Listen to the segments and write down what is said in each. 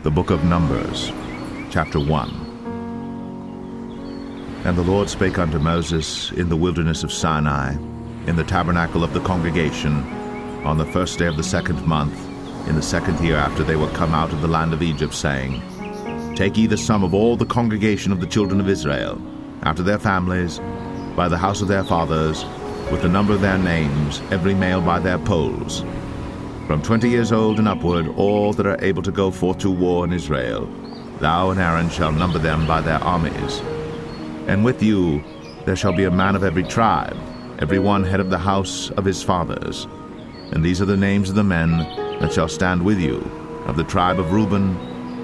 The book of Numbers, chapter 1. And the Lord spake unto Moses in the wilderness of Sinai, in the tabernacle of the congregation, on the first day of the 2nd month, in the 2nd year after they were come out of the land of Egypt, saying, Take ye the sum of all the congregation of the children of Israel, after their families, by the house of their fathers, with the number of their names, every male by their polls. From 20 years old and upward, all that are able to go forth to war in Israel, thou and Aaron shall number them by their armies. And with you there shall be a man of every tribe, every one head of the house of his fathers. And these are the names of the men that shall stand with you: of the tribe of Reuben,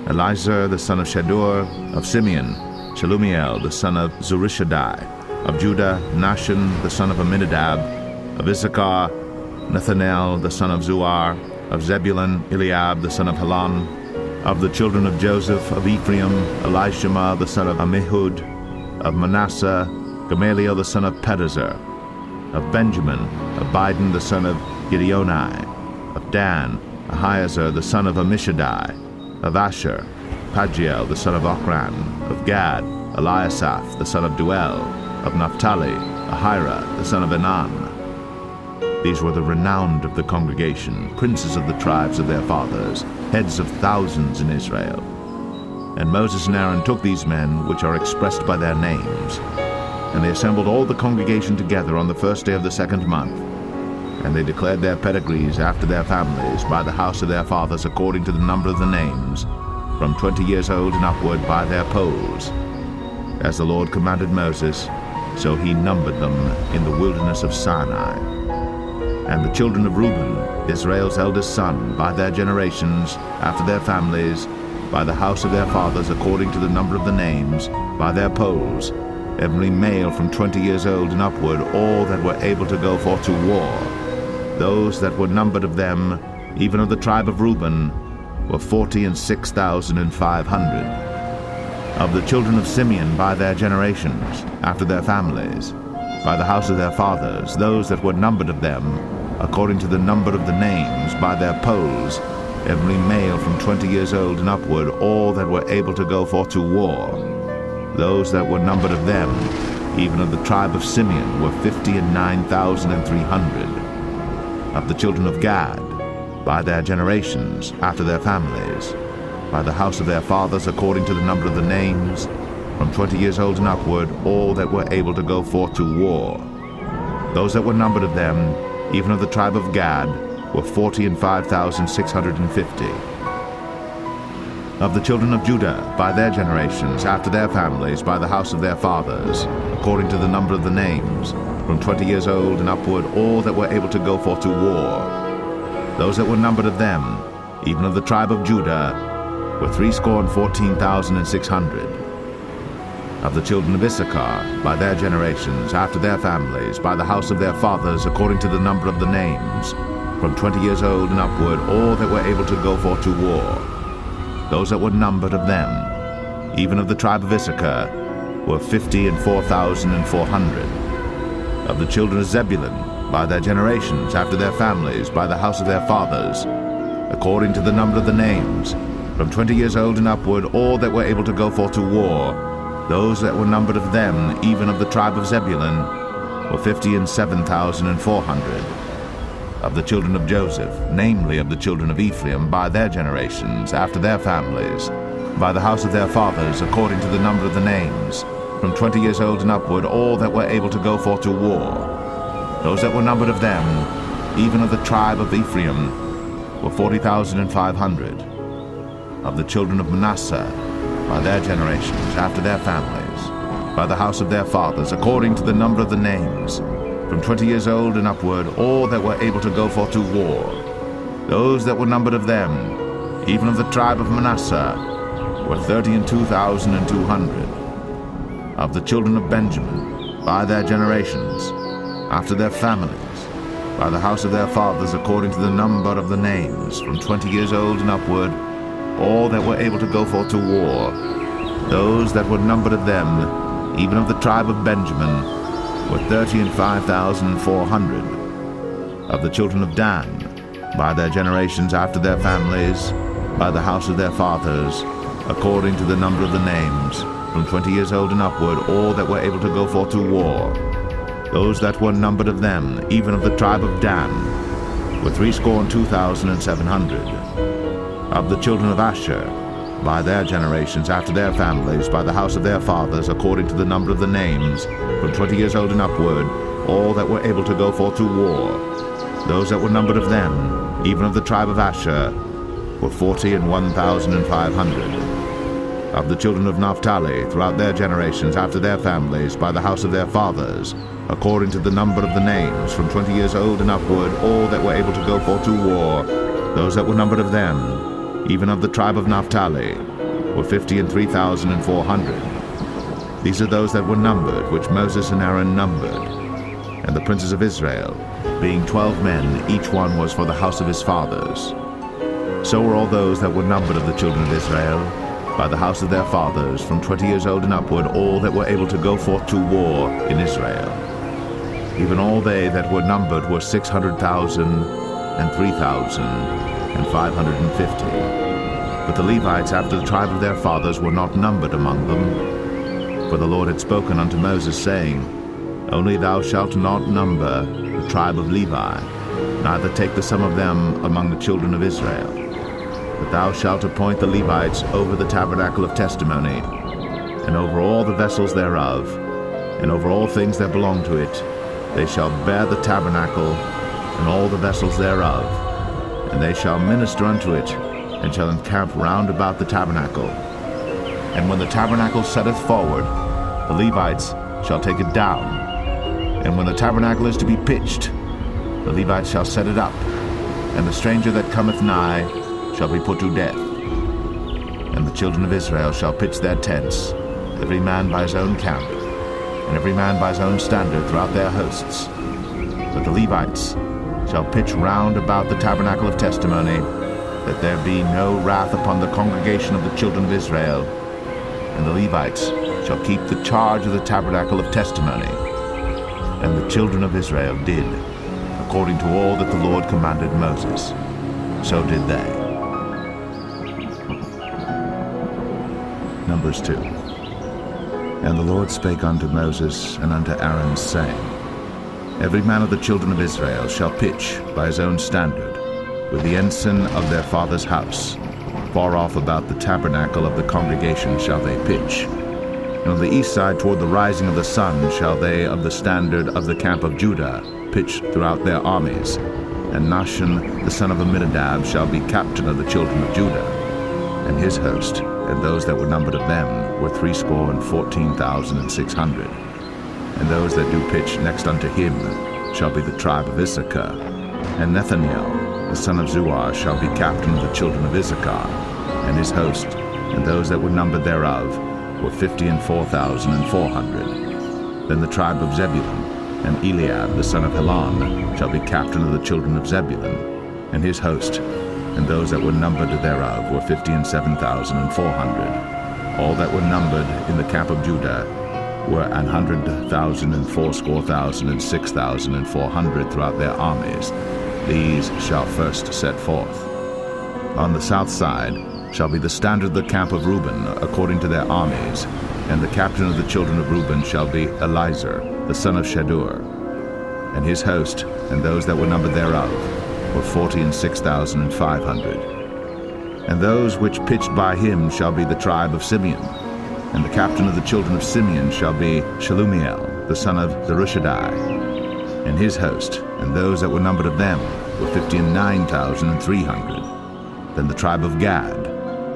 Elizur the son of Shedeur; of Simeon, Shelumiel the son of Zurishaddai; of Judah, Nahshon the son of Amminadab; of Issachar, Nethanel the son of Zuar; of Zebulun, Eliab the son of Helon; of the children of Joseph; of Ephraim, Elishama the son of Ammihud; of Manasseh, Gamaliel the son of Pedazur; of Benjamin, Abidan the son of Gideoni; of Dan, Ahiezer the son of Ammishaddai; of Asher, Pagiel the son of Ochran; of Gad, Eliasaph the son of Duel; of Naphtali, Ahira the son of Enan. These were the renowned of the congregation, princes of the tribes of their fathers, heads of thousands in Israel. And Moses and Aaron took these men, which are expressed by their names, and they assembled all the congregation together on the first day of the 2nd month. And they declared their pedigrees after their families, by the house of their fathers, according to the number of the names, from 20 years old and upward, by their polls. As the Lord commanded Moses, so he numbered them in the wilderness of Sinai. And the children of Reuben, Israel's eldest son, by their generations, after their families, by the house of their fathers, according to the number of the names, by their polls, every male from 20 years old and upward, all that were able to go forth to war. Those that were numbered of them, even of the tribe of Reuben, were 46,500. Of the children of Simeon, by their generations, after their families, by the house of their fathers, those that were numbered of them, according to the number of the names, by their polls, every male from 20 years old and upward, all that were able to go forth to war. Those that were numbered of them, even of the tribe of Simeon, were 59,300. Of the children of Gad, by their generations, after their families, by the house of their fathers, according to the number of the names, from 20 years old and upward, all that were able to go forth to war. Those that were numbered of them, even of the tribe of Gad, were 45,650. Of the children of Judah, by their generations, after their families, by the house of their fathers, according to the number of the names, from 20 years old and upward, all that were able to go forth to war. Those that were numbered of them, even of the tribe of Judah, were 314,600. Of the children of Issachar, by their generations, after their families, by the house of their fathers, according to the number of the names, from 20 years old and upward, all that were able to go forth to war. Those that were numbered of them, even of the tribe of Issachar, were 54,400. Of the children of Zebulun, by their generations, after their families, by the house of their fathers, according to the number of the names, from 20 years old and upward, all that were able to go forth to war. Those that were numbered of them, even of the tribe of Zebulun, were 57,400. Of the children of Joseph, namely of the children of Ephraim, by their generations, after their families, by the house of their fathers, according to the number of the names, from 20 years old and upward, all that were able to go forth to war. Those that were numbered of them, even of the tribe of Ephraim, were 40,500. Of the children of Manasseh, by their generations, after their families, by the house of their fathers, according to the number of the names, from 20 years old and upward, all that were able to go forth to war. Those that were numbered of them, even of the tribe of Manasseh, were 32,200. Of the children of Benjamin, by their generations, after their families, by the house of their fathers, according to the number of the names, from 20 years old and upward, all that were able to go forth to war. Those that were numbered of them, even of the tribe of Benjamin, were 35,400. Of the children of Dan, by their generations after their families, by the house of their fathers, according to the number of the names, from 20 years old and upward, all that were able to go forth to war. Those that were numbered of them, even of the tribe of Dan, were 62,700. Of the children of Asher, by their generations, after their families, by the house of their fathers, according to the number of the names, from 20 years old and upward, all that were able to go forth to war. Those that were numbered of them, even of the tribe of Asher, were 41,500. Of the children of Naphtali, throughout their generations, after their families, by the house of their fathers, according to the number of the names, from 20 years old and upward, all that were able to go forth to war, those that were numbered of them, even of the tribe of Naphtali, were 53,400. These are those that were numbered, which Moses and Aaron numbered. And the princes of Israel, being 12 men, each one was for the house of his fathers. So were all those that were numbered of the children of Israel, by the house of their fathers, from 20 years old and upward, all that were able to go forth to war in Israel. Even all they that were numbered were 600,000 and 3,550. But the Levites after the tribe of their fathers were not numbered among them. For the Lord had spoken unto Moses, saying, Only thou shalt not number the tribe of Levi, neither take the sum of them among the children of Israel. But thou shalt appoint the Levites over the tabernacle of testimony, and over all the vessels thereof, and over all things that belong to it. They shall bear the tabernacle, and all the vessels thereof, and they shall minister unto it, and shall encamp round about the tabernacle. And when the tabernacle setteth forward, the Levites shall take it down. And when the tabernacle is to be pitched, the Levites shall set it up, and the stranger that cometh nigh shall be put to death. And the children of Israel shall pitch their tents, every man by his own camp, and every man by his own standard throughout their hosts. But the Levites shall pitch round about the tabernacle of testimony, that there be no wrath upon the congregation of the children of Israel. And the Levites shall keep the charge of the tabernacle of testimony. And the children of Israel did, according to all that the Lord commanded Moses. So did they. Numbers 2. And the Lord spake unto Moses and unto Aaron, saying, Every man of the children of Israel shall pitch by his own standard, with the ensign of their father's house. Far off about the tabernacle of the congregation shall they pitch. And on the east side toward the rising of the sun shall they of the standard of the camp of Judah pitch throughout their armies. And Nahshon the son of Amminadab shall be captain of the children of Judah. And his host, and those that were numbered of them, were 14,600. And those that do pitch next unto him shall be the tribe of Issachar. And Nethaniel the son of Zuar shall be captain of the children of Issachar. And his host, and those that were numbered thereof, were 54,400. Then the tribe of Zebulun, and Eliab the son of Helon shall be captain of the children of Zebulun. And his host, and those that were numbered thereof, were 57,400. All that were numbered in the camp of Judah were 100,000 and fourscore thousand and 6,400 throughout their armies. These shall first set forth. On the south side shall be the standard of the camp of Reuben, according to their armies, and the captain of the children of Reuben shall be Elizur, the son of Shadur. And his host, and those that were numbered thereof, were 46,500. And those which pitched by him shall be the tribe of Simeon. And the captain of the children of Simeon shall be Shelumiel, the son of Zerushadai. And his host, and those that were numbered of them, were 59,300. Then the tribe of Gad,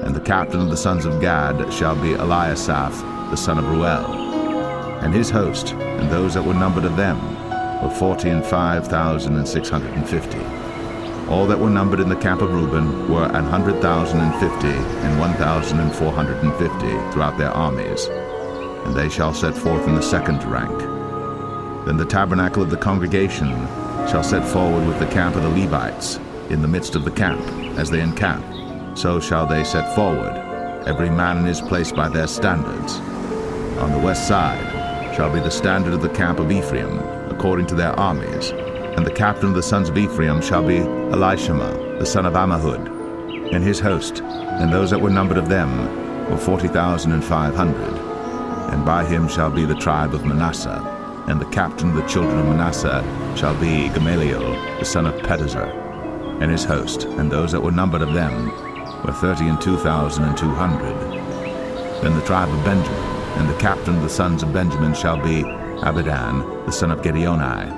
and the captain of the sons of Gad shall be Eliasaph, the son of Ruel. And his host, and those that were numbered of them, were 45,650. All that were numbered in the camp of Reuben were 100,050 and 1,450 throughout their armies. And they shall set forth in the second rank. Then the tabernacle of the congregation shall set forward with the camp of the Levites in the midst of the camp, as they encamp. So shall they set forward, every man in his place by their standards. On the west side shall be the standard of the camp of Ephraim, according to their armies. And the captain of the sons of Ephraim shall be Elishama, the son of Ammihud. and his host, and those that were numbered of them were 40,500. And by him shall be the tribe of Manasseh, and the captain of the children of Manasseh shall be Gamaliel, the son of Pedazur, and his host, and those that were numbered of them were 32,200. Then the tribe of Benjamin, and the captain of the sons of Benjamin shall be Abidan, the son of Gideoni,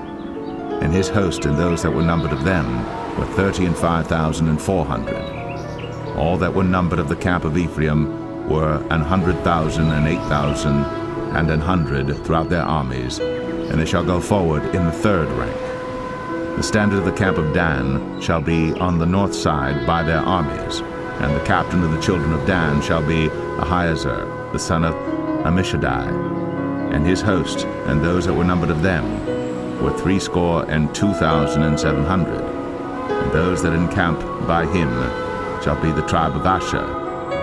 and his host, and those that were numbered of them were 35,400. All that were numbered of the camp of Ephraim were 100,000 and 8,000 and 100 throughout their armies, and they shall go forward in the third rank. The standard of the camp of Dan shall be on the north side by their armies, and the captain of the children of Dan shall be Ahiezer, the son of Ammishaddai, and his host, and those that were numbered of them were 62,700. And those that encamp by him shall be the tribe of Asher,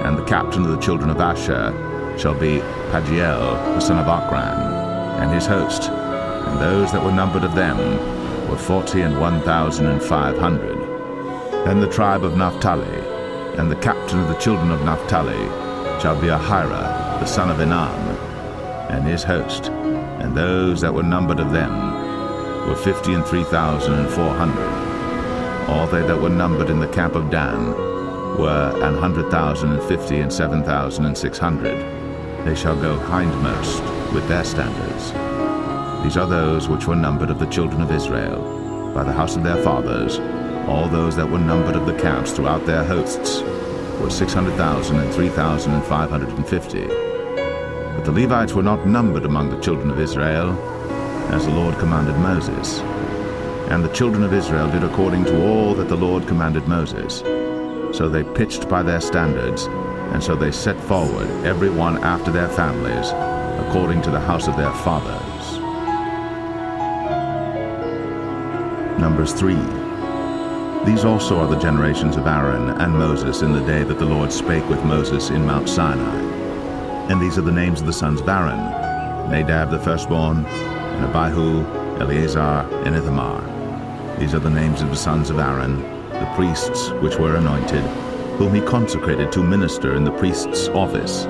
and the captain of the children of Asher shall be Pagiel, the son of Ochran, and his host, and those that were numbered of them were 41,500. Then the tribe of Naphtali, and the captain of the children of Naphtali shall be Ahira, the son of Enan, and his host, and those that were numbered of them were 53,400. All they that were numbered in the camp of Dan were 100,050 and 7,600. They shall go hindmost with their standards. These are those which were numbered of the children of Israel, by the house of their fathers. All those that were numbered of the camps throughout their hosts were 600,000 and 3,550. But the Levites were not numbered among the children of Israel, as the Lord commanded Moses. And the children of Israel did according to all that the Lord commanded Moses. So they pitched by their standards, and so they set forward, every one after their families, according to the house of their fathers. Numbers 3. These also are the generations of Aaron and Moses in the day that the Lord spake with Moses in Mount Sinai. And these are the names of the sons of Aaron: Nadab the firstborn, and Abihu, Eleazar, and Ithamar. These are the names of the sons of Aaron, the priests which were anointed, whom he consecrated to minister in the priest's office.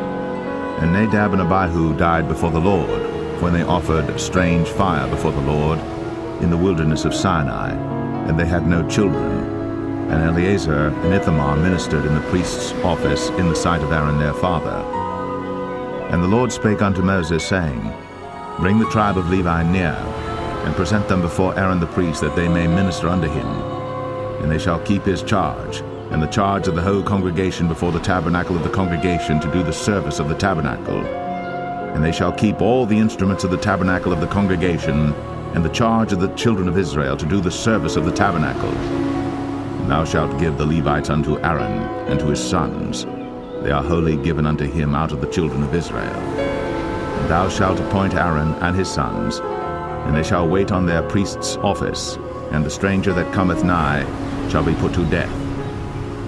And Nadab and Abihu died before the Lord, when they offered strange fire before the Lord in the wilderness of Sinai, and they had no children. And Eleazar and Ithamar ministered in the priest's office in the sight of Aaron their father. And the Lord spake unto Moses, saying, Bring the tribe of Levi near, and present them before Aaron the priest, that they may minister unto him. And they shall keep his charge, and the charge of the whole congregation before the tabernacle of the congregation, to do the service of the tabernacle. And they shall keep all the instruments of the tabernacle of the congregation, and the charge of the children of Israel, to do the service of the tabernacle. And thou shalt give the Levites unto Aaron and to his sons. They are wholly given unto him out of the children of Israel. And thou shalt appoint Aaron and his sons, and they shall wait on their priest's office, and the stranger that cometh nigh shall be put to death.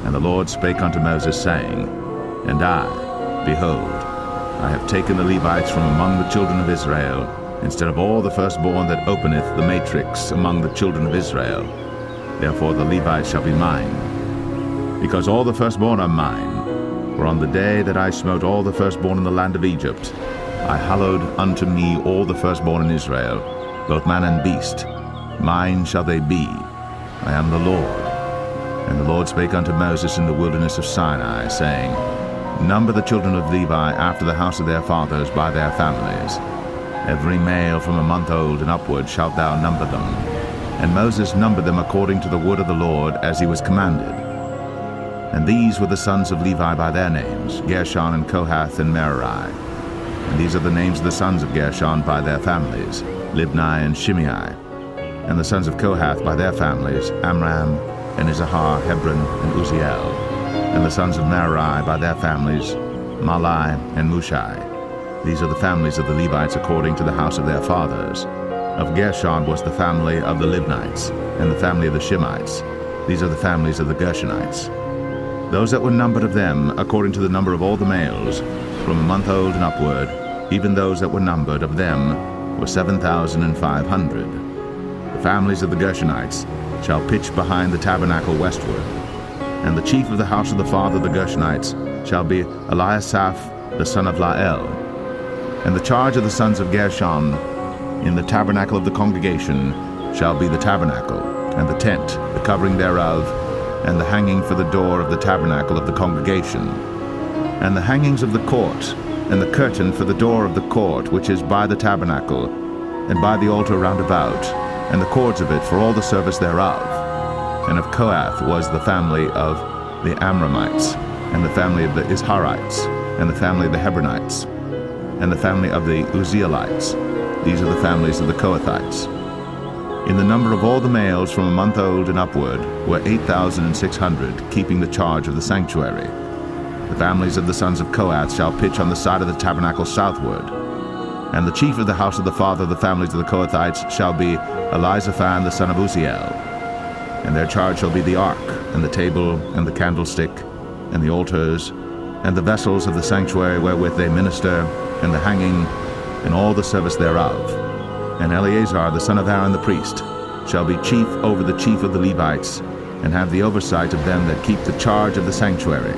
And the Lord spake unto Moses, saying, And I, behold, I have taken the Levites from among the children of Israel, instead of all the firstborn that openeth the matrix among the children of Israel. Therefore the Levites shall be mine. Because all the firstborn are mine, for on the day that I smote all the firstborn in the land of Egypt, I hallowed unto me all the firstborn in Israel, both man and beast. Mine shall they be. I am the Lord. And the Lord spake unto Moses in the wilderness of Sinai, saying, Number the children of Levi after the house of their fathers by their families. Every male from a month old and upward shalt thou number them. And Moses numbered them according to the word of the Lord, as he was commanded. And these were the sons of Levi by their names, Gershon and Kohath and Merari. And these are the names of the sons of Gershon by their families, Libni and Shimei. And the sons of Kohath by their families, Amram and Izahar, Hebron, and Uzziel. And the sons of Merari by their families, Malai and Mushai. These are the families of the Levites according to the house of their fathers. Of Gershon was the family of the Libnites, and the family of the Shimites. These are the families of the Gershonites. Those that were numbered of them, according to the number of all the males, from a month old and upward, even those that were numbered of them, were 7,500. The families of the Gershonites shall pitch behind the tabernacle westward. And the chief of the house of the father of the Gershonites shall be Eliasaph the son of Lael. And the charge of the sons of Gershon in the tabernacle of the congregation shall be the tabernacle, and the tent, the covering thereof, and the hanging for the door of the tabernacle of the congregation, and the hangings of the court, and the curtain for the door of the court which is by the tabernacle, and by the altar round about, and the cords of it for all the service thereof. And of Kohath was the family of the Amramites, and the family of the Izharites, and the family of the Hebronites, and the family of the Uzzielites. These are the families of the Kohathites. In the number of all the males from a month old and upward were 8,600, keeping the charge of the sanctuary. The families of the sons of Kohath shall pitch on the side of the tabernacle southward. And the chief of the house of the father of the families of the Kohathites shall be Elizaphan the son of Uzziel. And their charge shall be the ark, and the table, and the candlestick, and the altars, and the vessels of the sanctuary wherewith they minister, and the hanging, and all the service thereof. And Eleazar the son of Aaron the priest shall be chief over the chief of the Levites, and have the oversight of them that keep the charge of the sanctuary.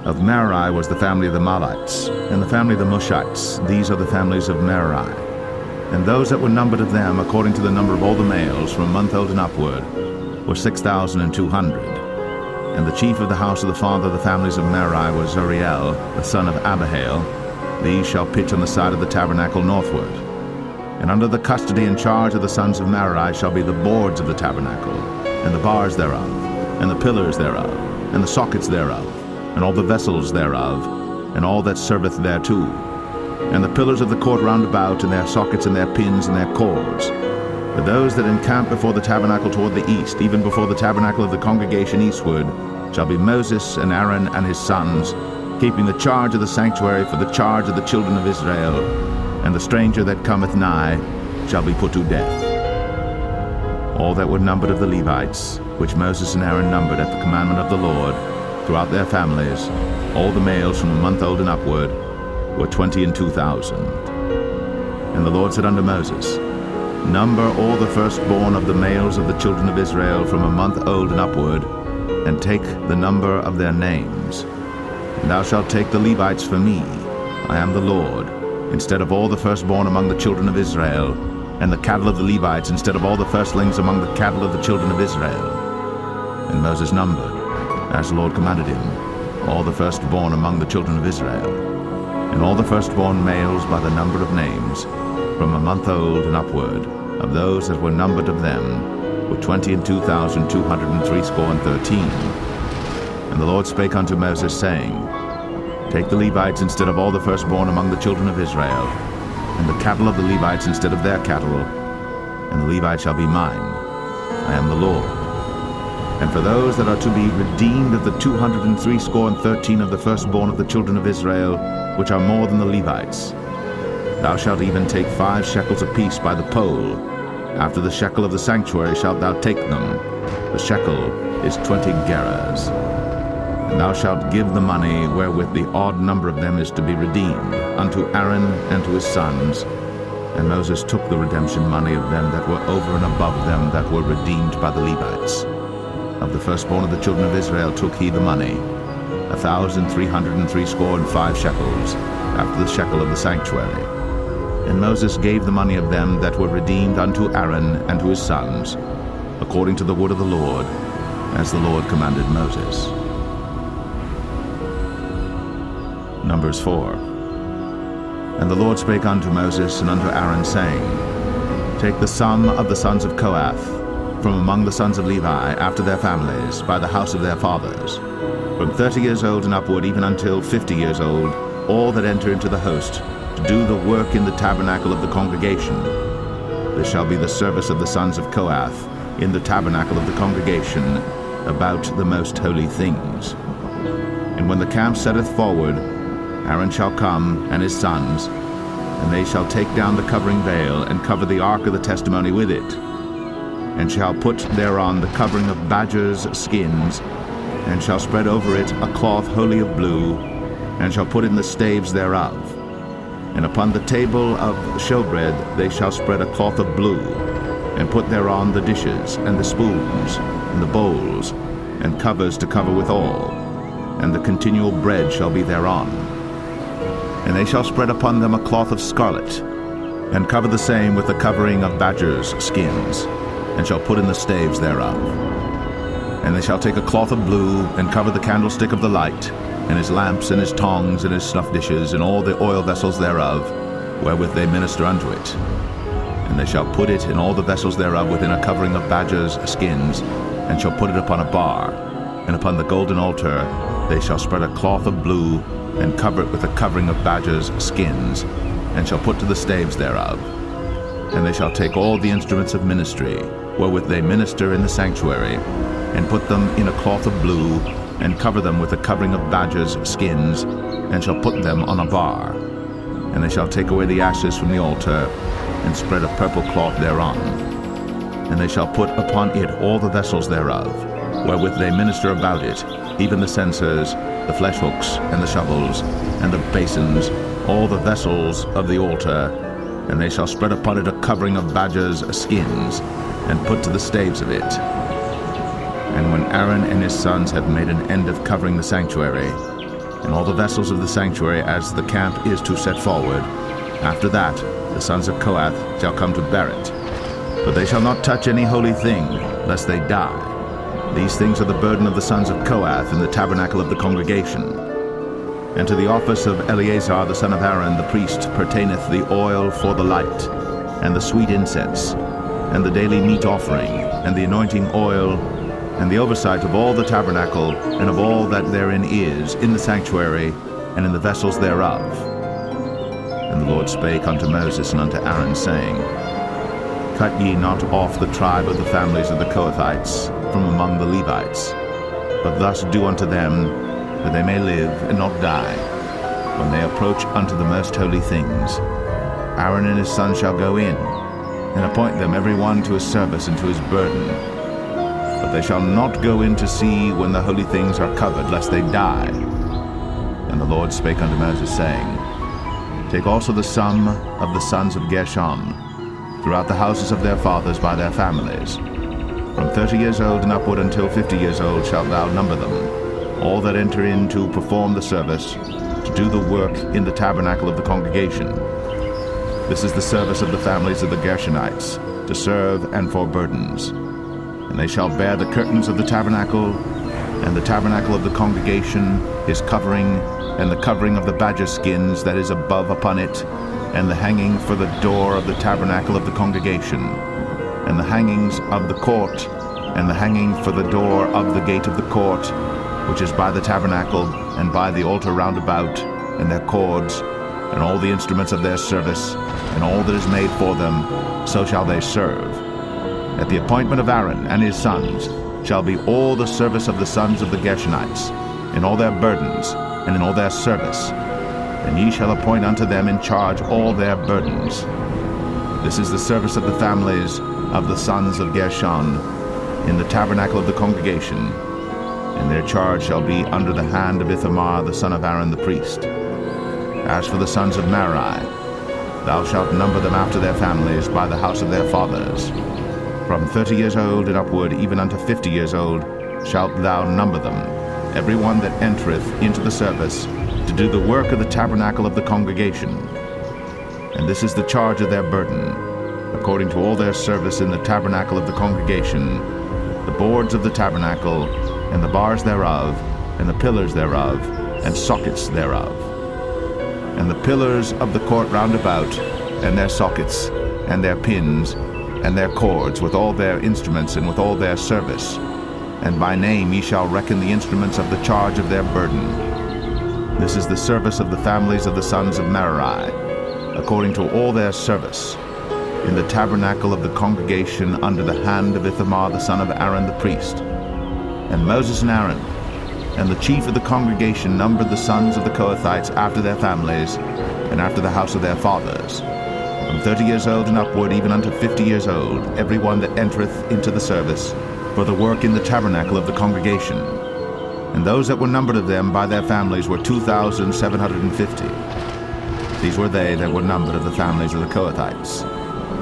Of Merari was the family of the Mahlites, and the family of the Mushites. These are the families of Merari. And those that were numbered of them, according to the number of all the males, from a month old and upward, were 6,200. And the chief of the house of the father of the families of Merari was Uriel, the son of Abihail. These shall pitch on the side of the tabernacle northward. And under the custody and charge of the sons of Merari shall be the boards of the tabernacle, and the bars thereof, and the pillars thereof, and the sockets thereof, and all the vessels thereof, and all that serveth thereto, and the pillars of the court round about, and their sockets, and their pins, and their cords. But those that encamp before the tabernacle toward the east, even before the tabernacle of the congregation eastward, shall be Moses and Aaron and his sons, keeping the charge of the sanctuary for the charge of the children of Israel. And the stranger that cometh nigh shall be put to death. All that were numbered of the Levites, which Moses and Aaron numbered at the commandment of the Lord, throughout their families, all the males from a month old and upward, were 22,000. And the Lord said unto Moses, Number all the firstborn of the males of the children of Israel from a month old and upward, and take the number of their names. And thou shalt take the Levites for me, I am the Lord, instead of all the firstborn among the children of Israel, and the cattle of the Levites instead of all the firstlings among the cattle of the children of Israel. And Moses numbered, as the Lord commanded him, all the firstborn among the children of Israel, and all the firstborn males by the number of names, from a month old and upward, of those that were numbered of them, were 22,213. And the Lord spake unto Moses, saying, Take the Levites instead of all the firstborn among the children of Israel, and the cattle of the Levites instead of their cattle, and the Levites shall be mine. I am the Lord. And for those that are to be redeemed of the 213 of the firstborn of the children of Israel, which are more than the Levites, thou shalt even take 5 shekels apiece by the poll. After the shekel of the sanctuary shalt thou take them. The shekel is 20 gerahs. And thou shalt give the money wherewith the odd number of them is to be redeemed unto Aaron and to his sons. And Moses took the redemption money of them that were over and above them that were redeemed by the Levites. Of the firstborn of the children of Israel took he the money, 1,365 shekels, after the shekel of the sanctuary. And Moses gave the money of them that were redeemed unto Aaron and to his sons, according to the word of the Lord, as the Lord commanded Moses. Numbers 4. And the Lord spake unto Moses and unto Aaron, saying, Take the sum of the sons of Kohath from among the sons of Levi after their families, by the house of their fathers, from 30 years old and upward, even until 50 years old, all that enter into the host, to do the work in the tabernacle of the congregation. This shall be the service of the sons of Kohath in the tabernacle of the congregation, about the most holy things. And when the camp setteth forward, Aaron shall come, and his sons, and they shall take down the covering veil, and cover the ark of the testimony with it, and shall put thereon the covering of badgers' skins, and shall spread over it a cloth wholly of blue, and shall put in the staves thereof. And upon the table of showbread they shall spread a cloth of blue, and put thereon the dishes, and the spoons, and the bowls, and covers to cover withal, and the continual bread shall be thereon. And they shall spread upon them a cloth of scarlet, and cover the same with the covering of badgers' skins, and shall put in the staves thereof. And they shall take a cloth of blue, and cover the candlestick of the light, and his lamps, and his tongs, and his snuff dishes, and all the oil vessels thereof, wherewith they minister unto it. And they shall put it and all the vessels thereof within a covering of badgers' skins, and shall put it upon a bar. And upon the golden altar they shall spread a cloth of blue, and cover it with a covering of badgers' skins, and shall put to the staves thereof. And they shall take all the instruments of ministry, wherewith they minister in the sanctuary, and put them in a cloth of blue, and cover them with a covering of badgers' skins, and shall put them on a bar. And they shall take away the ashes from the altar, and spread a purple cloth thereon. And they shall put upon it all the vessels thereof, wherewith they minister about it, even the censers, the flesh hooks, and the shovels, and the basins, all the vessels of the altar. And they shall spread upon it a covering of badgers' skins, and put to the staves of it. And when Aaron and his sons have made an end of covering the sanctuary, and all the vessels of the sanctuary as the camp is to set forward, after that the sons of Kohath shall come to bear it. But they shall not touch any holy thing, lest they die. These things are the burden of the sons of Kohath in the tabernacle of the congregation. And to the office of Eleazar the son of Aaron the priest pertaineth the oil for the light, and the sweet incense, and the daily meat offering, and the anointing oil, and the oversight of all the tabernacle, and of all that therein is, in the sanctuary, and in the vessels thereof. And the Lord spake unto Moses and unto Aaron, saying, Cut ye not off the tribe of the families of the Kohathites from among the Levites, but thus do unto them, that they may live and not die, when they approach unto the most holy things. Aaron and his sons shall go in, and appoint them every one to his service and to his burden. But they shall not go in to see when the holy things are covered, lest they die. And the Lord spake unto Moses, saying, Take also the sum of the sons of Gershon, throughout the houses of their fathers by their families. From 30 years old and upward until 50 years old shalt thou number them, all that enter in to perform the service, to do the work in the tabernacle of the congregation. This is the service of the families of the Gershonites, to serve and for burdens. And they shall bear the curtains of the tabernacle, and the tabernacle of the congregation, his covering, and the covering of the badger skins that is above upon it, and the hanging for the door of the tabernacle of the congregation, and the hangings of the court, and the hanging for the door of the gate of the court, which is by the tabernacle, and by the altar round about, and their cords, and all the instruments of their service, and all that is made for them, so shall they serve. At the appointment of Aaron and his sons shall be all the service of the sons of the Gershonites, in all their burdens, and in all their service. And ye shall appoint unto them in charge all their burdens. This is the service of the families of the sons of Gershon, in the tabernacle of the congregation, and their charge shall be under the hand of Ithamar the son of Aaron the priest. As for the sons of Merari, thou shalt number them after their families by the house of their fathers. From 30 years old and upward, even unto 50 years old, shalt thou number them, every one that entereth into the service, to do the work of the tabernacle of the congregation. And this is the charge of their burden, according to all their service in the tabernacle of the congregation, the boards of the tabernacle, and the bars thereof, and the pillars thereof, and sockets thereof. And the pillars of the court round about, and their sockets, and their pins, and their cords, with all their instruments, and with all their service. And by name ye shall reckon the instruments of the charge of their burden. This is the service of the families of the sons of Merari, according to all their service, in the tabernacle of the congregation under the hand of Ithamar the son of Aaron the priest. And Moses and Aaron, and the chief of the congregation numbered the sons of the Kohathites after their families, and after the house of their fathers, from 30 years old and upward, even unto 50 years old, every one that entereth into the service, for the work in the tabernacle of the congregation. And those that were numbered of them by their families were 2,750. These were they that were numbered of the families of the Kohathites,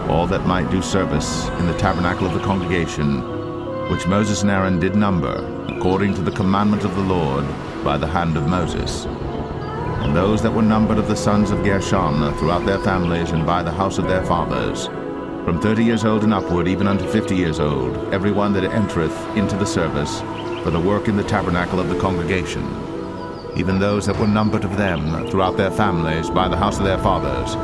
all that might do service in the tabernacle of the congregation, which Moses and Aaron did number, according to the commandment of the Lord by the hand of Moses. And those that were numbered of the sons of Gershon throughout their families and by the house of their fathers, from 30 years old and upward, even unto 50 years old, every one that entereth into the service for the work in the tabernacle of the congregation, even those that were numbered of them throughout their families by the house of their fathers,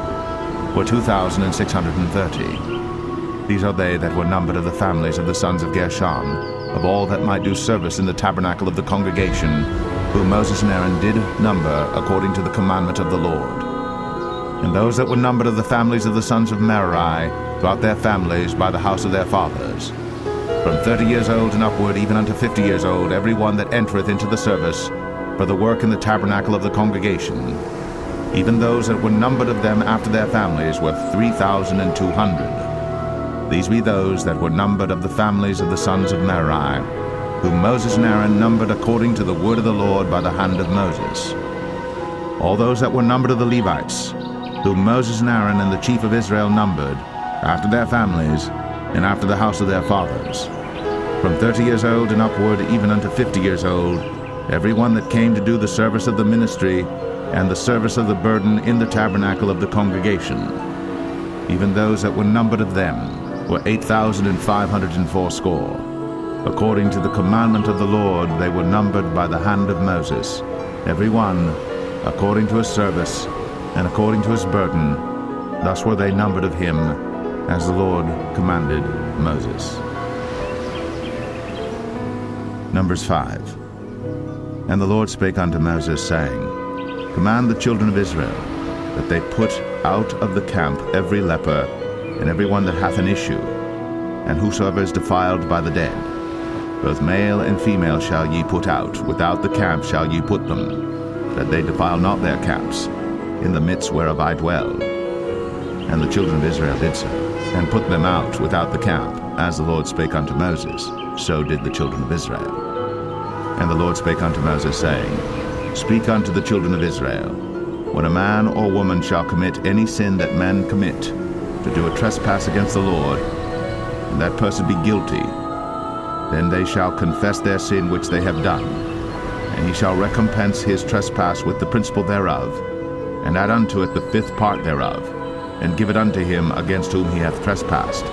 were 2,630. These are they that were numbered of the families of the sons of Gershon, of all that might do service in the tabernacle of the congregation, whom Moses and Aaron did number according to the commandment of the Lord. And those that were numbered of the families of the sons of Merari, throughout their families by the house of their fathers, from 30 years old and upward, even unto 50 years old, every one that entereth into the service for the work in the tabernacle of the congregation, even those that were numbered of them after their families were 3,200. These be those that were numbered of the families of the sons of Merari, whom Moses and Aaron numbered according to the word of the Lord by the hand of Moses. All those that were numbered of the Levites, whom Moses and Aaron and the chief of Israel numbered, after their families, and after the house of their fathers, from 30 years old and upward, even unto 50 years old, every one that came to do the service of the ministry and the service of the burden in the tabernacle of the congregation, even those that were numbered of them, were 8,580. According to the commandment of the Lord, they were numbered by the hand of Moses, every one according to his service and according to his burden. Thus were they numbered of him, as the Lord commanded Moses. Numbers 5. And the Lord spake unto Moses, saying, Command the children of Israel, that they put out of the camp every leper, and every one that hath an issue, and whosoever is defiled by the dead. Both male and female shall ye put out, without the camp shall ye put them, that they defile not their camps, in the midst whereof I dwell. And the children of Israel did so, and put them out without the camp, as the Lord spake unto Moses, so did the children of Israel. And the Lord spake unto Moses, saying, Speak unto the children of Israel, when a man or woman shall commit any sin that men commit, to do a trespass against the Lord, and that person be guilty, then they shall confess their sin which they have done, and he shall recompense his trespass with the principal thereof, and add unto it the 5th part thereof, and give it unto him against whom he hath trespassed.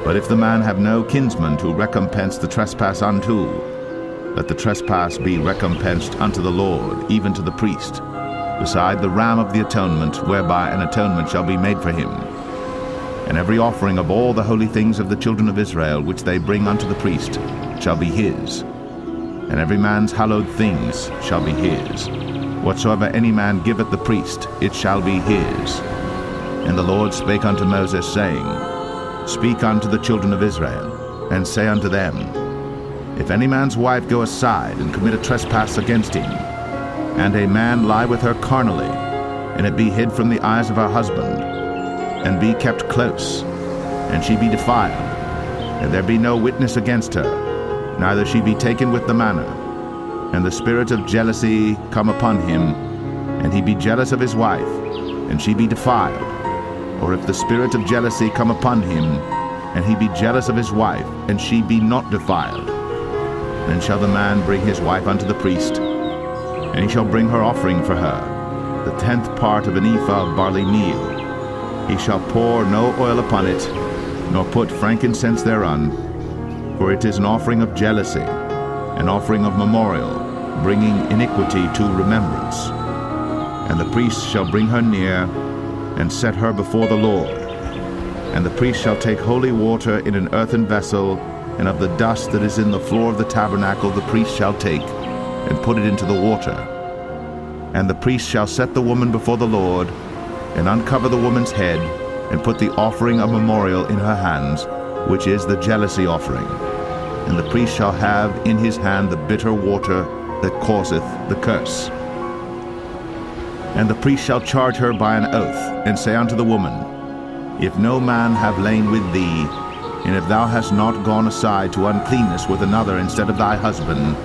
But if the man have no kinsman to recompense the trespass unto, let the trespass be recompensed unto the Lord, even to the priest, beside the ram of the atonement, whereby an atonement shall be made for him. And every offering of all the holy things of the children of Israel, which they bring unto the priest, shall be his. And every man's hallowed things shall be his. Whatsoever any man giveth the priest, it shall be his. And the Lord spake unto Moses, saying, Speak unto the children of Israel, and say unto them, If any man's wife go aside and commit a trespass against him, and a man lie with her carnally, and it be hid from the eyes of her husband, and be kept close, and she be defiled, and there be no witness against her, neither she be taken with the manner, and the spirit of jealousy come upon him, and he be jealous of his wife, and she be defiled, or if the spirit of jealousy come upon him, and he be jealous of his wife, and she be not defiled, then shall the man bring his wife unto the priest, and he shall bring her offering for her, the 10th part of an ephah of barley meal. He shall pour no oil upon it, nor put frankincense thereon, for it is an offering of jealousy, an offering of memorial, bringing iniquity to remembrance. And the priest shall bring her near, and set her before the Lord. And the priest shall take holy water in an earthen vessel, and of the dust that is in the floor of the tabernacle the priest shall take, and put it into the water. And the priest shall set the woman before the Lord, and uncover the woman's head, and put the offering of memorial in her hands, which is the jealousy offering. And the priest shall have in his hand the bitter water that causeth the curse. And the priest shall charge her by an oath, and say unto the woman, If no man have lain with thee, and if thou hast not gone aside to uncleanness with another instead of thy husband,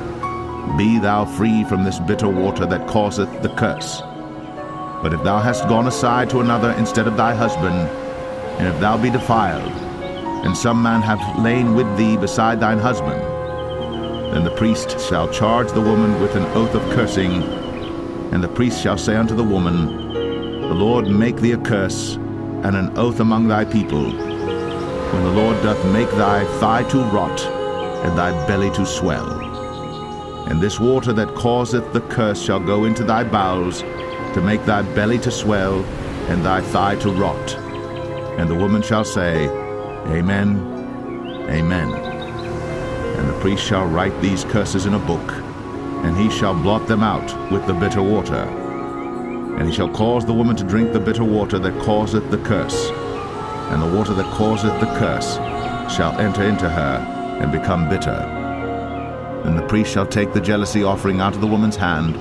be thou free from this bitter water that causeth the curse. But if thou hast gone aside to another instead of thy husband, and if thou be defiled, and some man have lain with thee beside thine husband, Then the priest shall charge the woman with an oath of cursing, and the priest shall say unto the woman, The Lord make thee a curse, and an oath among thy people, when the Lord doth make thy thigh to rot, and thy belly to swell. And this water that causeth the curse shall go into thy bowels, to make thy belly to swell, and thy thigh to rot. And the woman shall say, Amen, Amen. And the priest shall write these curses in a book, and he shall blot them out with the bitter water. And he shall cause the woman to drink the bitter water that causeth the curse, and the water that causeth the curse shall enter into her, and become bitter. Then the priest shall take the jealousy offering out of the woman's hand,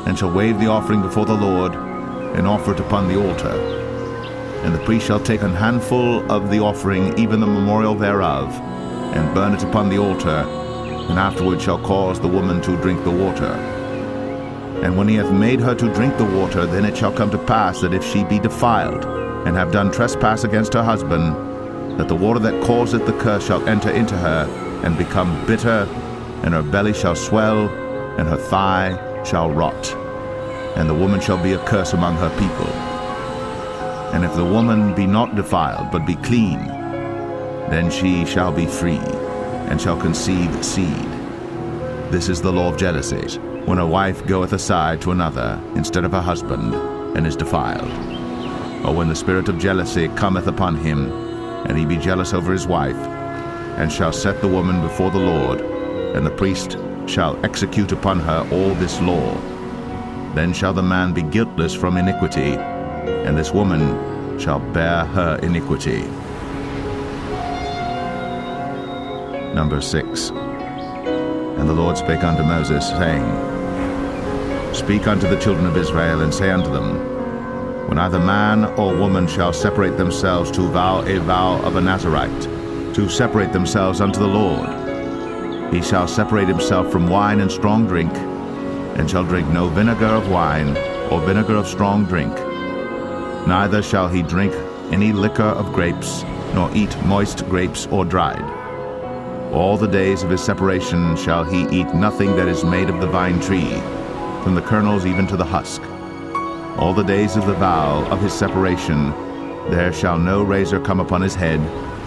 and shall wave the offering before the Lord, and offer it upon the altar. And the priest shall take an handful of the offering, even the memorial thereof, and burn it upon the altar, and afterward shall cause the woman to drink the water. And when he hath made her to drink the water, then it shall come to pass that if she be defiled, and have done trespass against her husband, that the water that causeth the curse shall enter into her, and become bitter, and her belly shall swell, and her thigh shall rot. And the woman shall be a curse among her people. And if the woman be not defiled, but be clean, then she shall be free, and shall conceive seed. This is the law of jealousies, when a wife goeth aside to another instead of her husband, and is defiled. Or when the spirit of jealousy cometh upon him, and he be jealous over his wife, and shall set the woman before the Lord, and the priest shall execute upon her all this law. Then shall the man be guiltless from iniquity, and this woman shall bear her iniquity. Number 6. And the Lord spake unto Moses, saying, Speak unto the children of Israel, and say unto them, When either man or woman shall separate themselves to vow a vow of a Nazarite, to separate themselves unto the Lord, he shall separate himself from wine and strong drink, and shall drink no vinegar of wine or vinegar of strong drink. Neither shall he drink any liquor of grapes, nor eat moist grapes or dried. All the days of his separation shall he eat nothing that is made of the vine tree, from the kernels even to the husk. All the days of the vow of his separation there shall no razor come upon his head,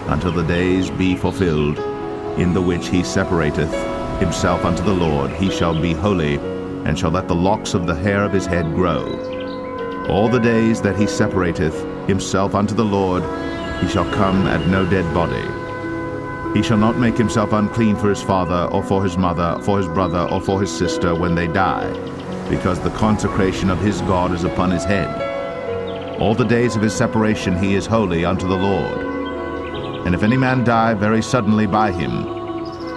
until the days be fulfilled, in the which he separateth himself unto the Lord. He shall be holy, and shall let the locks of the hair of his head grow. All the days that he separateth himself unto the Lord, he shall come at no dead body. He shall not make himself unclean for his father, or for his mother, for his brother, or for his sister when they die, because the consecration of his God is upon his head. All the days of his separation he is holy unto the Lord. And if any man die very suddenly by him,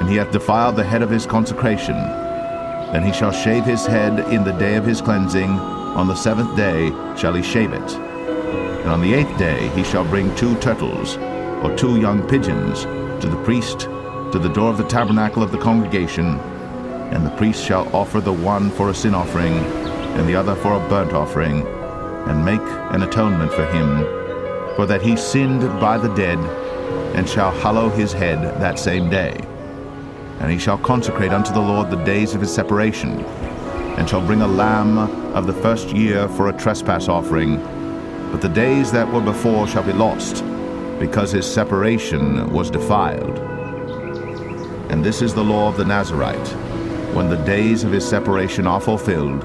and he hath defiled the head of his consecration, then he shall shave his head in the day of his cleansing. On the 7th day shall he shave it. And on the 8th day he shall bring 2 turtles, or 2 young pigeons, to the priest, to the door of the tabernacle of the congregation. And the priest shall offer the one for a sin offering, and the other for a burnt offering, and make an atonement for him, for that he sinned by the dead, and shall hallow his head that same day. And he shall consecrate unto the Lord the days of his separation, and shall bring a lamb of the first year for a trespass offering. But the days that were before shall be lost, because his separation was defiled. And this is the law of the Nazarite. When the days of his separation are fulfilled,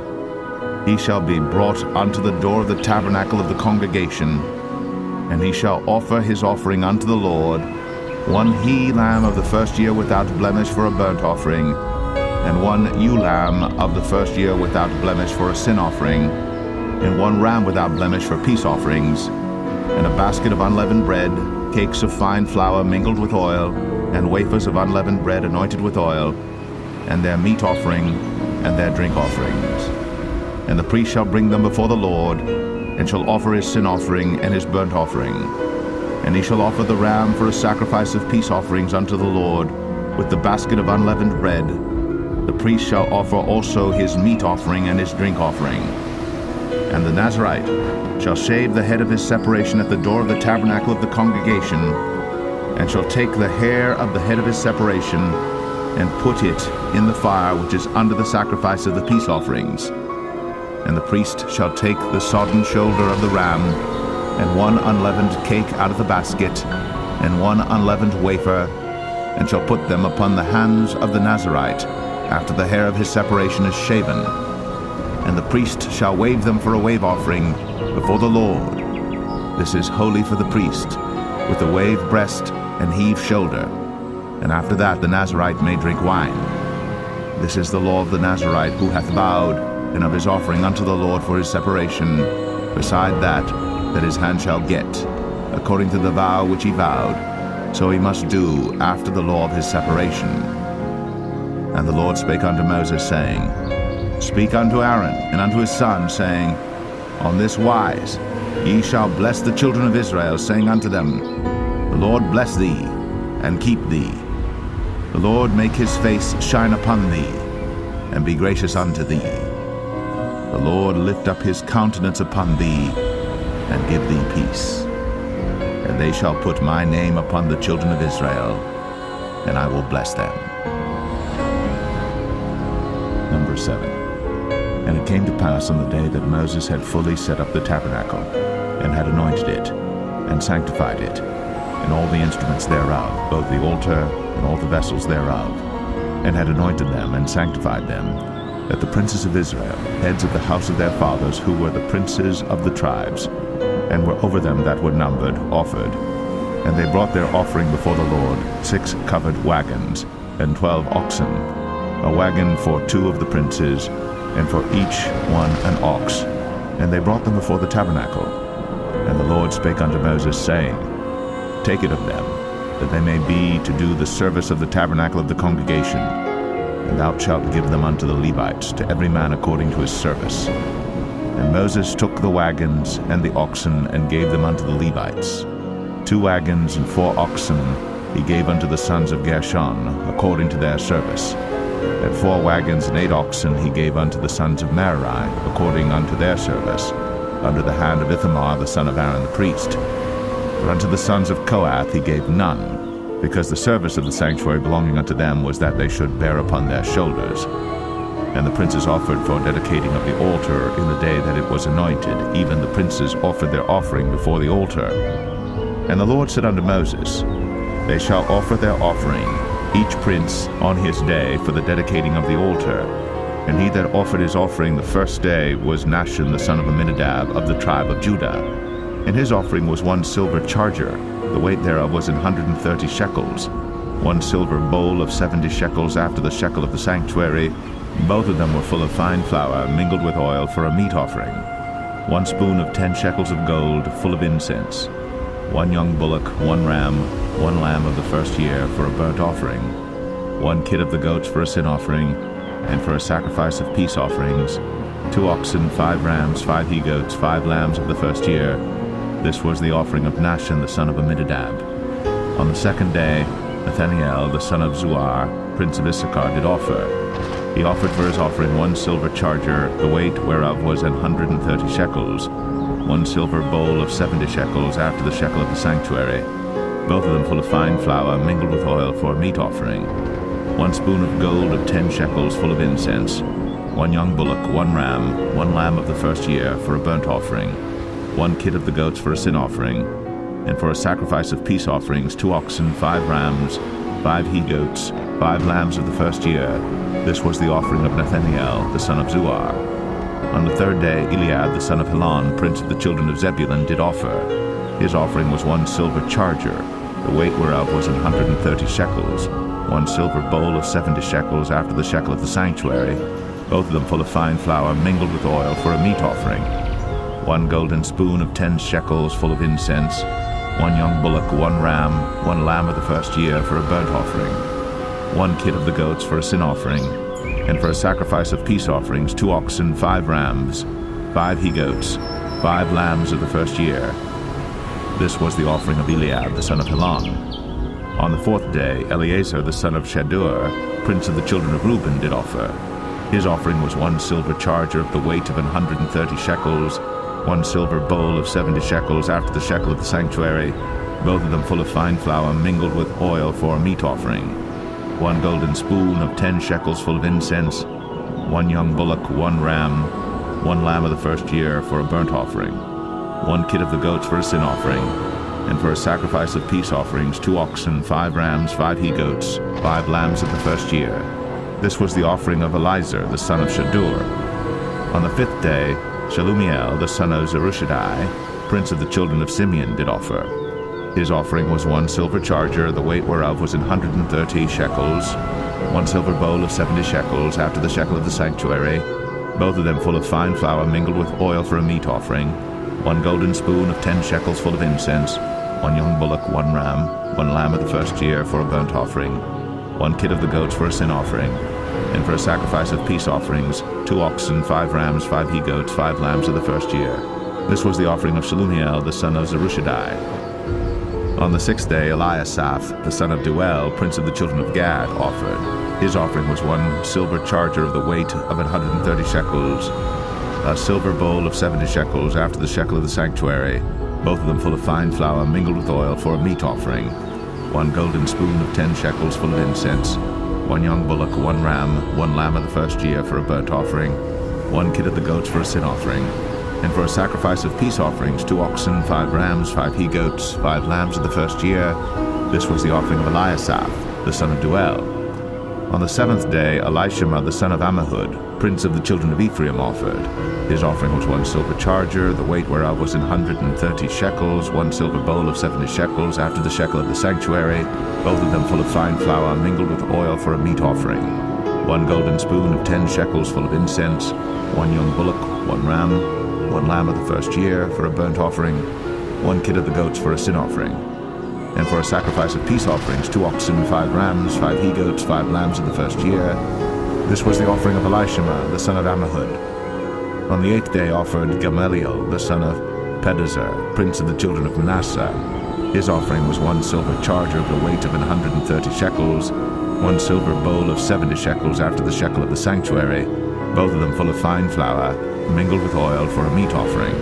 he shall be brought unto the door of the tabernacle of the congregation, and he shall offer his offering unto the Lord, 1 he-lamb of the first year without blemish for a burnt offering, and 1 ewe-lamb of the first year without blemish for a sin offering, and 1 ram without blemish for peace offerings, and a basket of unleavened bread, cakes of fine flour mingled with oil, and wafers of unleavened bread anointed with oil, and their meat offering, and their drink offerings. And the priest shall bring them before the Lord, and shall offer his sin offering and his burnt offering. And he shall offer the ram for a sacrifice of peace offerings unto the Lord, with the basket of unleavened bread. The priest shall offer also his meat offering and his drink offering. And the Nazarite shall shave the head of his separation at the door of the tabernacle of the congregation, and shall take the hair of the head of his separation, and put it in the fire which is under the sacrifice of the peace offerings. And the priest shall take the sodden shoulder of the ram, and one unleavened cake out of the basket, and one unleavened wafer, and shall put them upon the hands of the Nazirite, after the hair of his separation is shaven. And the priest shall wave them for a wave offering before the Lord. This is holy for the priest, with the wave breast and heave shoulder. And after that the Nazirite may drink wine. This is the law of the Nazirite who hath vowed, and of his offering unto the Lord for his separation, beside that his hand shall get, according to the vow which he vowed, so he must do after the law of his separation. And the Lord spake unto Moses, saying, Speak unto Aaron and unto his sons, saying, On this wise ye shall bless the children of Israel, saying unto them, The Lord bless thee, and keep thee. The Lord make his face shine upon thee, and be gracious unto thee. The Lord lift up his countenance upon thee, and give thee peace. And they shall put my name upon the children of Israel, and I will bless them. Number 7. And it came to pass on the day that Moses had fully set up the tabernacle, and had anointed it, and sanctified it, and all the instruments thereof, both the altar and all the vessels thereof, and had anointed them and sanctified them, that the princes of Israel, heads of the house of their fathers, who were the princes of the tribes, and were over them that were numbered, offered. And they brought their offering before the Lord, 6 covered wagons, and 12 oxen, a wagon for 2 of the princes, and for each one an ox. And they brought them before the tabernacle. And the Lord spake unto Moses, saying, Take it of them, that they may be to do the service of the tabernacle of the congregation, and thou shalt give them unto the Levites, to every man according to his service. And Moses took the wagons and the oxen, and gave them unto the Levites. 2 wagons and 4 oxen he gave unto the sons of Gershon, according to their service. And 4 wagons and 8 oxen he gave unto the sons of Merari, according unto their service, under the hand of Ithamar the son of Aaron the priest. But unto the sons of Kohath he gave none, because the service of the sanctuary belonging unto them was that they should bear upon their shoulders. And the princes offered for dedicating of the altar in the day that it was anointed. Even the princes offered their offering before the altar. And the Lord said unto Moses, They shall offer their offering, each prince on his day, for the dedicating of the altar. And he that offered his offering the first day was Nahshon the son of Amminadab, of the tribe of Judah. And his offering was 1 silver charger, the weight thereof was 130 shekels, 1 silver bowl of 70 shekels after the shekel of the sanctuary. Both of them were full of fine flour, mingled with oil, for a meat offering. 1 spoon of 10 shekels of gold, full of incense. 1 young bullock, 1 ram, 1 lamb of the first year, for a burnt offering. 1 kid of the goats for a sin offering, and for a sacrifice of peace offerings. 2 oxen, 5 rams, 5 he-goats, 5 lambs of the first year. This was the offering of Nahshon the son of Amminadab. On the 2nd day, Nathaniel the son of Zuar, prince of Issachar, did offer. He offered for his offering 1 silver charger, the weight whereof was 130 shekels, 1 silver bowl of 70 shekels after the shekel of the sanctuary, both of them full of fine flour, mingled with oil, for a meat offering. 1 spoon of gold of 10 shekels, full of incense. 1 young bullock, 1 ram, 1 lamb of the first year, for a burnt offering. 1 kid of the goats for a sin offering. And for a sacrifice of peace offerings, 2 oxen, 5 rams, 5 he-goats, 5 lambs of the first year. This was the offering of Nathaniel the son of Zuar. On the 3rd day, Eliab the son of Helon, prince of the children of Zebulun, did offer. His offering was 1 silver charger, the weight whereof was 130 shekels, 1 silver bowl of 70 shekels after the shekel of the sanctuary, both of them full of fine flour, mingled with oil, for a meat offering. 1 golden spoon of 10 shekels, full of incense. 1 young bullock, 1 ram, 1 lamb of the first year, for a burnt offering. 1 kid of the goats for a sin offering. And for a sacrifice of peace offerings, 2 oxen, 5 rams, 5 he-goats, 5 lambs of the first year. This was the offering of Eliab the son of Helon. On the 4th day, Eleazar the son of Shadur, prince of the children of Reuben, did offer. His offering was 1 silver charger of the weight of 130 shekels, 1 silver bowl of 70 shekels after the shekel of the sanctuary, both of them full of fine flour, mingled with oil, for a meat offering. 1 golden spoon of 10 shekels full of incense, 1 young bullock, 1 ram, 1 lamb of the first year for a burnt offering, 1 kid of the goats for a sin offering, and for a sacrifice of peace offerings, 2 oxen, 5 rams, 5 he-goats, 5 lambs of the first year. This was the offering of Elizur, the son of Shadur. On the 5th day, Shelumiel, the son of Zerushadai, prince of the children of Simeon, did offer. His offering was 1 silver charger, the weight whereof was 130 shekels, 1 silver bowl of 70 shekels, after the shekel of the sanctuary, both of them full of fine flour mingled with oil for a meat offering, 1 golden spoon of 10 shekels full of incense, 1 young bullock, 1 ram, 1 lamb of the first year for a burnt offering, 1 kid of the goats for a sin offering, and for a sacrifice of peace offerings, 2 oxen, 5 rams, 5 he-goats, 5 lambs of the first year. This was the offering of Shelumiel, the son of Zerushadai. On the 6th day, Eliasaph, the son of Deuel, prince of the children of Gad, offered. His offering was 1 silver charger of the weight of 130 shekels, a silver bowl of 70 shekels, after the shekel of the sanctuary, both of them full of fine flour mingled with oil for a meat offering, 1 golden spoon of 10 shekels full of incense, 1 young bullock, 1 ram, 1 lamb of the first year for a burnt offering, 1 kid of the goats for a sin offering, and for a sacrifice of peace offerings, 2 oxen, 5 rams, 5 he-goats, 5 lambs of the first year. This was the offering of Eliasaph, the son of Deuel. On the 7th day, Elishama, the son of Ammihud, prince of the children of Ephraim, offered. His offering was 1 silver charger, the weight whereof was 130 shekels, 1 silver bowl of 70 shekels, after the shekel of the sanctuary, both of them full of fine flour mingled with oil for a meat offering, 1 golden spoon of 10 shekels full of incense, 1 young bullock, 1 ram, 1 lamb of the first year for a burnt offering, 1 kid of the goats for a sin offering, and for a sacrifice of peace offerings, 2 oxen, 5 rams, 5 he-goats, 5 lambs of the first year. This was the offering of Elishama, the son of Ammihud. On the 8th day offered Gamaliel, the son of Pedahzur, prince of the children of Manasseh. His offering was 1 silver charger of the weight of 130 shekels, 1 silver bowl of 70 shekels, after the shekel of the sanctuary, both of them full of fine flour, mingled with oil for a meat offering,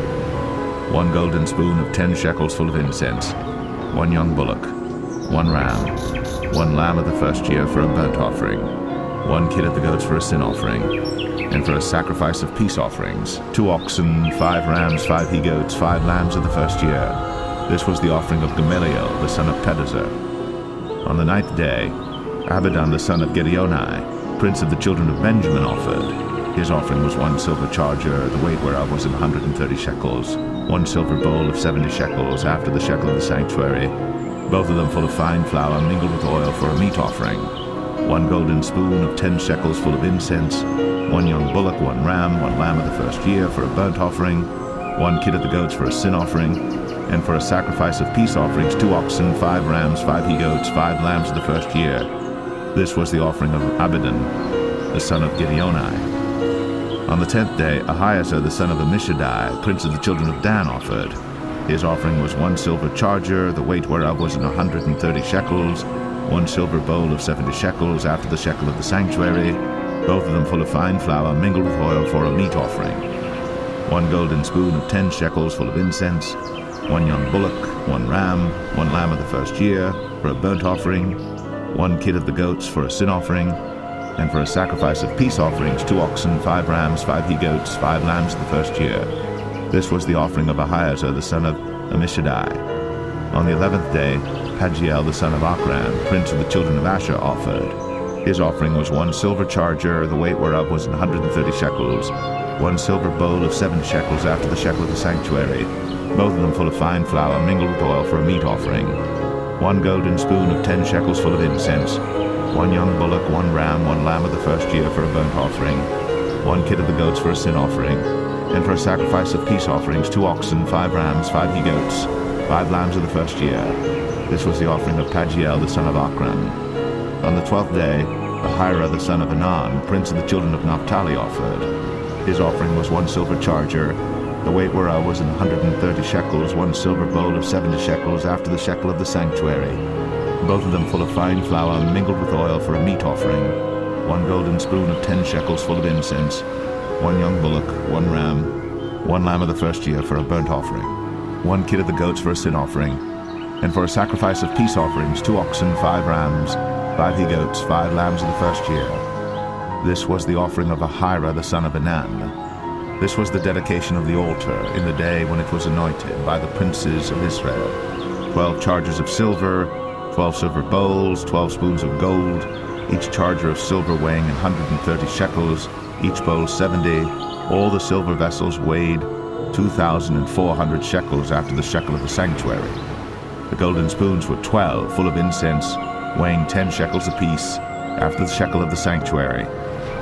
1 golden spoon of 10 shekels full of incense, 1 young bullock, 1 ram, 1 lamb of the first year for a burnt offering, 1 kid of the goats for a sin offering, and for a sacrifice of peace offerings, 2 oxen, 5 rams, 5 he-goats, 5 lambs of the first year. This was the offering of Gamaliel, the son of Pedahzur. On the 9th day, Abidan, the son of Gideoni, prince of the children of Benjamin, offered. His offering was 1 silver charger, the weight whereof was 130 shekels, 1 silver bowl of 70 shekels, after the shekel of the sanctuary, both of them full of fine flour mingled with oil for a meat offering, 1 golden spoon of 10 shekels full of incense, 1 young bullock, 1 ram, 1 lamb of the first year for a burnt offering, 1 kid of the goats for a sin offering, and for a sacrifice of peace offerings, 2 oxen, 5 rams, 5 he-goats, 5 lambs of the first year. This was the offering of Abidan, the son of Gideoni. On the 10th day, Ahiezer, the son of Ammishaddai, prince of the children of Dan, offered. His offering was 1 silver charger, the weight whereof was 130 shekels, 1 silver bowl of 70 shekels, after the shekel of the sanctuary, both of them full of fine flour mingled with oil for a meat offering, 1 golden spoon of 10 shekels full of incense, 1 young bullock, 1 ram, 1 lamb of the first year for a burnt offering, 1 kid of the goats for a sin offering, and for a sacrifice of peace offerings, 2 oxen, 5 rams, 5 he-goats, 5 lambs of the first year. This was the offering of Ahiezer, the son of Ammishaddai. On the 11th day, Pagiel, the son of Ochran, prince of the children of Asher, offered. His offering was 1 silver charger, the weight whereof was 130 shekels, 1 silver bowl of 7 shekels, after the shekel of the sanctuary, both of them full of fine flour mingled with oil for a meat offering, 1 golden spoon of 10 shekels full of incense, 1 young bullock, 1 ram, 1 lamb of the first year for a burnt offering, 1 kid of the goats for a sin offering, and for a sacrifice of peace offerings, 2 oxen, 5 rams, 5 he-goats, 5 lambs of the first year. This was the offering of Pagiel, the son of Ochran. On the 12th day, Ahira, the son of Anan, prince of the children of Naphtali, offered. His offering was 1 silver charger, the weight whereof was 130 shekels, 1 silver bowl of 70 shekels, after the shekel of the sanctuary, both of them full of fine flour mingled with oil for a meat offering, 1 golden spoon of 10 shekels full of incense, 1 young bullock, 1 ram, 1 lamb of the first year for a burnt offering, 1 kid of the goats for a sin offering, and for a sacrifice of peace offerings, 2 oxen, 5 rams, 5 he-goats, 5 lambs of the first year. This was the offering of Ahira the son of Enan. This was the dedication of the altar in the day when it was anointed by the princes of Israel. 12 chargers of silver, 12 silver bowls, 12 spoons of gold, each charger of silver weighing 130 shekels, each bowl 70. All the silver vessels weighed 2,400 shekels after the shekel of the sanctuary. The golden spoons were 12, full of incense, weighing 10 shekels apiece, after the shekel of the sanctuary.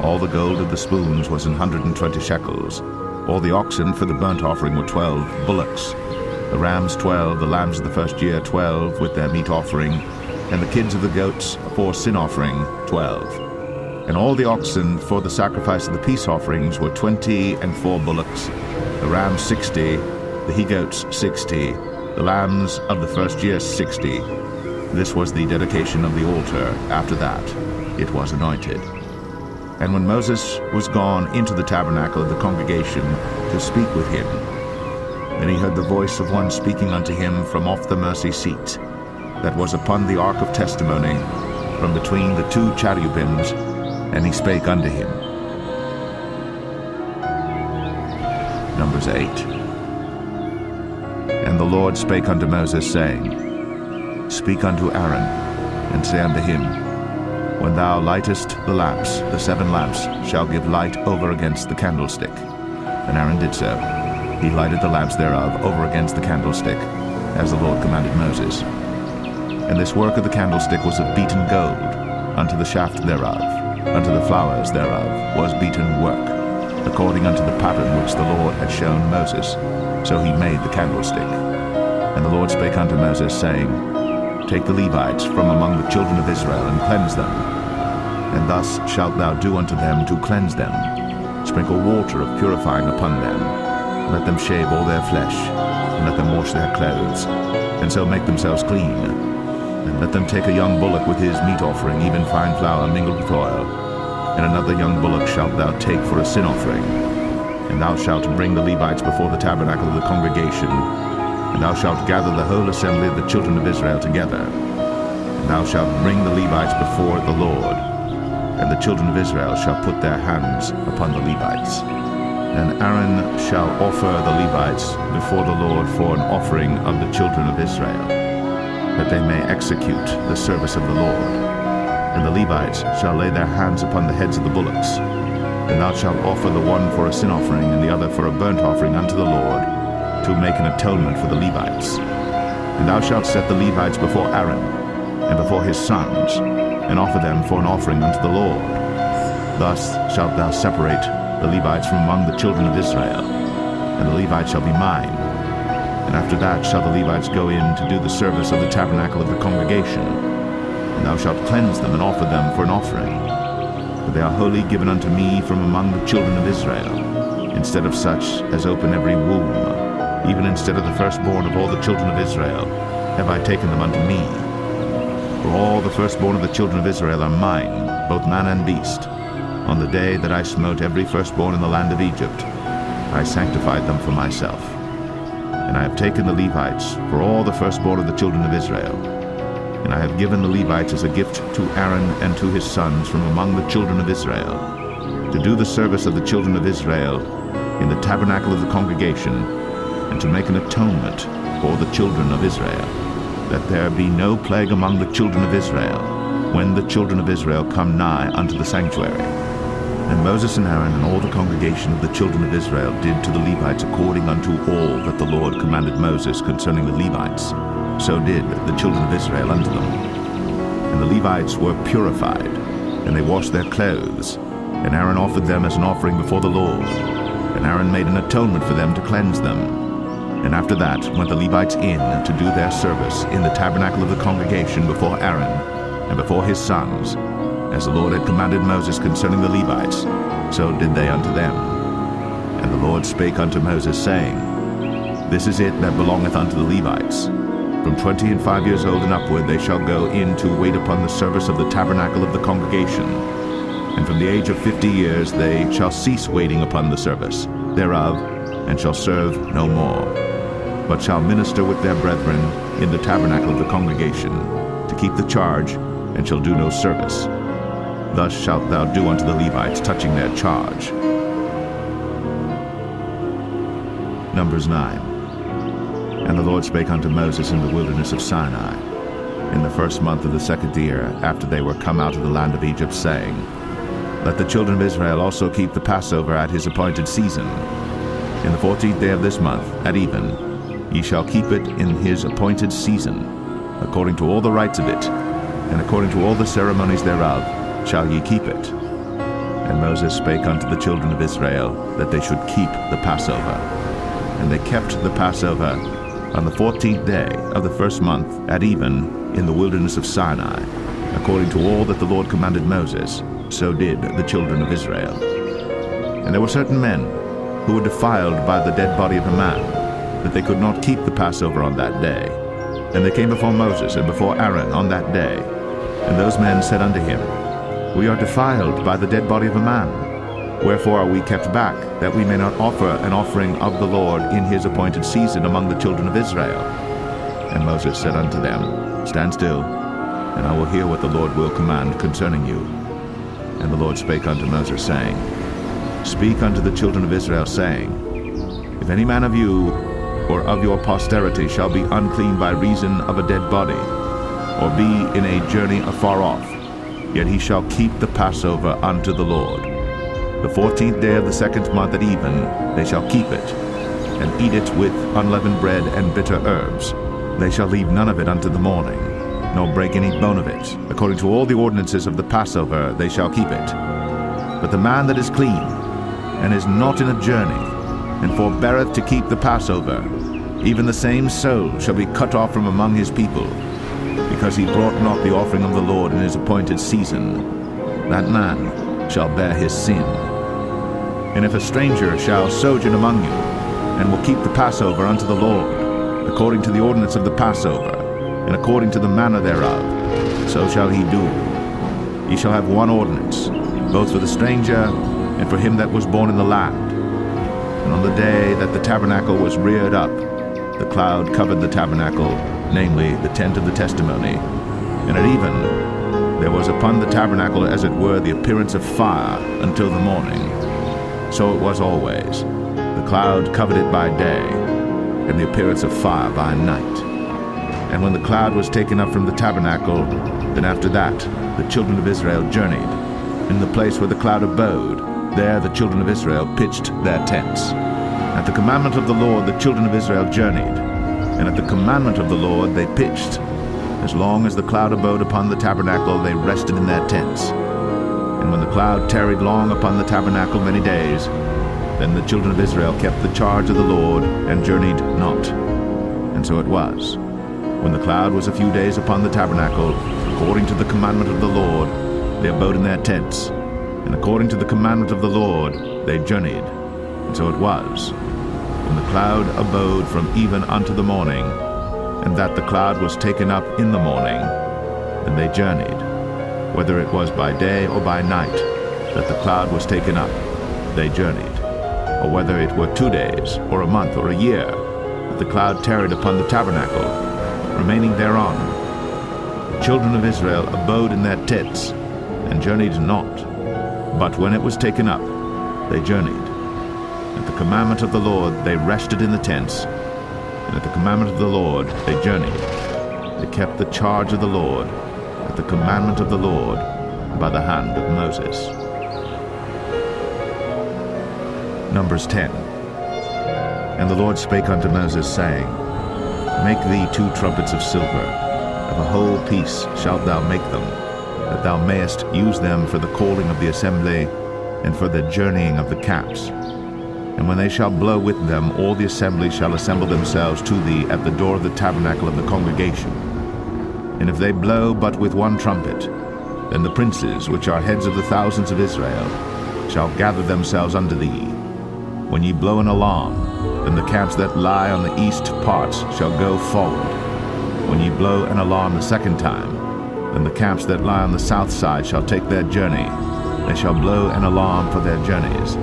All the gold of the spoons was 120 shekels. All the oxen for the burnt offering were 12 bullocks. The rams 12, the lambs of the first year 12, with their meat offering, and the kids of the goats for sin offering 12. And all the oxen for the sacrifice of the peace offerings were 20 and 4 bullocks, the rams 60, the he-goats 60, the lambs of the first year 60. This was the dedication of the altar. After that, it was anointed. And when Moses was gone into the tabernacle of the congregation to speak with him, then he heard the voice of one speaking unto him from off the mercy seat that was upon the ark of testimony, from between the 2 cherubims, and he spake unto him. Numbers 8. And the Lord spake unto Moses, saying, Speak unto Aaron, and say unto him, When thou lightest the lamps, the 7 lamps shall give light over against the candlestick. And Aaron did so. He lighted the lamps thereof over against the candlestick, as the Lord commanded Moses. And this work of the candlestick was of beaten gold, unto the shaft thereof, unto the flowers thereof was beaten work, according unto the pattern which the Lord had shown Moses. So he made the candlestick. And the Lord spake unto Moses, saying, Take the Levites from among the children of Israel, and cleanse them. And thus shalt thou do unto them to cleanse them. Sprinkle water of purifying upon them. Let them shave all their flesh, and let them wash their clothes, and so make themselves clean. And let them take a young bullock with his meat offering, even fine flour mingled with oil. And another young bullock shalt thou take for a sin offering. And thou shalt bring the Levites before the tabernacle of the congregation, and thou shalt gather the whole assembly of the children of Israel together. And thou shalt bring the Levites before the Lord, and the children of Israel shall put their hands upon the Levites. And Aaron shall offer the Levites before the Lord for an offering of the children of Israel, that they may execute the service of the Lord. And the Levites shall lay their hands upon the heads of the bullocks. And thou shalt offer the one for a sin offering, and the other for a burnt offering unto the Lord, to make an atonement for the Levites. And thou shalt set the Levites before Aaron, and before his sons, and offer them for an offering unto the Lord. Thus shalt thou separate the Levites from among the children of Israel, and the Levites shall be mine. And after that shall the Levites go in to do the service of the tabernacle of the congregation. And thou shalt cleanse them and offer them for an offering. For they are wholly given unto me from among the children of Israel, instead of such as open every womb, even instead of the firstborn of all the children of Israel, have I taken them unto me. For all the firstborn of the children of Israel are mine, both man and beast. On the day that I smote every firstborn in the land of Egypt, I sanctified them for myself. And I have taken the Levites for all the firstborn of the children of Israel. And I have given the Levites as a gift to Aaron and to his sons from among the children of Israel, to do the service of the children of Israel in the tabernacle of the congregation, and to make an atonement for the children of Israel, that there be no plague among the children of Israel, when the children of Israel come nigh unto the sanctuary. And Moses and Aaron and all the congregation of the children of Israel did to the Levites according unto all that the Lord commanded Moses concerning the Levites. So did the children of Israel unto them. And the Levites were purified, and they washed their clothes, and Aaron offered them as an offering before the Lord. And Aaron made an atonement for them to cleanse them. And after that went the Levites in to do their service in the tabernacle of the congregation before Aaron and before his sons. As the Lord had commanded Moses concerning the Levites, so did they unto them. And the Lord spake unto Moses, saying, This is it that belongeth unto the Levites. From 25 years old and upward they shall go in to wait upon the service of the tabernacle of the congregation. And from the age of 50 years they shall cease waiting upon the service thereof, and shall serve no more, but shall minister with their brethren in the tabernacle of the congregation, to keep the charge, and shall do no service. Thus shalt thou do unto the Levites touching their charge. Numbers 9. And the Lord spake unto Moses in the wilderness of Sinai, in the first month of the second year after they were come out of the land of Egypt, saying, Let the children of Israel also keep the Passover at his appointed season. In the 14th day of this month, at even, ye shall keep it in his appointed season, according to all the rites of it, and according to all the ceremonies thereof shall ye keep it. And Moses spake unto the children of Israel that they should keep the Passover. And they kept the Passover on the 14th day of the first month at even in the wilderness of Sinai, according to all that the Lord commanded Moses, so did the children of Israel. And there were certain men who were defiled by the dead body of a man, that they could not keep the Passover on that day. And they came before Moses and before Aaron on that day. And those men said unto him, We are defiled by the dead body of a man. Wherefore are we kept back, that we may not offer an offering of the Lord in his appointed season among the children of Israel? And Moses said unto them, Stand still, and I will hear what the Lord will command concerning you. And the Lord spake unto Moses, saying, Speak unto the children of Israel, saying, If any man of you or of your posterity shall be unclean by reason of a dead body, or be in a journey afar off, yet he shall keep the Passover unto the Lord. The 14th day of the second month at even they shall keep it, and eat it with unleavened bread and bitter herbs. They shall leave none of it unto the morning, nor break any bone of it. According to all the ordinances of the Passover they shall keep it. But the man that is clean, and is not in a journey, and forbeareth to keep the Passover, even the same soul shall be cut off from among his people, because he brought not the offering of the Lord in his appointed season. That man shall bear his sin. And if a stranger shall sojourn among you, and will keep the Passover unto the Lord, according to the ordinance of the Passover, and according to the manner thereof, so shall he do. Ye shall have one ordinance, both for the stranger and for him that was born in the land. And on the day that the tabernacle was reared up, the cloud covered the tabernacle, namely the tent of the testimony. And at even there was upon the tabernacle as it were the appearance of fire until the morning. So it was always. The cloud covered it by day, and the appearance of fire by night. And when the cloud was taken up from the tabernacle, then after that the children of Israel journeyed. In the place where the cloud abode, there the children of Israel pitched their tents. At the commandment of the Lord the children of Israel journeyed, and at the commandment of the Lord they pitched. As long as the cloud abode upon the tabernacle, they rested in their tents. And when the cloud tarried long upon the tabernacle many days, then the children of Israel kept the charge of the Lord, and journeyed not. And so it was, when the cloud was a few days upon the tabernacle, according to the commandment of the Lord, they abode in their tents, and according to the commandment of the Lord they journeyed. And so it was, when the cloud abode from even unto the morning, and that the cloud was taken up in the morning, then they journeyed. Whether it was by day or by night that the cloud was taken up, they journeyed. Or whether it were 2 days, or a month, or a year, that the cloud tarried upon the tabernacle, remaining thereon, the children of Israel abode in their tents, and journeyed not. But when it was taken up, they journeyed. At the commandment of the Lord they rested in the tents, and at the commandment of the Lord they journeyed. They kept the charge of the Lord, at the commandment of the Lord, by the hand of Moses. Numbers 10. And the Lord spake unto Moses, saying, Make thee 2 trumpets of silver, of a whole piece shalt thou make them, that thou mayest use them for the calling of the assembly, and for the journeying of the camps. And when they shall blow with them, all the assembly shall assemble themselves to thee at the door of the tabernacle of the congregation. And if they blow but with 1 trumpet, then the princes, which are heads of the thousands of Israel, shall gather themselves unto thee. When ye blow an alarm, then the camps that lie on the east parts shall go forward. When ye blow an alarm the second time, then the camps that lie on the south side shall take their journey. They shall blow an alarm for their journeys.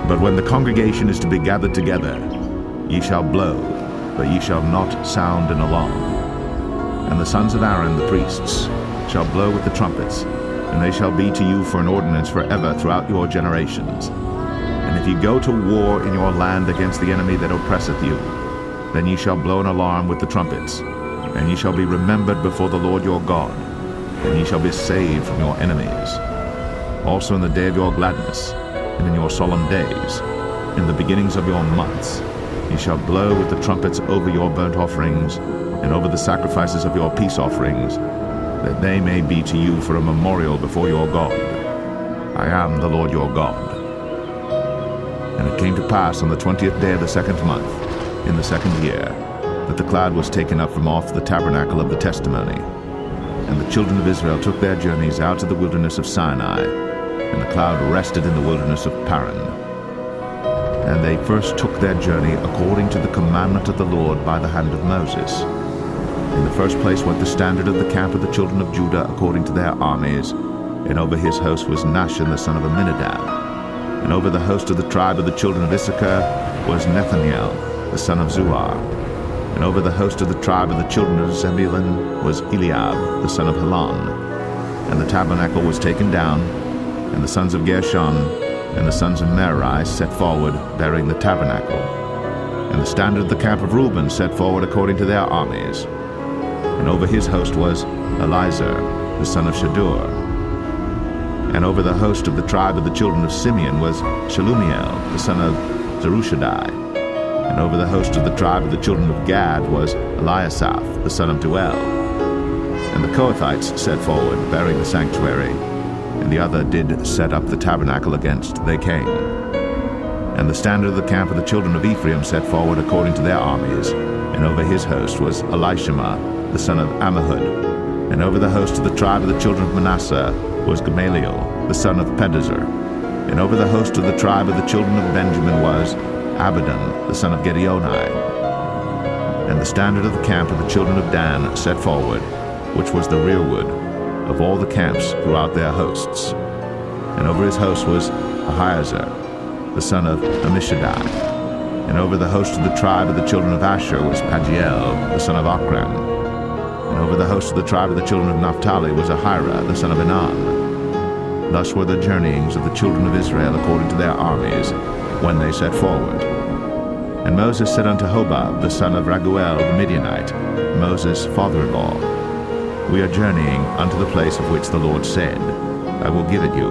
But when the congregation is to be gathered together, ye shall blow, but ye shall not sound an alarm. And the sons of Aaron the priests shall blow with the trumpets, and they shall be to you for an ordinance forever throughout your generations. And if ye go to war in your land against the enemy that oppresseth you, then ye shall blow an alarm with the trumpets, and ye shall be remembered before the Lord your God, and ye shall be saved from your enemies. Also in the day of your gladness, and in your solemn days, in the beginnings of your months, ye shall blow with the trumpets over your burnt offerings, and over the sacrifices of your peace offerings, that they may be to you for a memorial before your God. I am the Lord your God. And it came to pass on the 20th day of the second month, in the second year, that the cloud was taken up from off the tabernacle of the testimony. And the children of Israel took their journeys out to the wilderness of Sinai, and the cloud rested in the wilderness of Paran. And they first took their journey according to the commandment of the Lord by the hand of Moses. In the first place went the standard of the camp of the children of Judah according to their armies, and over his host was Nahshon the son of Amminadab. And over the host of the tribe of the children of Issachar was Nethaniel the son of Zuar. And over the host of the tribe of the children of Zebulun was Eliab the son of Helon. And the tabernacle was taken down, and the sons of Gershon and the sons of Merari set forward, bearing the tabernacle. And the standard of the camp of Reuben set forward according to their armies. And over his host was Elizur the son of Shadur. And over the host of the tribe of the children of Simeon was Shelumiel the son of Zerushadai. And over the host of the tribe of the children of Gad was Eliasaph the son of Duel. And the Kohathites set forward, bearing the sanctuary, and the other did set up the tabernacle against they came. And the standard of the camp of the children of Ephraim set forward according to their armies, and over his host was Elishama the son of Ammihud. And over the host of the tribe of the children of Manasseh was Gamaliel the son of Pedazur. And over the host of the tribe of the children of Benjamin was Abidan the son of Gideoni. And the standard of the camp of the children of Dan set forward, which was the rearward of all the camps throughout their hosts. And over his host was Ahiezer the son of Ammishaddai. And over the host of the tribe of the children of Asher was Pagiel the son of Ochran. And over the host of the tribe of the children of Naphtali was Ahira the son of Enan. Thus were the journeyings of the children of Israel according to their armies, when they set forward. And Moses said unto Hobab the son of Raguel the Midianite, Moses' father-in-law, We are journeying unto the place of which the Lord said, I will give it you.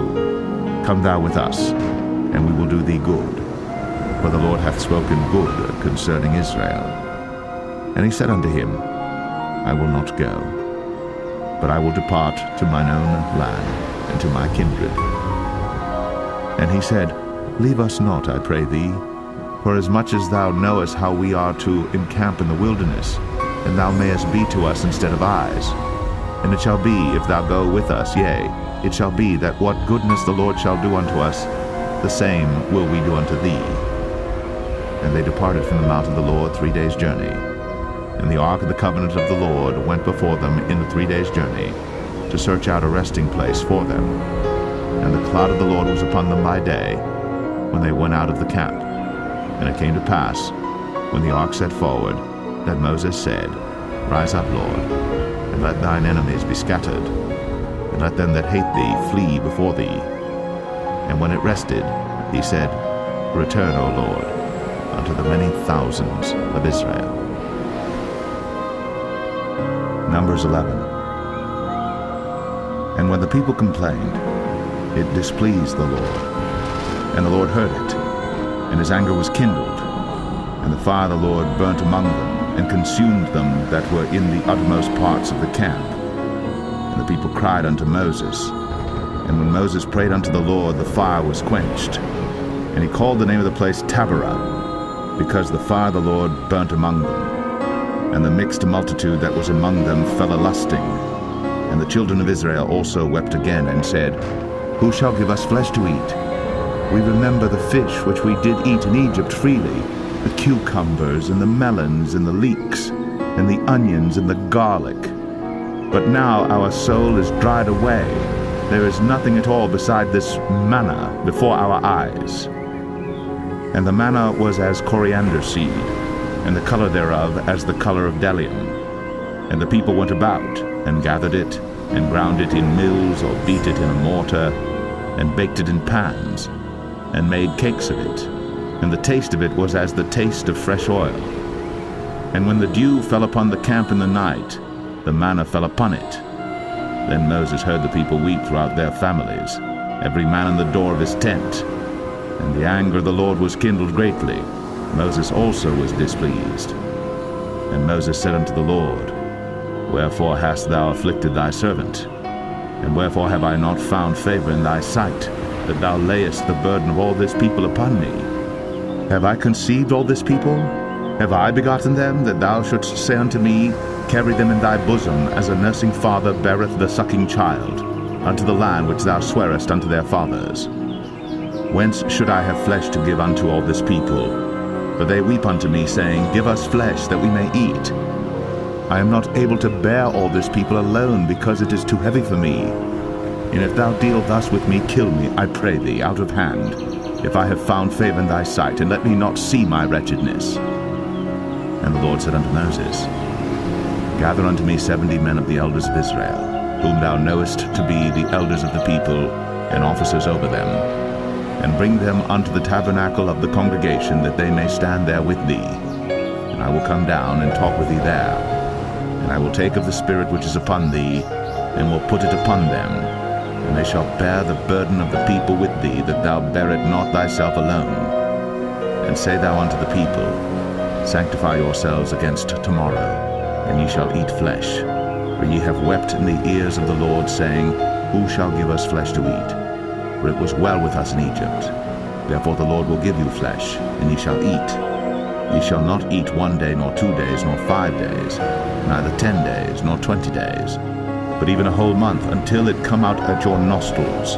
Come thou with us, and we will do thee good. For the Lord hath spoken good concerning Israel. And he said unto him, I will not go, but I will depart to mine own land and to my kindred. And he said, Leave us not, I pray thee, for as much as thou knowest how we are to encamp in the wilderness, and thou mayest be to us instead of eyes. And it shall be, if thou go with us, yea, it shall be that what goodness the Lord shall do unto us, the same will we do unto thee. And they departed from the mount of the Lord 3 days' journey. And the ark of the covenant of the Lord went before them in the 3 days' journey, to search out a resting place for them. And the cloud of the Lord was upon them by day, when they went out of the camp. And it came to pass, when the ark set forward, that Moses said, Rise up, Lord, and let thine enemies be scattered, and let them that hate thee flee before thee. And when it rested, he said, Return, O Lord, unto the many thousands of Israel. Numbers 11. And when the people complained, it displeased the Lord. And the Lord heard it, and his anger was kindled, and the fire of the Lord burnt among them, and consumed them that were in the uttermost parts of the camp. And the people cried unto Moses. And when Moses prayed unto the Lord, the fire was quenched. And he called the name of the place Taberah, because the fire of the Lord burnt among them. And the mixed multitude that was among them fell a-lusting. And the children of Israel also wept again, and said, Who shall give us flesh to eat? We remember the fish which we did eat in Egypt freely, the cucumbers and the melons and the leeks, and the onions and the garlic. But now our soul is dried away. There is nothing at all beside this manna before our eyes. And the manna was as coriander seed, and the color thereof as the color of bdellium. And the people went about, and gathered it, and ground it in mills, or beat it in a mortar, and baked it in pans, and made cakes of it. And the taste of it was as the taste of fresh oil. And when the dew fell upon the camp in the night, the manna fell upon it. Then Moses heard the people weep throughout their families, every man in the door of his tent. And the anger of the Lord was kindled greatly. Moses also was displeased. And Moses said unto the Lord, Wherefore hast thou afflicted thy servant? And wherefore have I not found favor in thy sight, that thou layest the burden of all this people upon me? Have I conceived all this people? Have I begotten them, that thou shouldst say unto me, Carry them in thy bosom, as a nursing father beareth the sucking child, unto the land which thou swarest unto their fathers? Whence should I have flesh to give unto all this people? For they weep unto me, saying, Give us flesh, that we may eat. I am not able to bear all this people alone, because it is too heavy for me. And if thou deal thus with me, kill me, I pray thee, out of hand, if I have found favor in thy sight, and let me not see my wretchedness. And the Lord said unto Moses, Gather unto me 70 men of the elders of Israel, whom thou knowest to be the elders of the people, and officers over them, and bring them unto the tabernacle of the congregation, that they may stand there with thee. And I will come down and talk with thee there. And I will take of the Spirit which is upon thee, and will put it upon them, and they shall bear the burden of the people with thee, that thou bear it not thyself alone. And say thou unto the people, Sanctify yourselves against tomorrow, and ye shall eat flesh. For ye have wept in the ears of the Lord, saying, Who shall give us flesh to eat? For it was well with us in Egypt. Therefore the Lord will give you flesh, and ye shall eat. Ye shall not eat 1 day, nor 2 days, nor 5 days, neither 10 days, nor 20 days, but even a whole month, until it come out at your nostrils,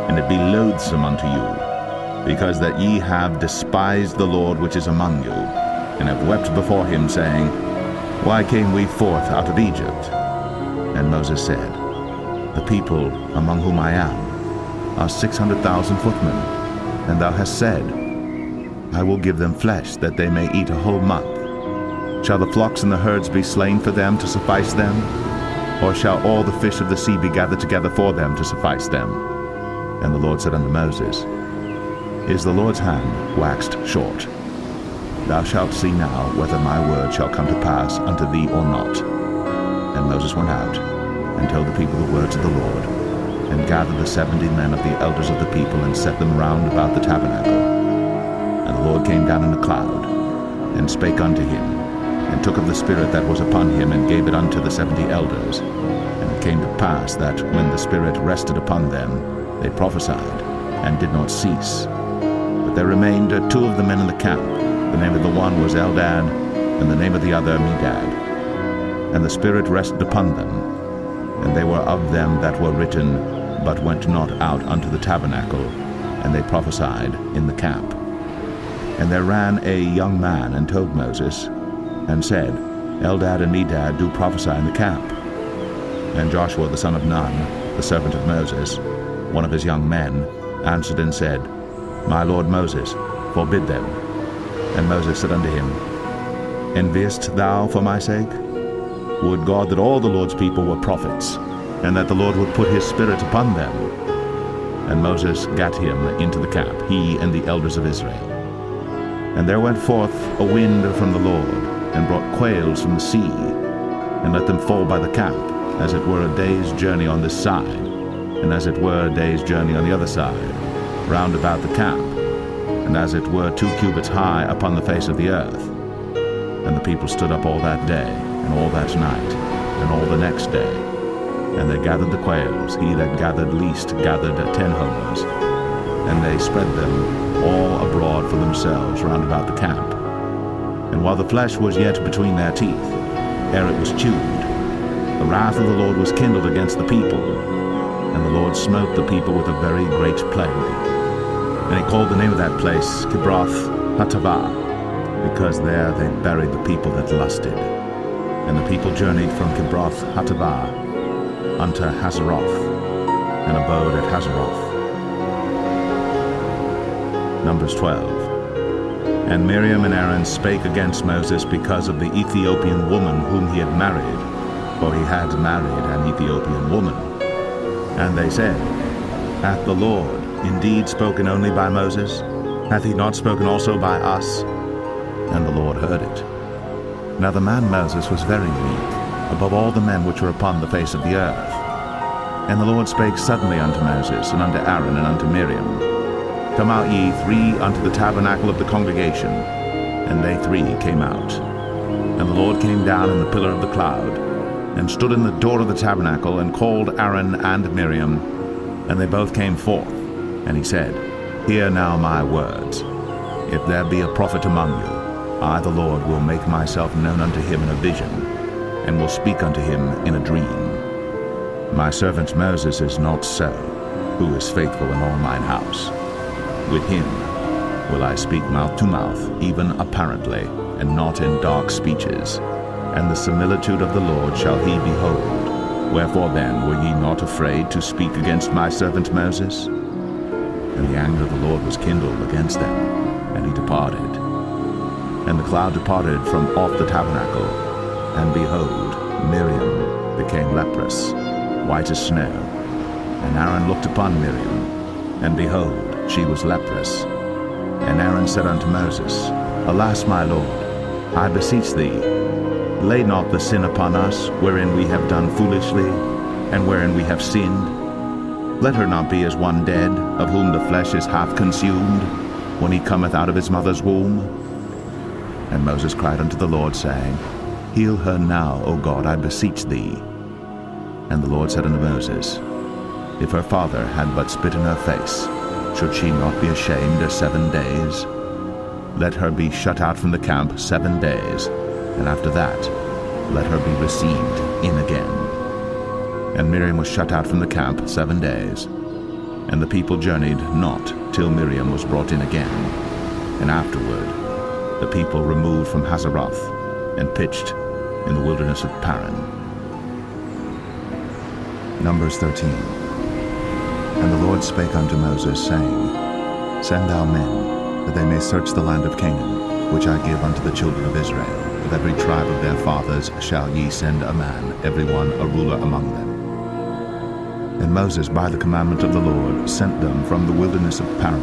and it be loathsome unto you, because that ye have despised the Lord which is among you, and have wept before him, saying, Why came we forth out of Egypt? And Moses said, The people among whom I am are 600,000 footmen, and thou hast said, I will give them flesh, that they may eat a whole month. Shall the flocks and the herds be slain for them to suffice them? Or shall all the fish of the sea be gathered together for them to suffice them? And the Lord said unto Moses, Is the Lord's hand waxed short? Thou shalt see now whether my word shall come to pass unto thee or not. And Moses went out, and told the people the words of the Lord, and gathered the 70 men of the elders of the people, and set them round about the tabernacle. And the Lord came down in a cloud, and spake unto him, and took of the Spirit that was upon him, and gave it unto the 70 elders. And it came to pass that, when the Spirit rested upon them, they prophesied, and did not cease. But there remained 2 of the men in the camp. The name of the one was Eldad, and the name of the other Medad. And the Spirit rested upon them, and they were of them that were written, but went not out unto the tabernacle, and they prophesied in the camp. And there ran a young man, and told Moses, and said, Eldad and Medad do prophesy in the camp. And Joshua the son of Nun, the servant of Moses, one of his young men, answered and said, My lord Moses, forbid them. And Moses said unto him, Enviest thou for my sake? Would God that all the Lord's people were prophets, and that the Lord would put his Spirit upon them. And Moses gat him into the camp, he and the elders of Israel. And there went forth a wind from the Lord, and brought quails from the sea, and let them fall by the camp, as it were a day's journey on this side, and as it were a day's journey on the other side, round about the camp, and as it were 2 cubits high upon the face of the earth. And the people stood up all that day, and all that night, and all the next day. And they gathered the quails, he that gathered least gathered 10 homers, and they spread them all abroad for themselves round about the camp. And while the flesh was yet between their teeth, ere it was chewed, the wrath of the Lord was kindled against the people, and the Lord smote the people with a very great plague. And he called the name of that place Kibroth Hattaavah, because there they buried the people that lusted. And the people journeyed from Kibroth Hattaavah unto Hazeroth, and abode at Hazeroth. Numbers 12. And Miriam and Aaron spake against Moses because of the Ethiopian woman whom he had married, for he had married an Ethiopian woman. And they said, Hath the Lord indeed spoken only by Moses? Hath he not spoken also by us? And the Lord heard it. Now the man Moses was very meek, above all the men which were upon the face of the earth. And the Lord spake suddenly unto Moses, and unto Aaron, and unto Miriam, Come out ye three unto the tabernacle of the congregation. And they three came out. And the Lord came down in the pillar of the cloud, and stood in the door of the tabernacle, and called Aaron and Miriam, and they both came forth. And he said, Hear now my words. If there be a prophet among you, I the Lord will make myself known unto him in a vision, and will speak unto him in a dream. My servant Moses is not so, who is faithful in all mine house. With him will I speak mouth to mouth, even apparently, and not in dark speeches. And the similitude of the Lord shall he behold. Wherefore then were ye not afraid to speak against my servant Moses? And the anger of the Lord was kindled against them, and he departed. And the cloud departed from off the tabernacle, and behold, Miriam became leprous, white as snow. And Aaron looked upon Miriam, and behold, she was leprous. And Aaron said unto Moses, Alas, my Lord, I beseech thee, lay not the sin upon us, wherein we have done foolishly, and wherein we have sinned. Let her not be as one dead, of whom the flesh is half consumed, when he cometh out of his mother's womb. And Moses cried unto the Lord, saying, Heal her now, O God, I beseech thee. And the Lord said unto Moses, If her father had but spit in her face, should she not be ashamed 7 days? Let her be shut out from the camp 7 days, and after that let her be received in again. And Miriam was shut out from the camp 7 days. And the people journeyed not till Miriam was brought in again. And afterward the people removed from Hazeroth, and pitched in the wilderness of Paran. Numbers 13. And the Lord spake unto Moses, saying, Send thou men, that they may search the land of Canaan, which I give unto the children of Israel. Of every tribe of their fathers shall ye send a man, every one a ruler among them. And Moses, by the commandment of the Lord, sent them from the wilderness of Paran.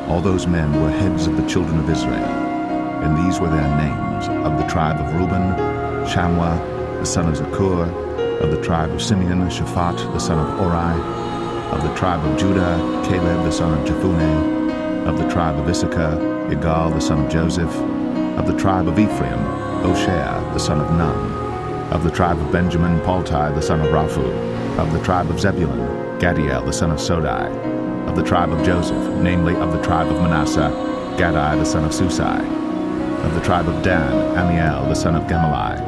All those men were heads of the children of Israel, and these were their names: of the tribe of Reuben, Shammua the son of Zakur; of the tribe of Simeon, Shaphat the son of Ori; of the tribe of Judah, Caleb the son of Jephunneh; of the tribe of Issachar, Igal the son of Joseph; of the tribe of Ephraim, Hoshea the son of Nun; of the tribe of Benjamin, Paltai the son of Raphu; of the tribe of Zebulun, Gadiel the son of Sodai; of the tribe of Joseph, namely of the tribe of Manasseh, Gadai the son of Susai; of the tribe of Dan, Amiel the son of Gemalli;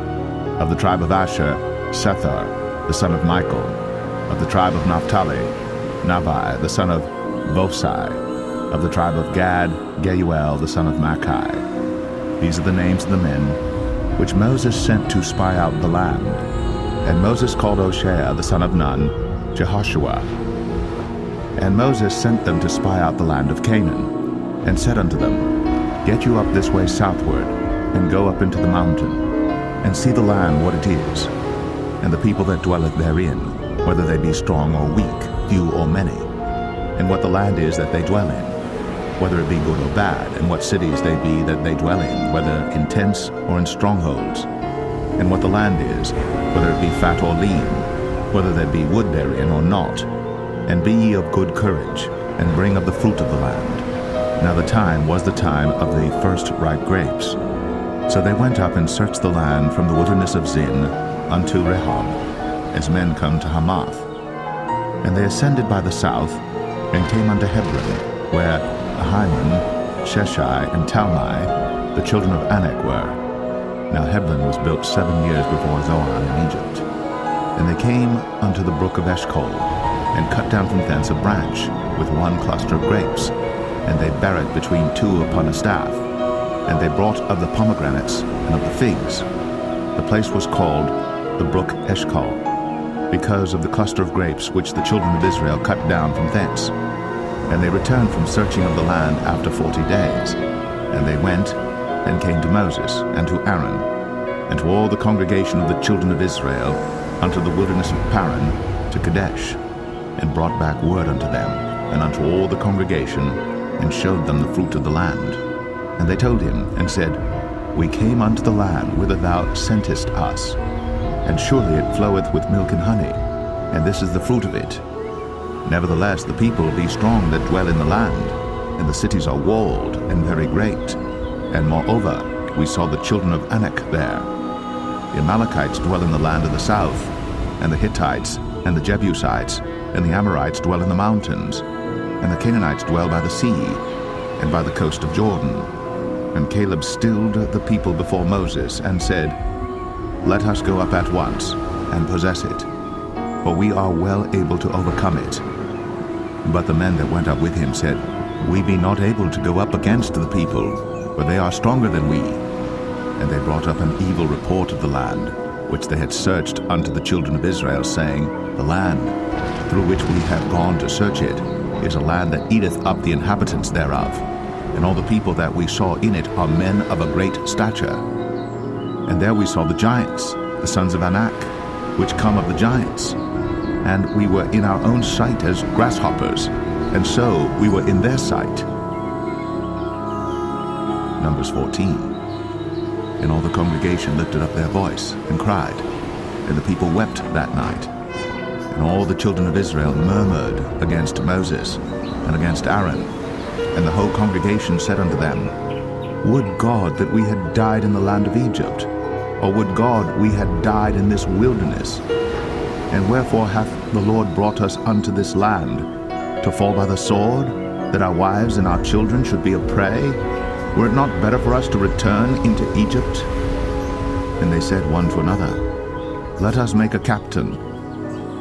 of the tribe of Asher, Sethar the son of Michael; of the tribe of Naphtali, Nabai the son of Vosai; of the tribe of Gad, Geuel the son of Machi. These are the names of the men which Moses sent to spy out the land. And Moses called Hoshea the son of Nun, Jehoshua. And Moses sent them to spy out the land of Canaan, and said unto them, Get you up this way southward, and go up into the mountain, and see the land what it is, and the people that dwelleth therein, whether they be strong or weak, few or many, and what the land is that they dwell in, whether it be good or bad, and what cities they be that they dwell in, whether in tents or in strongholds, and what the land is, whether it be fat or lean, whether there be wood therein or not. And be ye of good courage, and bring of the fruit of the land. Now the time was the time of the first ripe grapes. So they went up and searched the land from the wilderness of Zin unto Rehob, as men come to Hamath. And they ascended by the south, and came unto Hebron, where Ahiman, Sheshai, and Talmai, the children of Anak, were. Now Hebron was built 7 years before Zoan in Egypt. And they came unto the brook of Eshcol, and cut down from thence a branch with one cluster of grapes, and they bare it between two upon a staff. And they brought of the pomegranates and of the figs. The place was called the brook Eshcol, because of the cluster of grapes which the children of Israel cut down from thence. And they returned from searching of the land after 40 days. And they went and came to Moses and to Aaron, and to all the congregation of the children of Israel, unto the wilderness of Paran, to Kadesh, and brought back word unto them, and unto all the congregation, and showed them the fruit of the land. And they told him, and said, We came unto the land whither thou sentest us, and surely it floweth with milk and honey, and this is the fruit of it. Nevertheless the people be strong that dwell in the land, and the cities are walled and very great. And moreover, we saw the children of Anak there. The Amalekites dwell in the land of the south, and the Hittites, and the Jebusites, and the Amorites dwell in the mountains, and the Canaanites dwell by the sea, and by the coast of Jordan. And Caleb stilled the people before Moses, and said, Let us go up at once, and possess it, for we are well able to overcome it. But the men that went up with him said, We be not able to go up against the people, for they are stronger than we. And they brought up an evil report of the land, which they had searched unto the children of Israel, saying, The land, through which we have gone to search it, is a land that eateth up the inhabitants thereof. And all the people that we saw in it are men of a great stature. And there we saw the giants, the sons of Anak, which come of the giants. And we were in our own sight as grasshoppers, and so we were in their sight. Numbers 14. And all the congregation lifted up their voice, and cried, and the people wept that night. And all the children of Israel murmured against Moses, and against Aaron. And the whole congregation said unto them, Would God that we had died in the land of Egypt, or would God we had died in this wilderness? And wherefore hath the Lord brought us unto this land, to fall by the sword, that our wives and our children should be a prey? Were it not better for us to return into Egypt? And they said one to another, Let us make a captain,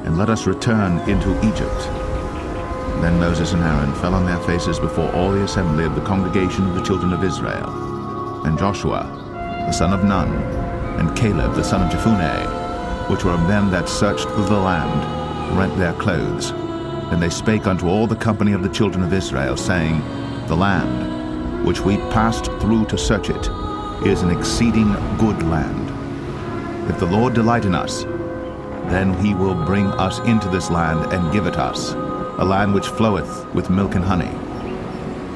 and let us return into Egypt. Then Moses and Aaron fell on their faces before all the assembly of the congregation of the children of Israel. And Joshua, the son of Nun, and Caleb, the son of Jephunneh, which were of them that searched the land, rent their clothes. And they spake unto all the company of the children of Israel, saying, The land, which we passed through to search it, is an exceeding good land. If the Lord delight in us, then he will bring us into this land and give it us, a land which floweth with milk and honey.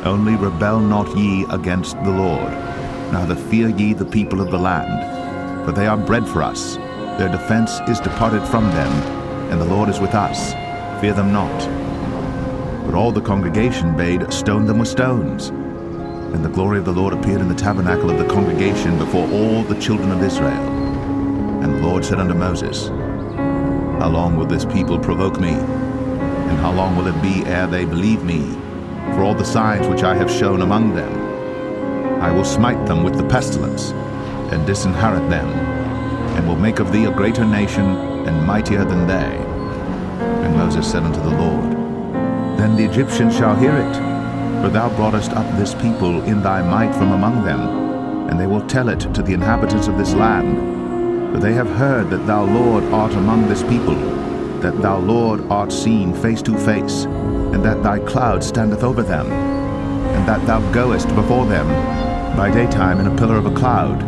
Only rebel not ye against the Lord, neither fear ye the people of the land, for they are bread for us. Their defense is departed from them, and the Lord is with us. Fear them not. But all the congregation bade stone them with stones. And the glory of the Lord appeared in the tabernacle of the congregation before all the children of Israel. And the Lord said unto Moses, How long will this people provoke me? And how long will it be ere they believe me? For all the signs which I have shown among them, I will smite them with the pestilence, and disinherit them, and will make of thee a greater nation, and mightier than they. And Moses said unto the Lord, Then the Egyptians shall hear it, for thou broughtest up this people in thy might from among them, and they will tell it to the inhabitants of this land. For they have heard that thou, Lord, art among this people, that thou, Lord, art seen face to face, and that thy cloud standeth over them, and that thou goest before them by daytime in a pillar of a cloud,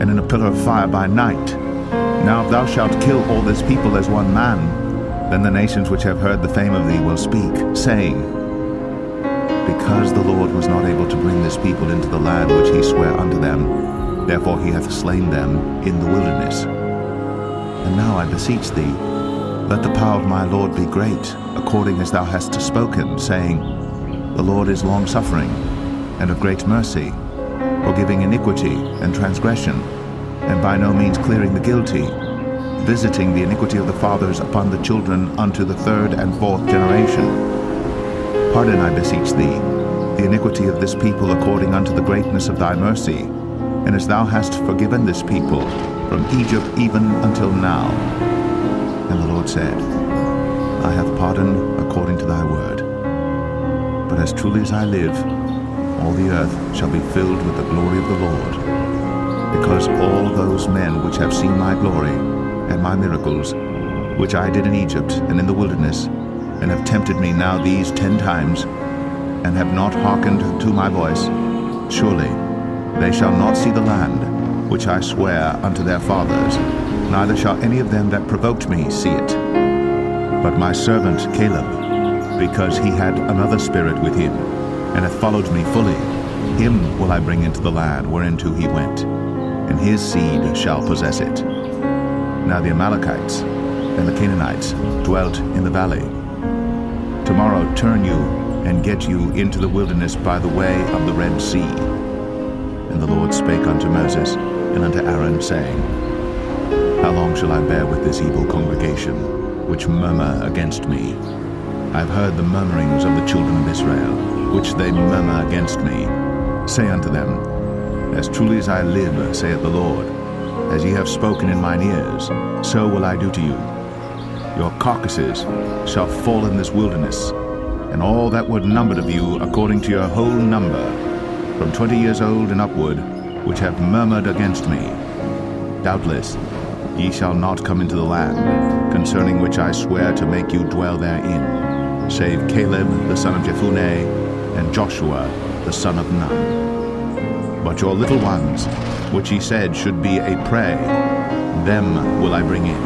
and in a pillar of fire by night. Now if thou shalt kill all this people as one man, then the nations which have heard the fame of thee will speak, saying, Because the Lord was not able to bring this people into the land which he sware unto them, therefore he hath slain them in the wilderness. And now I beseech thee, let the power of my Lord be great, according as thou hast spoken, saying, The Lord is long-suffering, and of great mercy, forgiving iniquity and transgression, and by no means clearing the guilty, visiting the iniquity of the fathers upon the children unto the third and fourth generation. Pardon, I beseech thee, the iniquity of this people according unto the greatness of thy mercy, and as thou hast forgiven this people from Egypt even until now. And the Lord said, I have pardoned according to thy word. But as truly as I live, all the earth shall be filled with the glory of the Lord, because all those men which have seen my glory and my miracles, which I did in Egypt and in the wilderness, and have tempted me now these 10 times, and have not hearkened to my voice, surely they shall not see the land, which I swear unto their fathers, neither shall any of them that provoked me see it. But my servant Caleb, because he had another spirit with him, and hath followed me fully, him will I bring into the land whereinto he went, and his seed shall possess it. Now the Amalekites and the Canaanites dwelt in the valley. Tomorrow turn you and get you into the wilderness by the way of the Red Sea. And the Lord spake unto Moses and unto Aaron, saying, How long shall I bear with this evil congregation, which murmur against me? I have heard the murmurings of the children of Israel, which they murmur against me. Say unto them, As truly as I live, saith the Lord, as ye have spoken in mine ears, so will I do to you. Your carcasses shall fall in this wilderness, and all that were numbered of you according to your whole number, from 20 years old and upward, which have murmured against me. Doubtless ye shall not come into the land, concerning which I swear to make you dwell therein, save Caleb the son of Jephunneh, and Joshua the son of Nun. But your little ones, which ye said should be a prey, them will I bring in,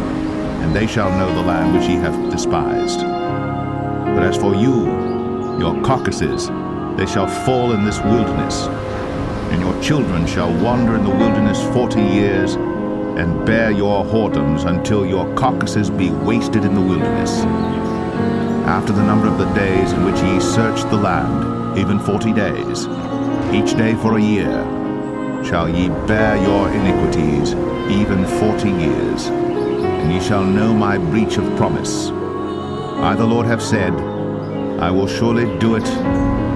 and they shall know the land which ye have despised. But as for you, your carcasses, they shall fall in this wilderness, and your children shall wander in the wilderness 40 years, and bear your whoredoms until your carcasses be wasted in the wilderness. After the number of the days in which ye searched the land, even 40 days, each day for a year, shall ye bear your iniquities, even 40 years, and ye shall know my breach of promise. I the Lord have said, I will surely do it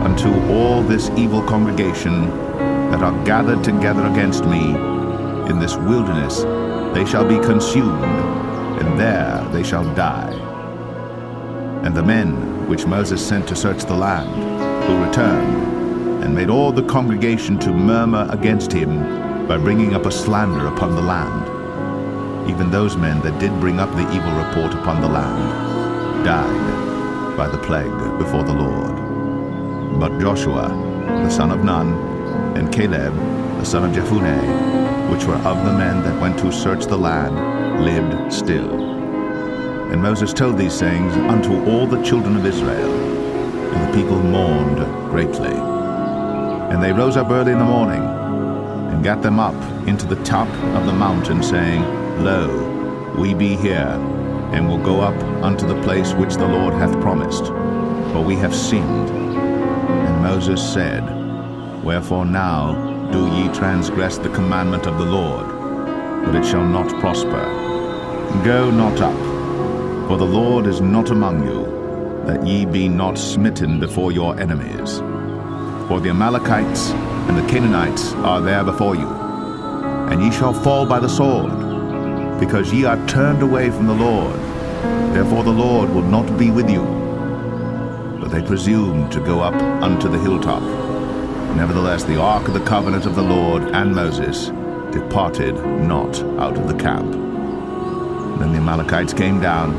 unto all this evil congregation that are gathered together against me in this wilderness. They shall be consumed, and there they shall die. And the men which Moses sent to search the land, who returned, and made all the congregation to murmur against him by bringing up a slander upon the land, even those men that did bring up the evil report upon the land, died by the plague before the Lord. But Joshua, the son of Nun, and Caleb, the son of Jephunneh, which were of the men that went to search the land, lived still. And Moses told these sayings unto all the children of Israel, and the people mourned greatly. And they rose up early in the morning, and gat them up into the top of the mountain, saying, Lo, we be here, and will go up unto the place which the Lord hath promised, for we have sinned. And Moses said, Wherefore now do ye transgress the commandment of the Lord? But it shall not prosper. Go not up, for the Lord is not among you, that ye be not smitten before your enemies. For the Amalekites and the Canaanites are there before you, and ye shall fall by the sword, because ye are turned away from the Lord. Therefore the Lord will not be with you. But they presumed to go up unto the hilltop. Nevertheless the ark of the covenant of the Lord and Moses departed not out of the camp. Then the Amalekites came down,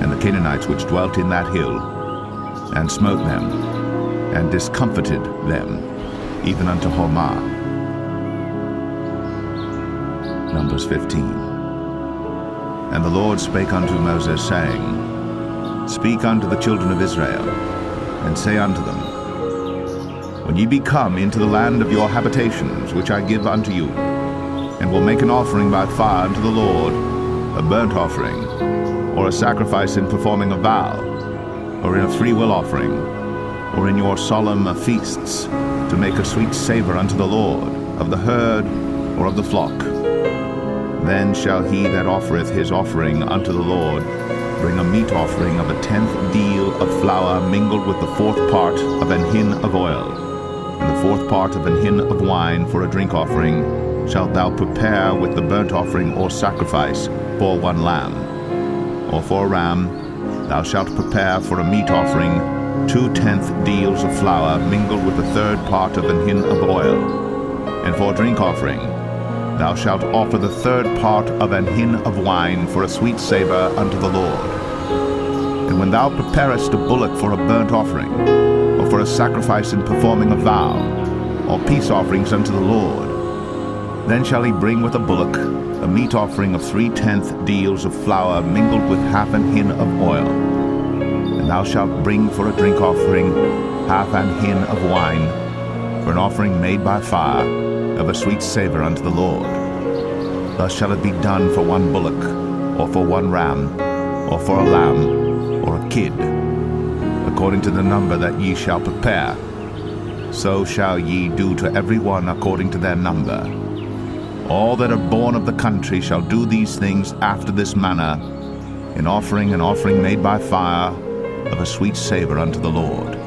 and the Canaanites which dwelt in that hill, and smote them, and discomfited them, even unto Hormah. Numbers 15. And the Lord spake unto Moses, saying, Speak unto the children of Israel, and say unto them, When ye be come into the land of your habitations, which I give unto you, and will make an offering by fire unto the Lord, a burnt offering, or a sacrifice in performing a vow, or in a freewill offering, or in your solemn feasts, to make a sweet savor unto the Lord, of the herd or of the flock. Then shall he that offereth his offering unto the Lord bring a meat offering of 1/10 deal of flour mingled with the 4th part of an hin of oil, and the 4th part of an hin of wine for a drink offering shalt thou prepare with the burnt offering or sacrifice for 1 lamb. Or for a ram thou shalt prepare for a meat offering 2/10 deals of flour mingled with the 3rd part of an hin of oil. And for a drink offering thou shalt offer the 3rd part of an hin of wine for a sweet savor unto the Lord. And when thou preparest a bullock for a burnt offering, or for a sacrifice in performing a vow, or peace offerings unto the Lord, Then shall he bring with a bullock a meat offering of 3/10 deals of flour mingled with half an hin of oil. And thou shalt bring for a drink offering half an hin of wine, for an offering made by fire, of a sweet savour unto the Lord. Thus shall it be done for one bullock, or for one ram, or for a lamb, or a kid, according to the number that ye shall prepare. So shall ye do to every one according to their number. All that are born of the country shall do these things after this manner, in offering an offering made by fire, of a sweet savour unto the Lord.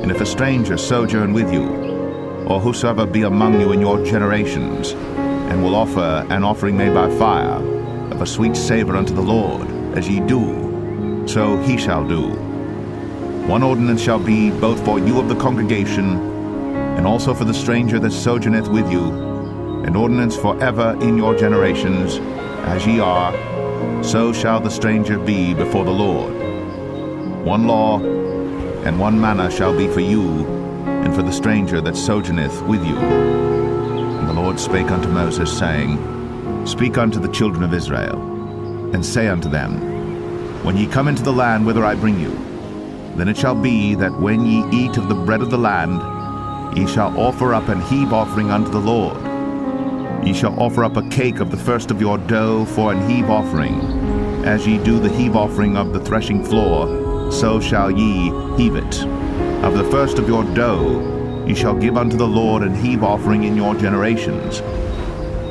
And if a stranger sojourn with you, or whosoever be among you in your generations, and will offer an offering made by fire, of a sweet savour unto the Lord, as ye do, so he shall do. One ordinance shall be both for you of the congregation, and also for the stranger that sojourneth with you, an ordinance for ever in your generations, as ye are, so shall the stranger be before the Lord. One law and one manner shall be for you, and for the stranger that sojourneth with you. And the Lord spake unto Moses, saying, Speak unto the children of Israel, and say unto them, When ye come into the land whither I bring you, then it shall be that when ye eat of the bread of the land, ye shall offer up an heave offering unto the Lord. Ye shall offer up a cake of the first of your dough for an heave offering. As ye do the heave offering of the threshing floor, so shall ye heave it. Of the first of your dough ye shall give unto the Lord an heave offering in your generations.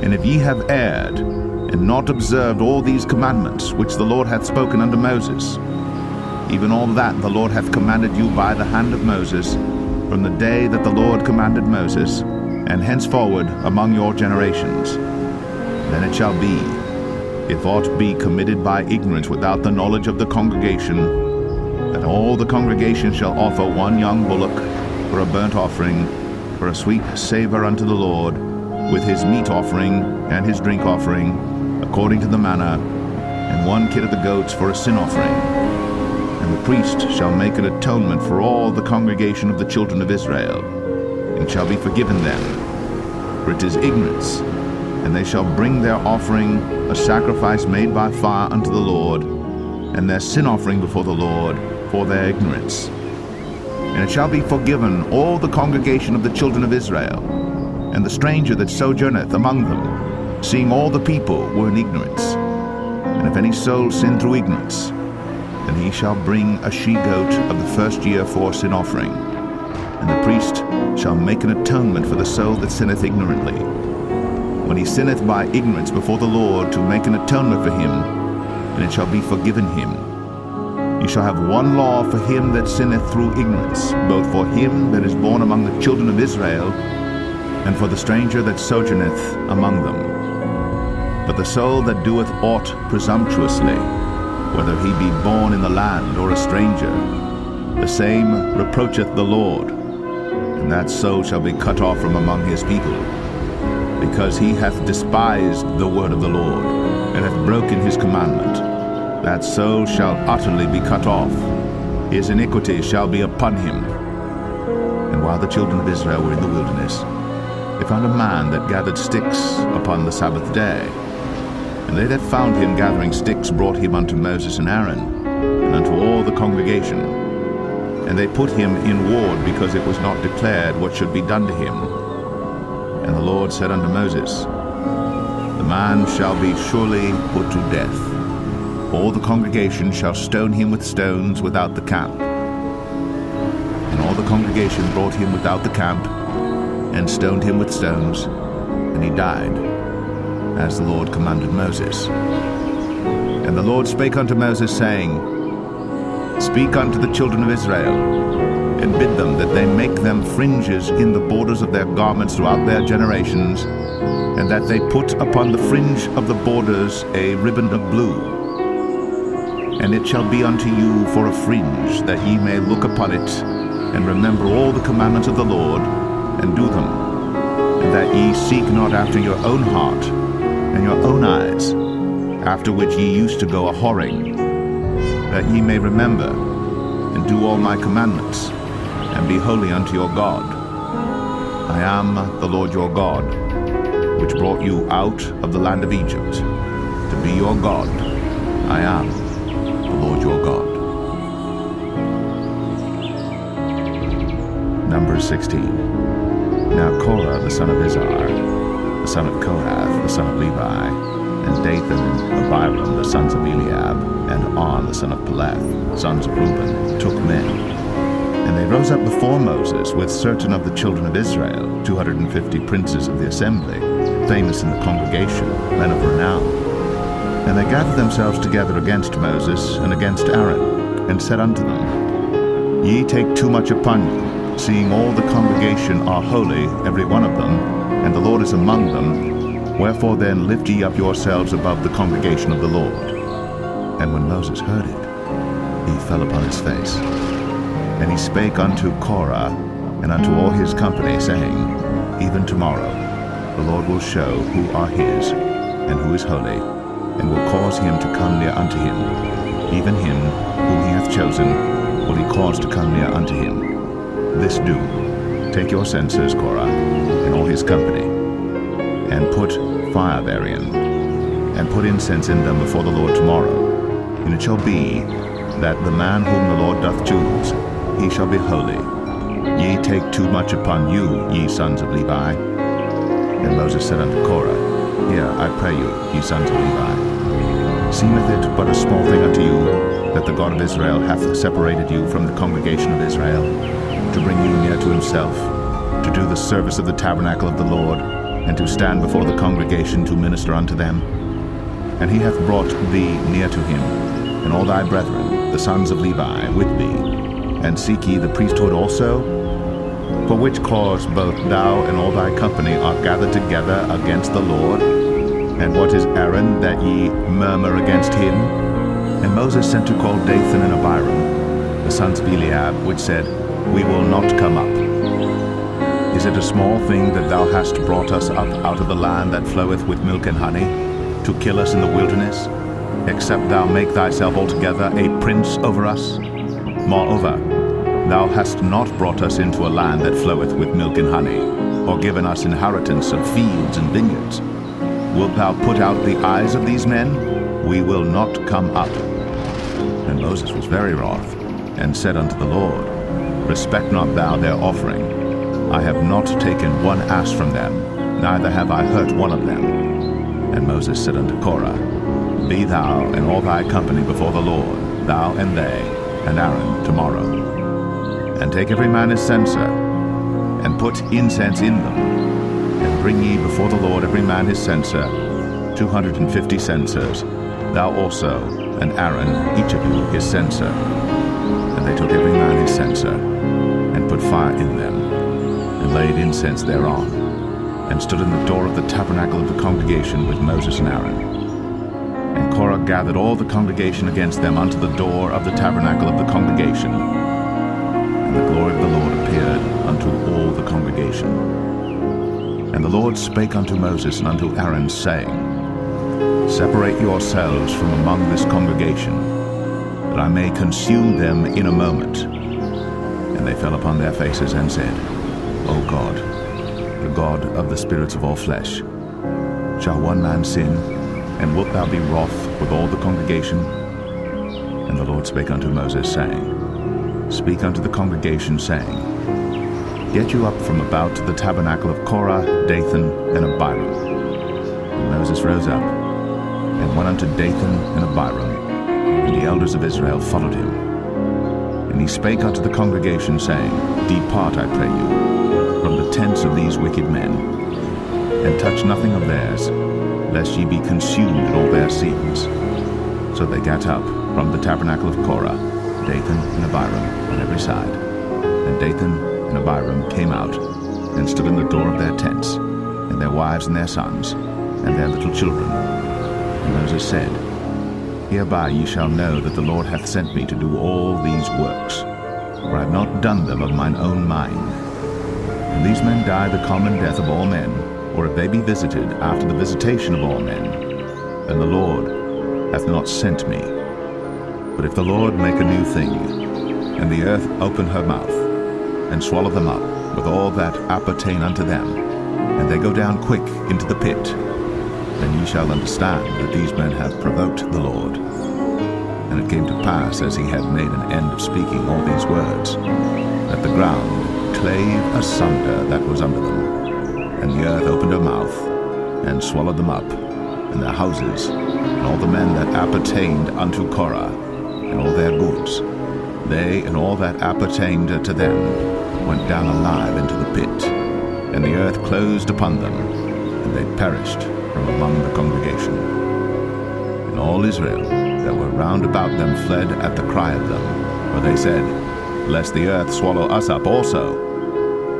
And if ye have erred, and not observed all these commandments which the Lord hath spoken unto Moses, even all that the Lord hath commanded you by the hand of Moses, from the day that the Lord commanded Moses, and henceforward among your generations, then it shall be, if aught be committed by ignorance without the knowledge of the congregation, that all the congregation shall offer one young bullock for a burnt offering, for a sweet savour unto the Lord, with his meat offering and his drink offering, according to the manner, and one kid of the goats for a sin offering. And the priest shall make an atonement for all the congregation of the children of Israel, and shall be forgiven them. For it is ignorance, and they shall bring their offering, a sacrifice made by fire unto the Lord, and their sin offering before the Lord, for their ignorance. And it shall be forgiven all the congregation of the children of Israel, and the stranger that sojourneth among them, seeing all the people were in ignorance. And if any soul sin through ignorance, then he shall bring a she-goat of the first year for sin offering. And the priest shall make an atonement for the soul that sinneth ignorantly, when he sinneth by ignorance before the Lord, to make an atonement for him, and it shall be forgiven him. You shall have one law for him that sinneth through ignorance, both for him that is born among the children of Israel, and for the stranger that sojourneth among them. But the soul that doeth aught presumptuously, whether he be born in the land or a stranger, the same reproacheth the Lord, and that soul shall be cut off from among his people, because he hath despised the word of the Lord, and hath broken his commandment. That soul shall utterly be cut off. His iniquity shall be upon him. And while the children of Israel were in the wilderness, they found a man that gathered sticks upon the Sabbath day. And they that found him gathering sticks brought him unto Moses and Aaron, and unto all the congregation. And they put him in ward, because it was not declared what should be done to him. And the Lord said unto Moses, The man shall be surely put to death. All the congregation shall stone him with stones without the camp. And all the congregation brought him without the camp, and stoned him with stones, and he died, as the Lord commanded Moses. And the Lord spake unto Moses, saying, Speak unto the children of Israel, and bid them that they make them fringes in the borders of their garments throughout their generations, and that they put upon the fringe of the borders a ribbon of blue. And it shall be unto you for a fringe, that ye may look upon it, and remember all the commandments of the Lord, and do them, and that ye seek not after your own heart and your own eyes, after which ye used to go a-whoring, that ye may remember and do all my commandments, and be holy unto your God. I am the Lord your God. which brought you out of the land of Egypt, to be your God. I am the Lord your God. Numbers 16. Now Korah the son of Izhar, the son of Kohath, the son of Levi, and Dathan and Abiram, the sons of Eliab, and On, the son of Peleth, sons of Reuben, took men. And they rose up before Moses with certain of the children of Israel, 250 princes of the assembly, famous in the congregation, men of renown. And they gathered themselves together against Moses and against Aaron, and said unto them, Ye take too much upon you, seeing all the congregation are holy, every one of them, and the Lord is among them. Wherefore then lift ye up yourselves above the congregation of the Lord. And when Moses heard it, he fell upon his face. And he spake unto Korah and unto all his company, saying, Even tomorrow the Lord will show who are his, and who is holy, and will cause him to come near unto him. Even him whom he hath chosen will he cause to come near unto him. This do, take your censers, Korah, and all his company, and put fire therein, and put incense in them before the Lord tomorrow. And it shall be, that the man whom the Lord doth choose, he shall be holy. Ye take too much upon you, ye sons of Levi. And Moses said unto Korah, Hear, I pray you, ye sons of Levi. Seemeth it but a small thing unto you, that the God of Israel hath separated you from the congregation of Israel, to bring you near to himself, to do the service of the tabernacle of the Lord, and to stand before the congregation to minister unto them? And he hath brought thee near to him, and all thy brethren, the sons of Levi, with thee. And seek ye the priesthood also? For which cause both thou and all thy company are gathered together against the Lord? And what is Aaron, that ye murmur against him? And Moses sent to call Dathan and Abiram, the sons of Eliab, which said, We will not come up. Is it a small thing that thou hast brought us up out of the land that floweth with milk and honey, to kill us in the wilderness, except thou make thyself altogether a prince over us? Moreover, thou hast not brought us into a land that floweth with milk and honey, or given us inheritance of fields and vineyards. Wilt thou put out the eyes of these men? We will not come up. And Moses was very wroth, and said unto the Lord, Respect not thou their offering. I have not taken one ass from them, neither have I hurt one of them. And Moses said unto Korah, Be thou and all thy company before the Lord, thou and they, and Aaron tomorrow. And take every man his censer, and put incense in them, and bring ye before the Lord every man his censer, 250 censers, thou also, and Aaron, each of you his censer. And they took every man his censer, and put fire in them, and laid incense thereon, and stood in the door of the tabernacle of the congregation with Moses and Aaron. And Korah gathered all the congregation against them unto the door of the tabernacle of the congregation. And the glory of the Lord appeared unto all the congregation. And the Lord spake unto Moses and unto Aaron, saying, Separate yourselves from among this congregation, that I may consume them in a moment. And they fell upon their faces and said, O God, the God of the spirits of all flesh, shall one man sin, and wilt thou be wroth with all the congregation? And the Lord spake unto Moses, saying, Speak unto the congregation, saying, Get you up from about the tabernacle of Korah, Dathan, and Abiram. And Moses rose up, and went unto Dathan and Abiram, and the elders of Israel followed him. And he spake unto the congregation, saying, Depart, I pray you, from the tents of these wicked men, and touch nothing of theirs, lest ye be consumed in all their sins. So they gat up from the tabernacle of Korah, Dathan and Abiram on every side. And Dathan and Abiram came out, and stood in the door of their tents, and their wives and their sons, and their little children. And Moses said, Hereby ye shall know that the Lord hath sent me to do all these works, for I have not done them of mine own mind. And these men die the common death of all men, or if they be visited after the visitation of all men, then the Lord hath not sent me. But if the Lord make a new thing, and the earth open her mouth, and swallow them up with all that appertain unto them, and they go down quick into the pit, then ye shall understand that these men have provoked the Lord. And it came to pass, as he had made an end of speaking all these words, that the ground clave asunder that was under them, and the earth opened her mouth, and swallowed them up, and their houses, and all the men that appertained unto Korah, and all their goods. They and all that appertained to them went down alive into the pit, and the earth closed upon them, and they perished from among the congregation. And all Israel that were round about them fled at the cry of them, for they said, Lest the earth swallow us up also.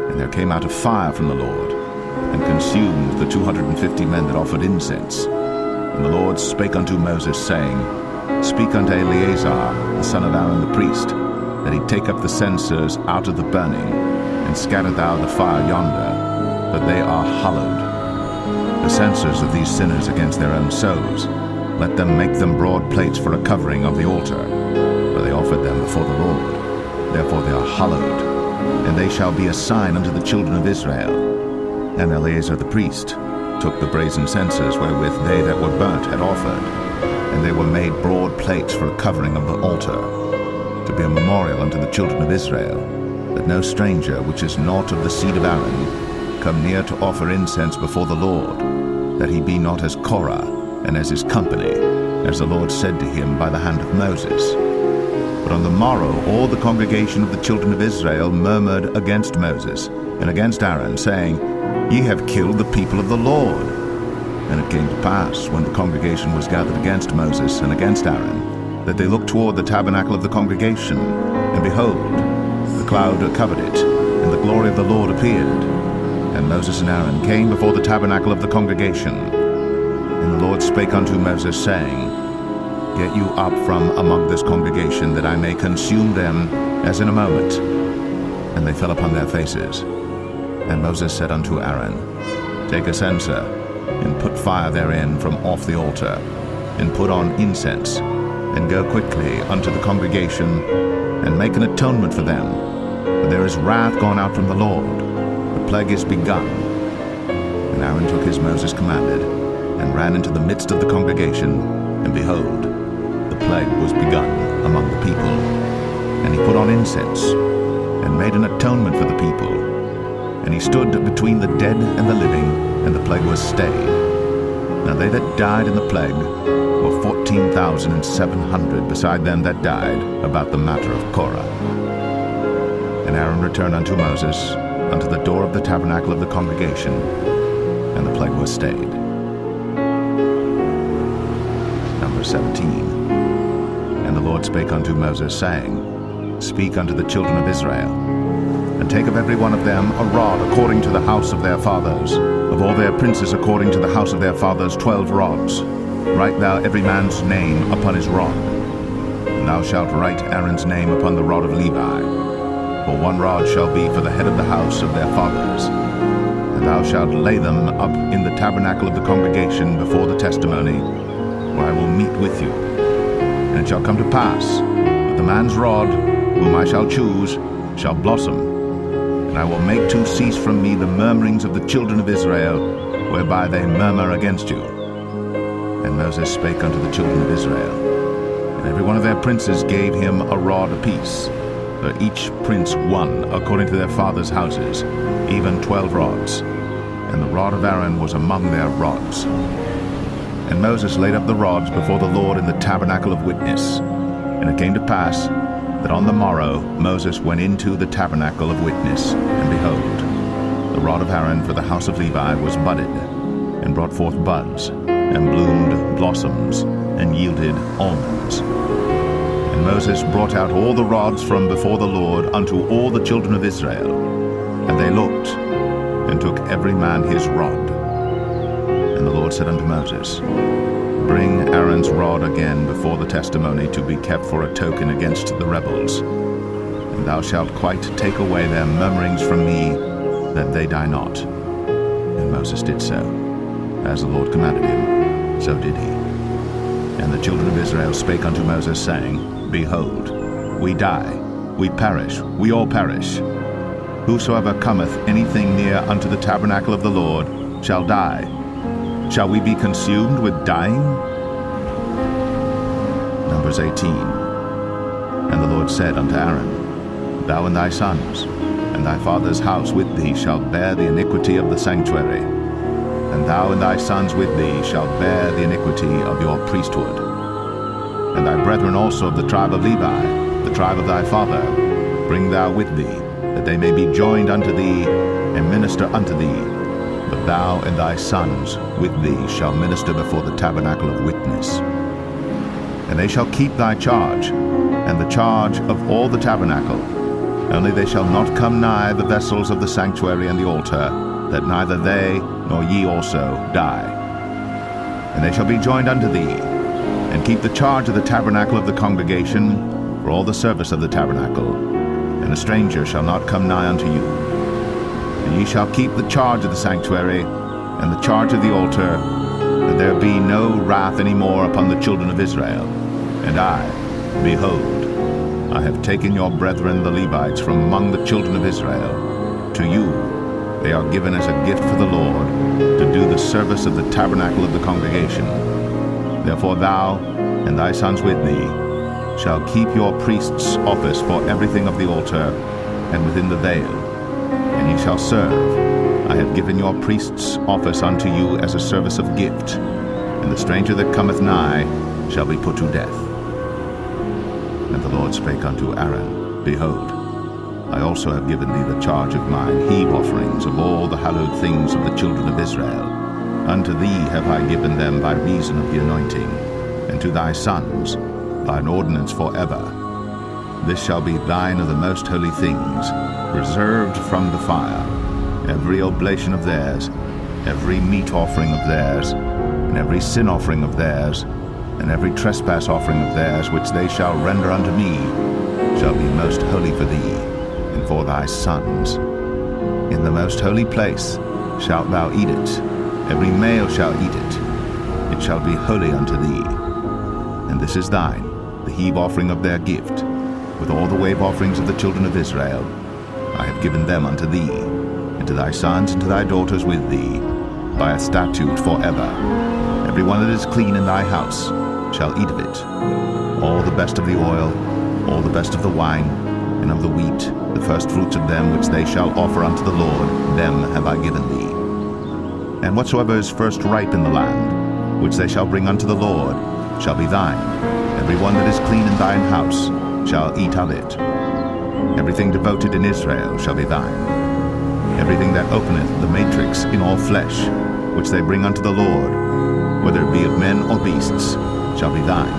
And there came out a fire from the Lord, and consumed the 250 men that offered incense. And the Lord spake unto Moses, saying, Speak unto Eleazar, the son of Aaron the priest, that he take up the censers out of the burning, and scatter thou the fire yonder, that they are hallowed. The censers of these sinners against their own souls, let them make them broad plates for a covering of the altar, for they offered them before the Lord. Therefore they are hallowed, and they shall be a sign unto the children of Israel. And Eleazar the priest took the brazen censers wherewith they that were burnt had offered, and they were made broad plates for a covering of the altar, to be a memorial unto the children of Israel, that no stranger which is not of the seed of Aaron come near to offer incense before the Lord, that he be not as Korah and as his company, as the Lord said to him by the hand of Moses. But on the morrow all the congregation of the children of Israel murmured against Moses and against Aaron, saying, Ye have killed the people of the Lord. And it came to pass, when the congregation was gathered against Moses and against Aaron, that they looked toward the tabernacle of the congregation, and behold, the cloud covered it, and the glory of the Lord appeared. And Moses and Aaron came before the tabernacle of the congregation. And the Lord spake unto Moses, saying, Get you up from among this congregation, that I may consume them as in a moment. And they fell upon their faces. And Moses said unto Aaron, Take a censer, and put fire therein from off the altar, and put on incense, and go quickly unto the congregation, and make an atonement for them. For there is wrath gone out from the Lord, the plague is begun. And Aaron took as Moses commanded, and ran into the midst of the congregation, and behold, the plague was begun among the people. And he put on incense, and made an atonement for the people. And he stood between the dead and the living, and the plague was stayed. Now they that died in the plague were 14,700, beside them that died about the matter of Korah. And Aaron returned unto Moses, unto the door of the tabernacle of the congregation, and the plague was stayed. Number 17. And the Lord spake unto Moses, saying, Speak unto the children of Israel, and take of every one of them a rod according to the house of their fathers, of all their princes according to the house of their fathers 12 rods. Write thou every man's name upon his rod. And thou shalt write Aaron's name upon the rod of Levi. For one rod shall be for the head of the house of their fathers. And thou shalt lay them up in the tabernacle of the congregation before the testimony, where I will meet with you. And it shall come to pass that the man's rod, whom I shall choose, shall blossom, and I will make to cease from me the murmurings of the children of Israel, whereby they murmur against you. And Moses spake unto the children of Israel, and every one of their princes gave him a rod apiece, for each prince one according to their fathers' houses, even 12 rods. And the rod of Aaron was among their rods. And Moses laid up the rods before the Lord in the tabernacle of witness. And it came to pass, that on the morrow Moses went into the tabernacle of witness, and behold, the rod of Aaron for the house of Levi was budded, and brought forth buds, and bloomed blossoms, and yielded almonds. And Moses brought out all the rods from before the Lord unto all the children of Israel. And they looked, and took every man his rod. And the Lord said unto Moses, Bring Aaron's rod again before the testimony, to be kept for a token against the rebels. And thou shalt quite take away their murmurings from me, that they die not. And Moses did so. As the Lord commanded him, so did he. And the children of Israel spake unto Moses, saying, Behold, we die, we perish, we all perish. whosoever cometh anything near unto the tabernacle of the Lord shall die. Shall we be consumed with dying? Numbers 18. And the Lord said unto Aaron, Thou and thy sons, and thy father's house with thee shall bear the iniquity of the sanctuary, and thou and thy sons with thee shall bear the iniquity of your priesthood. And thy brethren also of the tribe of Levi, the tribe of thy father, bring thou with thee, that they may be joined unto thee, and minister unto thee. But thou and thy sons with thee shall minister before the tabernacle of witness. And they shall keep thy charge, and the charge of all the tabernacle. Only they shall not come nigh the vessels of the sanctuary and the altar, that neither they nor ye also die. And they shall be joined unto thee, and keep the charge of the tabernacle of the congregation, for all the service of the tabernacle. And a stranger shall not come nigh unto you. And ye shall keep the charge of the sanctuary, and the charge of the altar, that there be no wrath any more upon the children of Israel. And I, behold, I have taken your brethren the Levites from among the children of Israel. To you they are given as a gift for the Lord, to do the service of the tabernacle of the congregation. Therefore thou and thy sons with thee shall keep your priest's office for everything of the altar, and within the veil, and ye shall serve. I have given your priest's office unto you as a service of gift, and the stranger that cometh nigh shall be put to death. And the Lord spake unto Aaron, Behold, I also have given thee the charge of mine heave offerings of all the hallowed things of the children of Israel. Unto thee have I given them by reason of the anointing, and to thy sons by an ordinance forever. This shall be thine of the most holy things, reserved from the fire, every oblation of theirs, every meat offering of theirs, and every sin offering of theirs, and every trespass offering of theirs, which they shall render unto me, shall be most holy for thee, and for thy sons. In the most holy place shalt thou eat it, every male shall eat it. It shall be holy unto thee. And this is thine, the heave offering of their gift, with all the wave offerings of the children of Israel. I have given them unto thee, and to thy sons and to thy daughters with thee, by a statute forever. Every one that is clean in thy house shall eat of it. All the best of the oil, all the best of the wine, and of the wheat, the first fruits of them which they shall offer unto the Lord, them have I given thee. And whatsoever is first ripe in the land, which they shall bring unto the Lord, shall be thine. Every one that is clean in thine house shall eat of it. Everything devoted in Israel shall be thine. Everything that openeth the matrix in all flesh, which they bring unto the Lord, whether it be of men or beasts, shall be thine.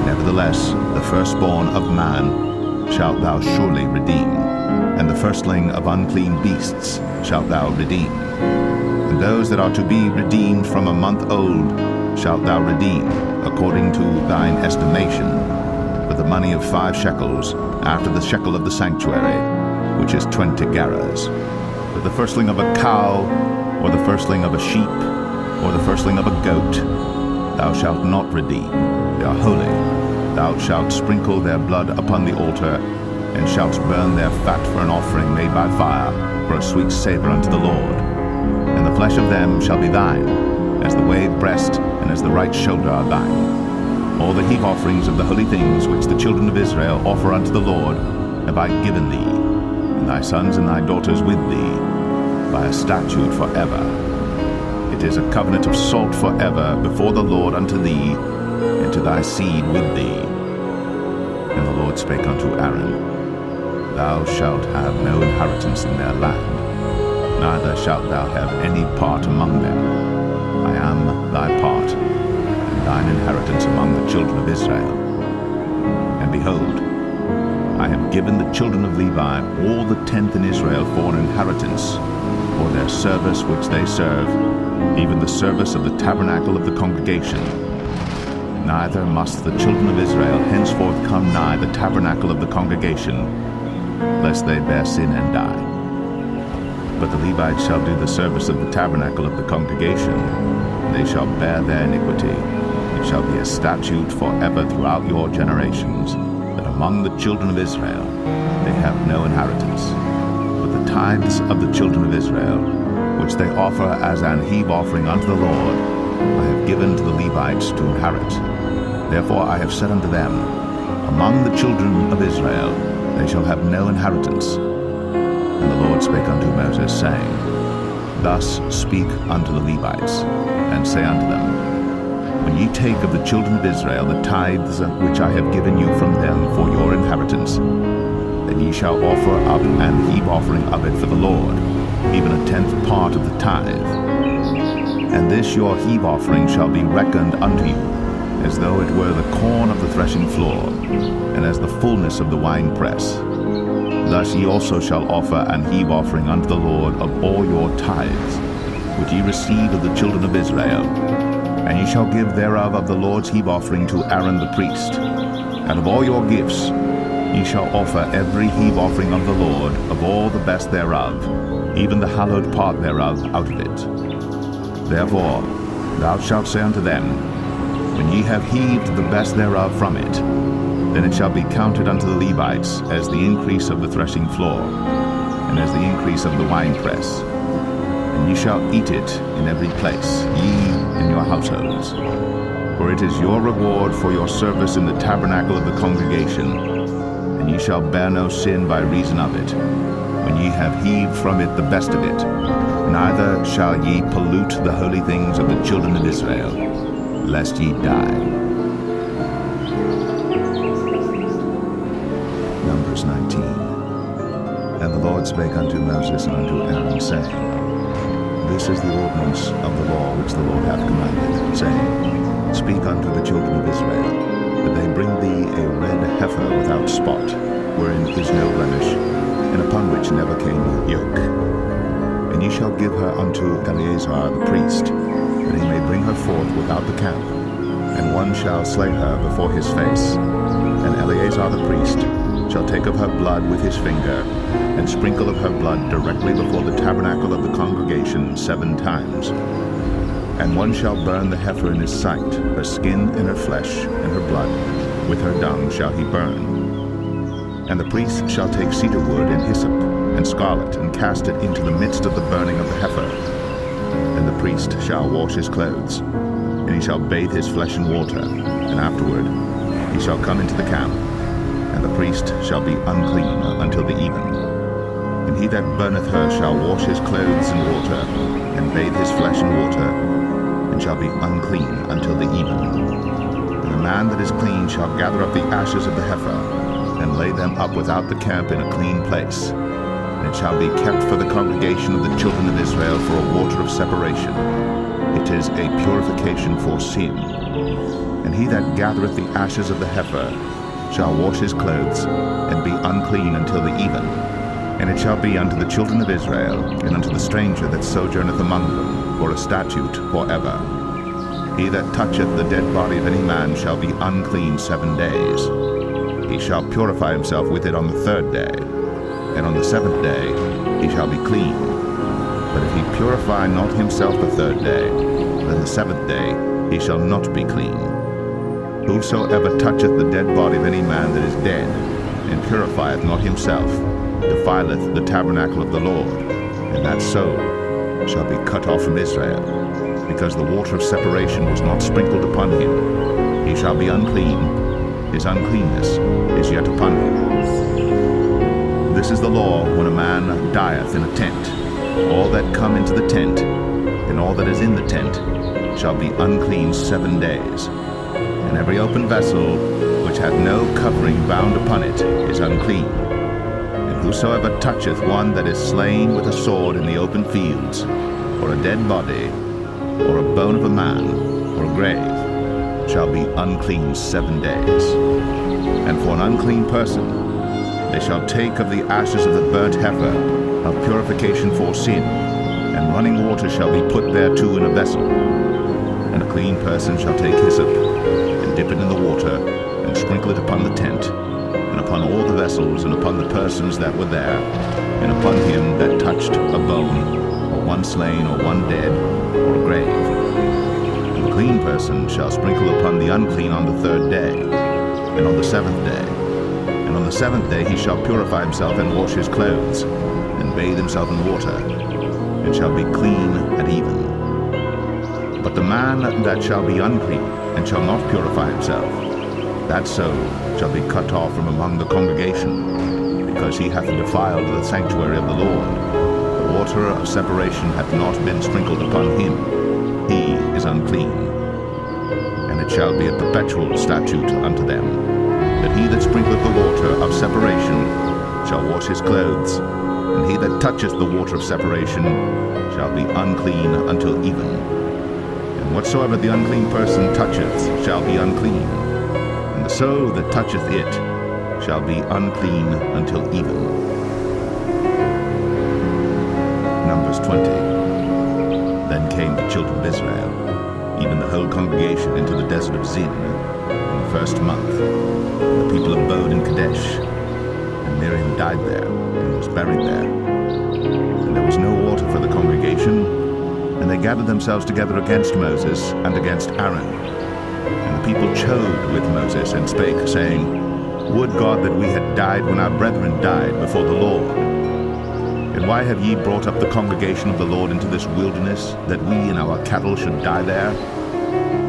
Nevertheless, the firstborn of man shalt thou surely redeem, and the firstling of unclean beasts shalt thou redeem. And those that are to be redeemed from a month old shalt thou redeem, according to thine estimation, for the money of 5 shekels, after the shekel of the sanctuary, which is 20 gerahs. But the firstling of a cow, or the firstling of a sheep, or the firstling of a goat, thou shalt not redeem. They are holy. Thou shalt sprinkle their blood upon the altar, and shalt burn their fat for an offering made by fire, for a sweet savour unto the Lord. And the flesh of them shall be thine, as the wave breast and as the right shoulder are thine. All the heave offerings of the holy things which the children of Israel offer unto the Lord have I given thee, and thy sons and thy daughters with thee, by a statute forever. It is a covenant of salt forever before the Lord unto thee, and to thy seed with thee. And the Lord spake unto Aaron, Thou shalt have no inheritance in their land, neither shalt thou have any part among them. I am thy part, and thine inheritance among the children of Israel. And behold, I have given the children of Levi all the tenth in Israel for an inheritance, for their service which they serve, even the service of the tabernacle of the congregation. Neither must the children of Israel henceforth come nigh the tabernacle of the congregation, lest they bear sin and die. But the Levites shall do the service of the tabernacle of the congregation, and they shall bear their iniquity. It shall be a statute forever throughout your generations, that among the children of Israel they have no inheritance. But the tithes of the children of Israel, which they offer as an heave offering unto the Lord, I have given to the Levites to inherit. Therefore I have said unto them, Among the children of Israel they shall have no inheritance. And the Lord spake unto Moses, saying, Thus speak unto the Levites, and say unto them, When ye take of the children of Israel the tithes which I have given you from them for your inheritance, then ye shall offer up an heave offering of it for the Lord, even a 10th part of the tithe. And this your heave offering shall be reckoned unto you, as though it were the corn of the threshing floor, and as the fullness of the winepress. Thus ye also shall offer an heave offering unto the Lord of all your tithes, which ye receive of the children of Israel. And ye shall give thereof of the Lord's heave offering to Aaron the priest. And of all your gifts ye shall offer every heave offering of the Lord of all the best thereof, even the hallowed part thereof out of it. Therefore thou shalt say unto them, When ye have heaved the best thereof from it, then it shall be counted unto the Levites as the increase of the threshing floor, and as the increase of the winepress. And ye shall eat it in every place, ye and your households. For it is your reward for your service in the tabernacle of the congregation, and ye shall bear no sin by reason of it, when ye have heaved from it the best of it. Neither shall ye pollute the holy things of the children of Israel, lest ye die. Numbers 19. And the Lord spake unto Moses and unto Aaron, saying, This is the ordinance of the law which the Lord hath commanded, saying, Speak unto the children of Israel, that they bring thee a red heifer without spot, wherein is no blemish, and upon which never came yoke. And ye shall give her unto Eleazar the priest, that he may bring her forth without the camp, and one shall slay her before his face. And Eleazar the priest shall take of her blood with his finger, and sprinkle of her blood directly before the tabernacle of the congregation 7 times. And one shall burn the heifer in his sight, her skin and her flesh and her blood, with her dung shall he burn. And the priest shall take cedar wood and hyssop and scarlet, and cast it into the midst of the burning of the heifer. And the priest shall wash his clothes, and he shall bathe his flesh in water, and afterward he shall come into the camp, and the priest shall be unclean until the even. And he that burneth her shall wash his clothes in water, and bathe his flesh in water, and shall be unclean until the even. And the man that is clean shall gather up the ashes of the heifer, and lay them up without the camp in a clean place. And it shall be kept for the congregation of the children of Israel for a water of separation. It is a purification for sin. And he that gathereth the ashes of the heifer shall wash his clothes, and be unclean until the even. And it shall be unto the children of Israel, and unto the stranger that sojourneth among them, for a statute forever. He that toucheth the dead body of any man shall be unclean 7 days. He shall purify himself with it on the 3rd day, and on the 7th day he shall be clean. But if he purify not himself the 3rd day, then the 7th day he shall not be clean. Whosoever toucheth the dead body of any man that is dead, and purifieth not himself, defileth the tabernacle of the Lord, and that soul shall be cut off from Israel, because the water of separation was not sprinkled upon him. He shall be unclean, his uncleanness is yet upon him. This is the law when a man dieth in a tent. All that come into the tent, and all that is in the tent, shall be unclean 7 days. And every open vessel which hath no covering bound upon it is unclean. And whosoever toucheth one that is slain with a sword in the open fields, or a dead body, or a bone of a man, or a grave, shall be unclean 7 days. And for an unclean person they shall take of the ashes of the burnt heifer of purification for sin, and running water shall be put thereto in a vessel. And a clean person shall take hyssop, and dip it in the water, and sprinkle it upon the tent, and upon all the vessels, and upon the persons that were there, and upon him that touched a bone, or one slain, or one dead, or a grave. And the clean person shall sprinkle upon the unclean on the 3rd day, and on the 7th day. And on the 7th day he shall purify himself and wash his clothes, and bathe himself in water, and shall be clean and even. But the man that shall be unclean, and shall not purify himself, that so shall be cut off from among the congregation, because he hath defiled the sanctuary of the Lord. The water of separation hath not been sprinkled upon him. He is unclean. And it shall be a perpetual statute unto them, that he that sprinkleth the water of separation shall wash his clothes, and he that toucheth the water of separation shall be unclean until even. And whatsoever the unclean person toucheth shall be unclean, and the soul that toucheth it shall be unclean until even. Numbers 20. Then came the children of Israel, even the whole congregation, into the desert of Zin in the first month. The people abode in Kadesh, and Miriam died there, and was buried there. And there was no water for the congregation, and they gathered themselves together against Moses and against Aaron. And the people chode with Moses, and spake, saying, Would God that we had died when our brethren died before the Lord. And why have ye brought up the congregation of the Lord into this wilderness, that we and our cattle should die there?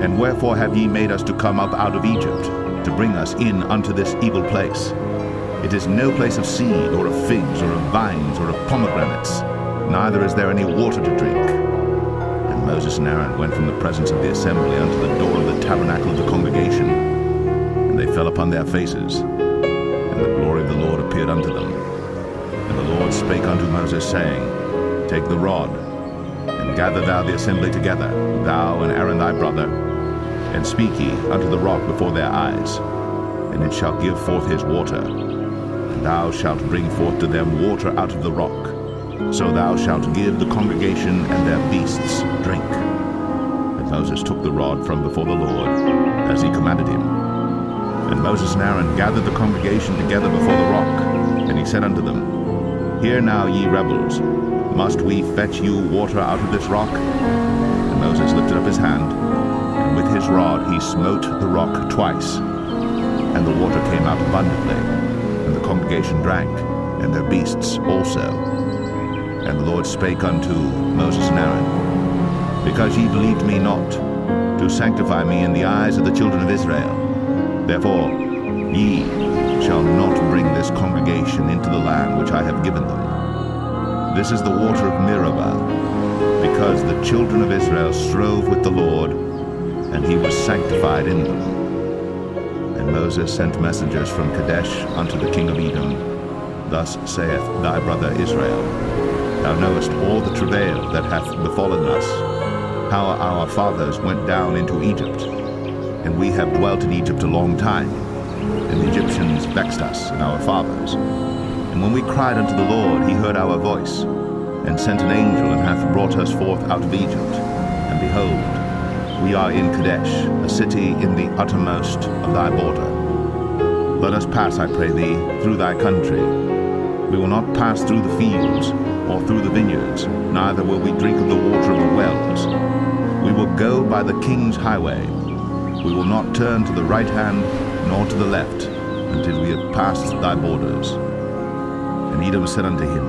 And wherefore have ye made us to come up out of Egypt, to bring us in unto this evil place? It is no place of seed, or of figs, or of vines, or of pomegranates, neither is there any water to drink. And Moses and Aaron went from the presence of the assembly unto the door of the tabernacle of the congregation, and they fell upon their faces, and the glory of the Lord appeared unto them. And the Lord spake unto Moses, saying, Take the rod, and gather thou the assembly together, thou and Aaron thy brother, and speak ye unto the rock before their eyes, and it shall give forth his water. And thou shalt bring forth to them water out of the rock. So thou shalt give the congregation and their beasts drink. And Moses took the rod from before the Lord, as he commanded him. And Moses and Aaron gathered the congregation together before the rock, and he said unto them, Hear now, ye rebels, must we fetch you water out of this rock? And Moses lifted up his hand, and with his rod he smote the rock twice, and the water came out abundantly, and the congregation drank, and their beasts also. And the Lord spake unto Moses and Aaron, Because ye believed me not, to sanctify me in the eyes of the children of Israel, therefore ye shall not bring this congregation into the land which I have given them. This is the water of Meribah, because the children of Israel strove with the Lord, and he was sanctified in them. And Moses sent messengers from Kadesh unto the king of Edom. Thus saith thy brother Israel, Thou knowest all the travail that hath befallen us, how our fathers went down into Egypt, and we have dwelt in Egypt a long time. And the Egyptians vexed us and our fathers. And when we cried unto the Lord, he heard our voice, and sent an angel, and hath brought us forth out of Egypt. And behold, we are in Kadesh, a city in the uttermost of thy border. Let us pass, I pray thee, through thy country. We will not pass through the fields, or through the vineyards, neither will we drink of the water of the wells. We will go by the king's highway. We will not turn to the right hand, nor to the left, until we have passed thy borders. And Edom said unto him,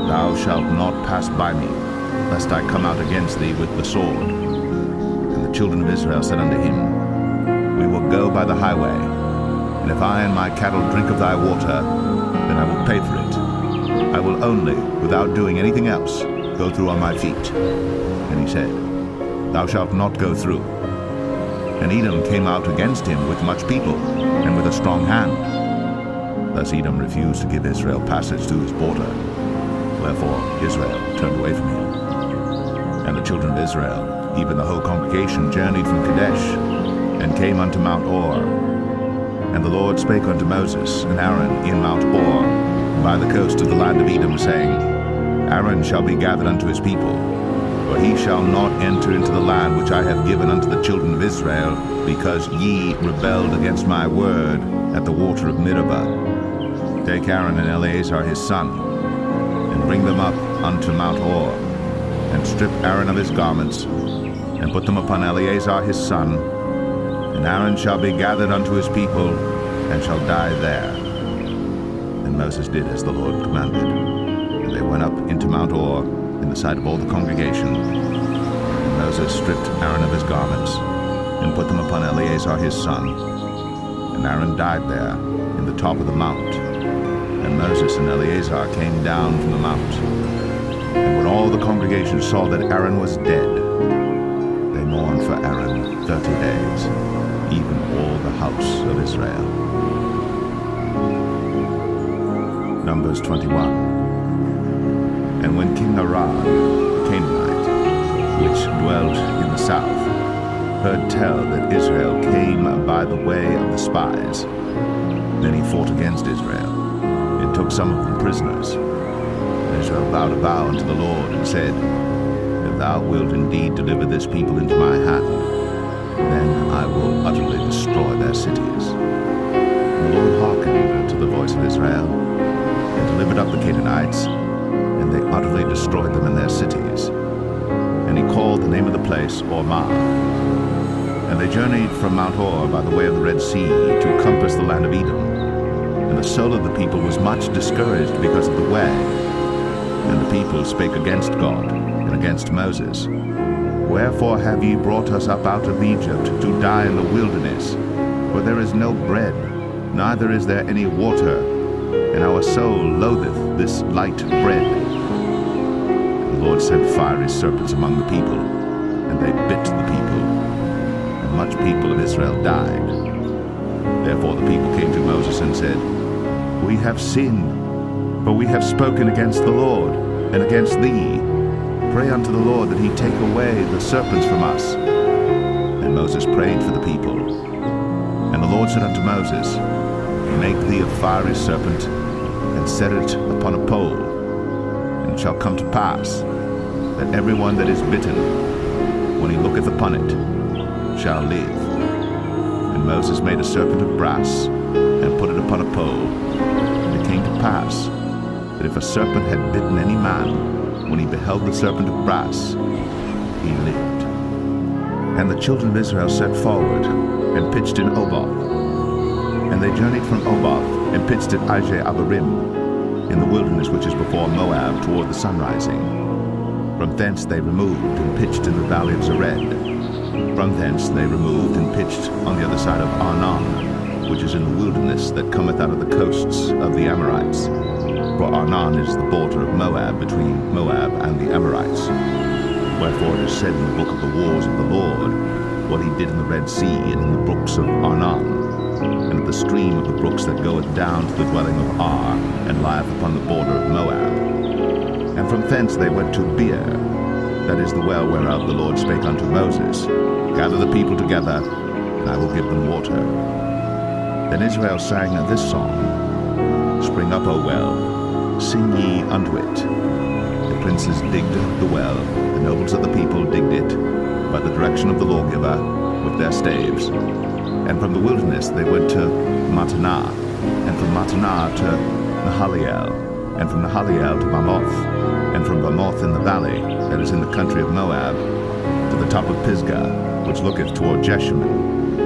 Thou shalt not pass by me, lest I come out against thee with the sword. And the children of Israel said unto him, We will go by the highway, and if I and my cattle drink of thy water, then I will pay for it. I will only, without doing anything else, go through on my feet. And he said, Thou shalt not go through. And Edom came out against him with much people, and with a strong hand. Thus Edom refused to give Israel passage to his border. Wherefore Israel turned away from him. And the children of Israel, even the whole congregation, journeyed from Kadesh, and came unto Mount Or. And the Lord spake unto Moses and Aaron in Mount Or, by the coast of the land of Edom, saying, Aaron shall be gathered unto his people, for he shall not enter into the land which I have given unto the children of Israel, because ye rebelled against my word at the water of Meribah. Take Aaron and Eleazar his son, and bring them up unto Mount Or, and strip Aaron of his garments, and put them upon Eleazar his son, and Aaron shall be gathered unto his people, and shall die there. And Moses did as the Lord commanded. they went up into Mount Or in the sight of all the congregation. And Moses stripped Aaron of his garments and put them upon Eleazar his son. And Aaron died there in the top of the mount. And Moses and Eleazar came down from the mount. And when all the congregation saw that Aaron was dead, they mourned for Aaron 30 days, even all the house of Israel. Numbers 21. And when King Arad, the Canaanite, which dwelt in the south, heard tell that Israel came by the way of the spies, then he fought against Israel, and took some of them prisoners. And Israel vowed a vow unto the Lord, and said, If thou wilt indeed deliver this people into my hand, then I will utterly destroy their cities. And the Lord hearkened to the voice of Israel, and delivered up the Canaanites, and they utterly destroyed them in their cities. And he called the name of the place Ormah. And they journeyed from Mount Hor by the way of the Red Sea to compass the land of Edom. And the soul of the people was much discouraged because of the way. And the people spake against God and against Moses. Wherefore have ye brought us up out of Egypt to die in the wilderness? For there is no bread, neither is there any water, and our soul loatheth this light bread. And the Lord sent fiery serpents among the people, and they bit the people, and much people of Israel died. Therefore the people came to Moses and said, We have sinned, for we have spoken against the Lord, and against thee. Pray unto the Lord that he take away the serpents from us. And Moses prayed for the people. And the Lord said unto Moses, Make thee a fiery serpent, and set it upon a pole. And it shall come to pass, that every one that is bitten, when he looketh upon it, shall live. And Moses made a serpent of brass, and put it upon a pole. And it came to pass, that if a serpent had bitten any man, when he beheld the serpent of brass, he lived. And the children of Israel set forward, and pitched in Oboth. And they journeyed from Oboth, and pitched at Abarim, in the wilderness which is before Moab, toward the sunrising. From thence they removed, and pitched in the valley of Zered. From thence they removed, and pitched on the other side of Arnon, which is in the wilderness that cometh out of the coasts of the Amorites. For Arnon is the border of Moab, between Moab and the Amorites. Wherefore it is said in the book of the wars of the Lord, what he did in the Red Sea, and in the brooks of Arnon, and at the stream of the brooks that goeth down to the dwelling of Ar, and lieth upon the border of Moab. And from thence they went to Beer, that is the well whereof the Lord spake unto Moses, Gather the people together, and I will give them water. Then Israel sang this song, Spring up, O well, sing ye unto it. The princes digged the well, the nobles of the people digged it, by the direction of the lawgiver, with their staves. And from the wilderness they went to Mattanah, and from Mattanah to Nahaliel, and from Nahaliel to Bamoth, and from Bamoth in the valley, that is in the country of Moab, to the top of Pisgah, which looketh toward Jeshimon.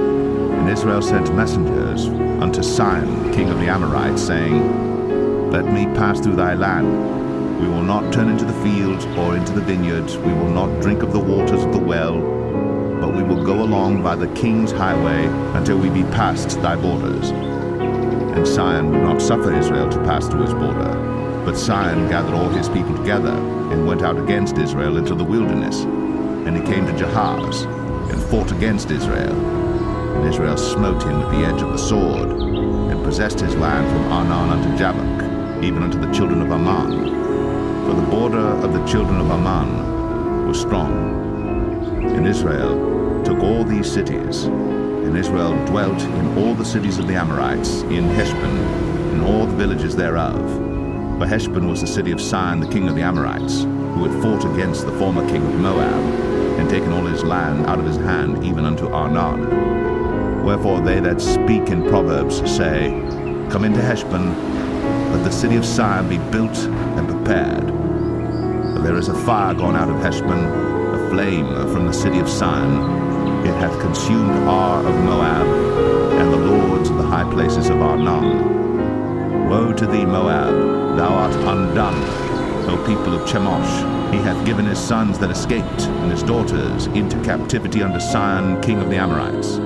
And Israel sent messengers unto Sihon, king of the Amorites, saying, Let me pass through thy land. We will not turn into the fields or into the vineyards. We will not drink of the waters of the well, but we will go along by the king's highway until we be past thy borders. And Sihon would not suffer Israel to pass through his border. But Sihon gathered all his people together, and went out against Israel into the wilderness. And he came to Jahaz, and fought against Israel. And Israel smote him with the edge of the sword, and possessed his land from Arnon unto Jabbok, even unto the children of Ammon. For the border of the children of Ammon was strong. And Israel took all these cities, and Israel dwelt in all the cities of the Amorites, in Heshbon, and all the villages thereof. For Heshbon was the city of Sihon the king of the Amorites, who had fought against the former king of Moab, and taken all his land out of his hand, even unto Arnon. Wherefore they that speak in Proverbs say, Come into Heshbon, let the city of Sihon be built and prepared. For there is a fire gone out of Heshbon, a flame from the city of Sihon. It hath consumed Ar of Moab, and the lords of the high places of Arnon. Woe to thee, Moab, thou art undone. O people of Chemosh, he hath given his sons that escaped, and his daughters into captivity unto Sihon, king of the Amorites.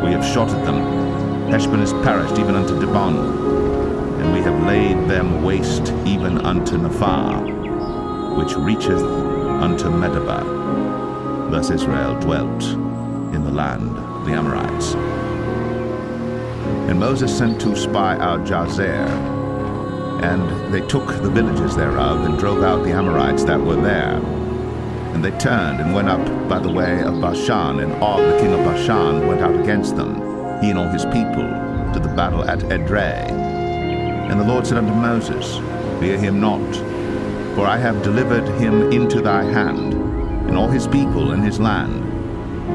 We have shotted them. Heshbon is perished even unto Dibon, and we have laid them waste even unto Nephah, which reacheth unto Medeba. Thus Israel dwelt in the land of the Amorites. And Moses sent to spy out Jazer, and they took the villages thereof, and drove out the Amorites that were there. And they turned and went up by the way of Bashan, and Og the king of Bashan went out against them, he and all his people, to the battle at Edrei. And the Lord said unto Moses, Fear him not, for I have delivered him into thy hand, and all his people and his land.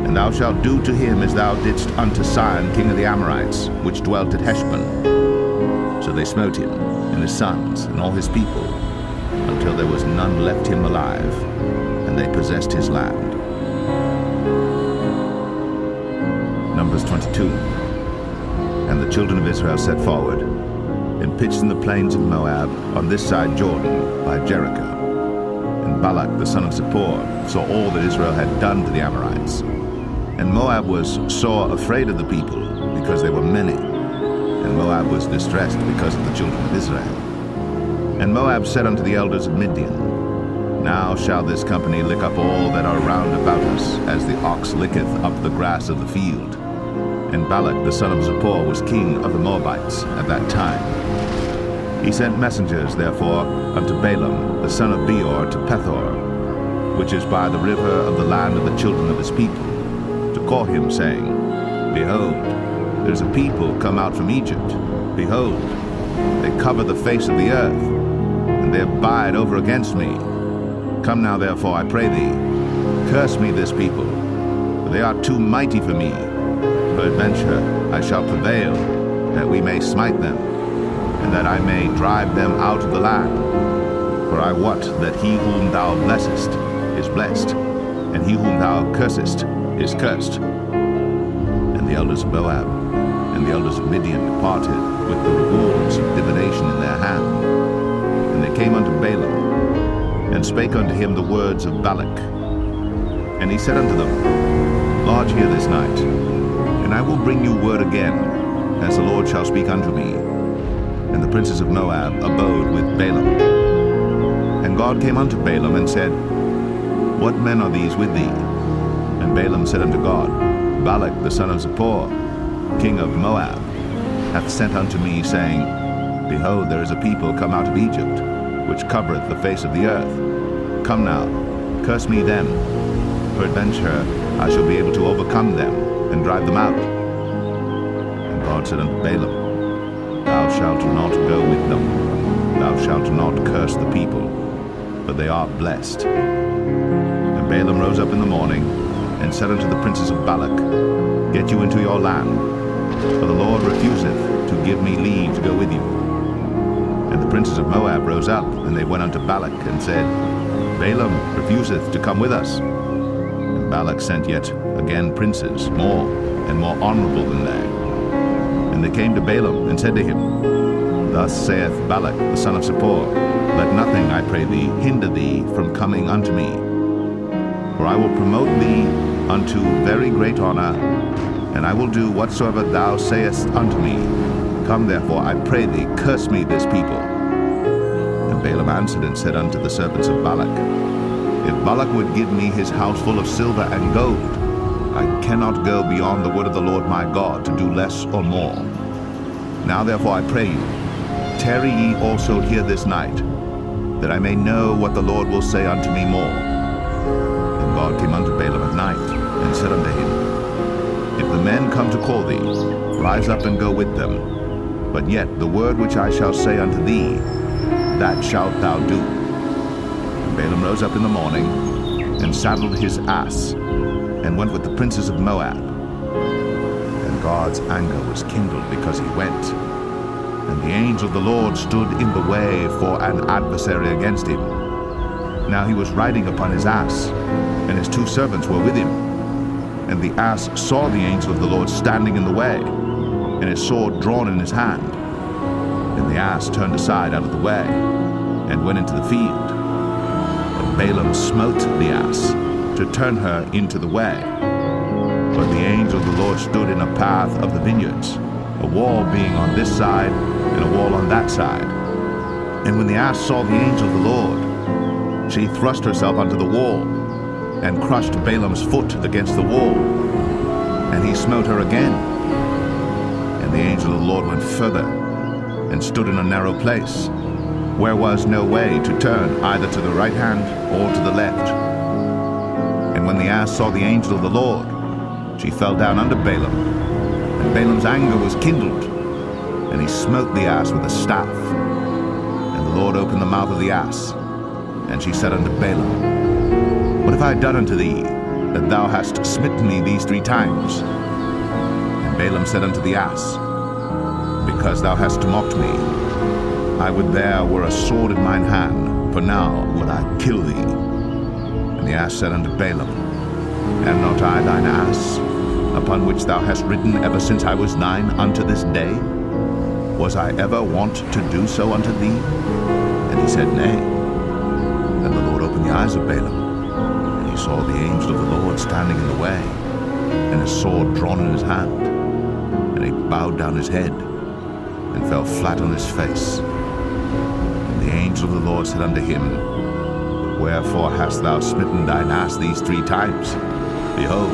And thou shalt do to him as thou didst unto Sihon king of the Amorites, which dwelt at Heshbon. So they smote him, and his sons, and all his people, until there was none left him alive, and they possessed his land. Numbers 22. And the children of Israel set forward, and pitched in the plains of Moab, on this side Jordan, by Jericho. And Balak the son of Zippor saw all that Israel had done to the Amorites. And Moab was sore afraid of the people, because they were many. And Moab was distressed because of the children of Israel. And Moab said unto the elders of Midian, Now shall this company lick up all that are round about us, as the ox licketh up the grass of the field. And Balak the son of Zippor was king of the Moabites at that time. He sent messengers, therefore, unto Balaam the son of Beor to Pethor, which is by the river of the land of the children of his people, to call him, saying, Behold, there is a people come out from Egypt. Behold, they cover the face of the earth, and they abide over against me. Come now, therefore, I pray thee, curse me this people, for they are too mighty for me. Peradventure I shall prevail, that we may smite them, and that I may drive them out of the land. For I wot that he whom thou blessest is blessed, and he whom thou cursest is cursed. And the elders of Moab and the elders of Midian departed with the rewards of divination in their hand. And they came unto Balaam, and spake unto him the words of Balak. And he said unto them, Lodge here this night, and I will bring you word again, as the Lord shall speak unto me. And the princes of Moab abode with Balaam. And God came unto Balaam and said, What men are these with thee? And Balaam said unto God, Balak the son of Zippor, king of Moab, hath sent unto me, saying, Behold, there is a people come out of Egypt, which covereth the face of the earth. Come now, curse me them. Peradventure I shall be able to overcome them, and drive them out. And God said unto Balaam, Thou shalt not go with them. Thou shalt not curse the people, for they are blessed. And Balaam rose up in the morning, and said unto the princes of Balak, Get you into your land, for the Lord refuseth to give me leave to go with you. And the princes of Moab rose up, and they went unto Balak, and said, Balaam refuseth to come with us. And Balak sent yet again princes, more and more honorable than they. And they came to Balaam, and said to him, Thus saith Balak the son of Zippor, Let nothing, I pray thee, hinder thee from coming unto me. For I will promote thee unto very great honor, and I will do whatsoever thou sayest unto me. Come therefore, I pray thee, curse me this people. And Balaam answered and said unto the servants of Balak, If Balak would give me his house full of silver and gold, I cannot go beyond the word of the Lord my God to do less or more. Now therefore I pray you, tarry ye also here this night, that I may know what the Lord will say unto me more. And God came unto Balaam at night, and said unto him, If the men come to call thee, rise up and go with them. But yet the word which I shall say unto thee, that shalt thou do. And Balaam rose up in the morning, and saddled his ass, and went with the princes of Moab. And God's anger was kindled because he went. And the angel of the Lord stood in the way for an adversary against him. Now he was riding upon his ass, and his 2 servants were with him. And the ass saw the angel of the Lord standing in the way, and his sword drawn in his hand. And the ass turned aside out of the way. and went into the field. But Balaam smote the ass to turn her into the way. But the angel of the Lord stood in a path of the vineyards, a wall being on this side and a wall on that side. And when the ass saw the angel of the Lord, she thrust herself onto the wall and crushed Balaam's foot against the wall. And he smote her again. And the angel of the Lord went further and stood in a narrow place, where was no way to turn either to the right hand or to the left. And when the ass saw the angel of the Lord, she fell down under Balaam, and Balaam's anger was kindled, and he smote the ass with a staff. And the Lord opened the mouth of the ass, and she said unto Balaam, What have I done unto thee, that thou hast smitten me these 3 times? And Balaam said unto the ass, Because thou hast mocked me, I would there were a sword in mine hand, for now would I kill thee. And the ass said unto Balaam, Am not I thine ass, upon which thou hast ridden ever since I was 9 unto this day? Was I ever wont to do so unto thee? And he said, Nay. Then the Lord opened the eyes of Balaam, and he saw the angel of the Lord standing in the way, and his sword drawn in his hand. And he bowed down his head, and fell flat on his face. And the angel of the Lord said unto him, Wherefore hast thou smitten thine ass these 3 times? Behold,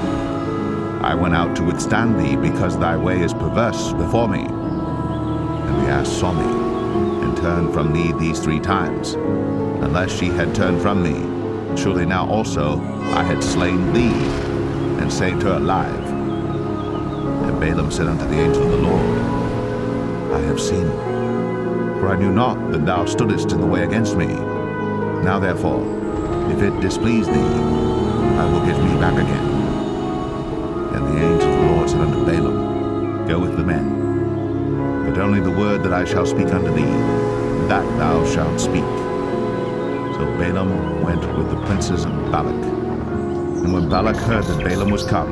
I went out to withstand thee, because thy way is perverse before me. And the ass saw me, and turned from me these 3 times. Unless she had turned from me, surely now also I had slain thee, and saved her alive. And Balaam said unto the angel of the Lord, I have seen, for I knew not that thou stoodest in the way against me. Now therefore, if it displease thee, I will give me back again. And the angel of the Lord said unto Balaam, Go with the men, but only the word that I shall speak unto thee, that thou shalt speak. So Balaam went with the princes of Balak. And when Balak heard that Balaam was come,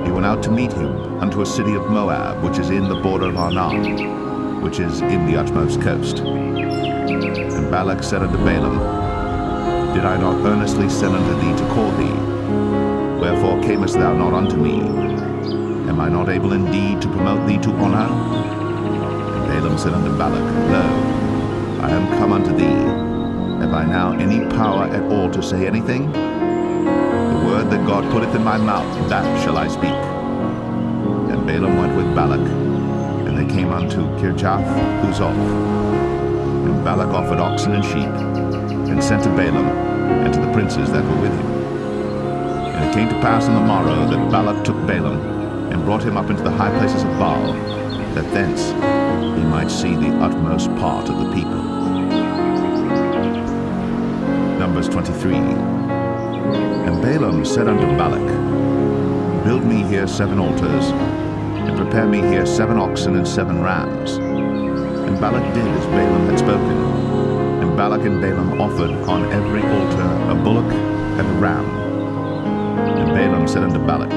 he went out to meet him unto a city of Moab, which is in the border of Arnon, which is in the utmost coast. And Balak said unto Balaam, Did I not earnestly send unto thee to call thee? Wherefore camest thou not unto me? Am I not able indeed to promote thee to honor? And Balaam said unto Balak, Lo, I am come unto thee. Have I now any power at all to say anything? The word that God putteth in my mouth, that shall I speak. And Balaam went with Balak, and they came unto Kirjath-Huzoth. And Balak offered oxen and sheep, and sent to Balaam, and to the princes that were with him. And it came to pass on the morrow that Balak took Balaam, and brought him up into the high places of Baal, that thence he might see the utmost part of the people. Numbers 23. And Balaam said unto Balak, Build me here 7 altars, and prepare me here 7 oxen and 7 rams. And Balak did as Balaam had spoken. And Balak and Balaam offered on every altar a bullock and a ram. And Balaam said unto Balak,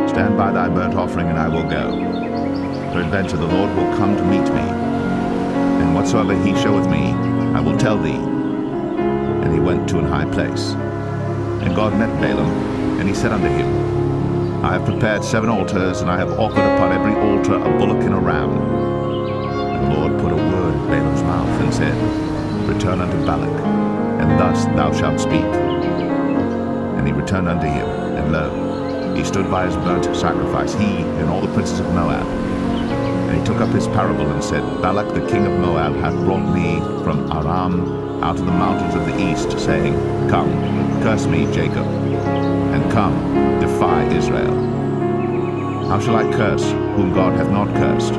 Stand by thy burnt offering, and I will go. Peradventure the Lord will come to meet me, and whatsoever he showeth me, I will tell thee. And he went to an high place. And God met Balaam, and he said unto him, I have prepared 7 altars, and I have offered upon every altar a bullock and a ram. And the Lord put a word in Balaam's mouth, and said, Return unto Balak, and thus thou shalt speak. And he returned unto him, and lo, he stood by his burnt sacrifice, he and all the princes of Moab. And he took up his parable, and said, Balak the king of Moab hath brought me from Aram out of the mountains of the east, saying, Come, curse me, Jacob, and come, defy Israel. How shall I curse whom God hath not cursed?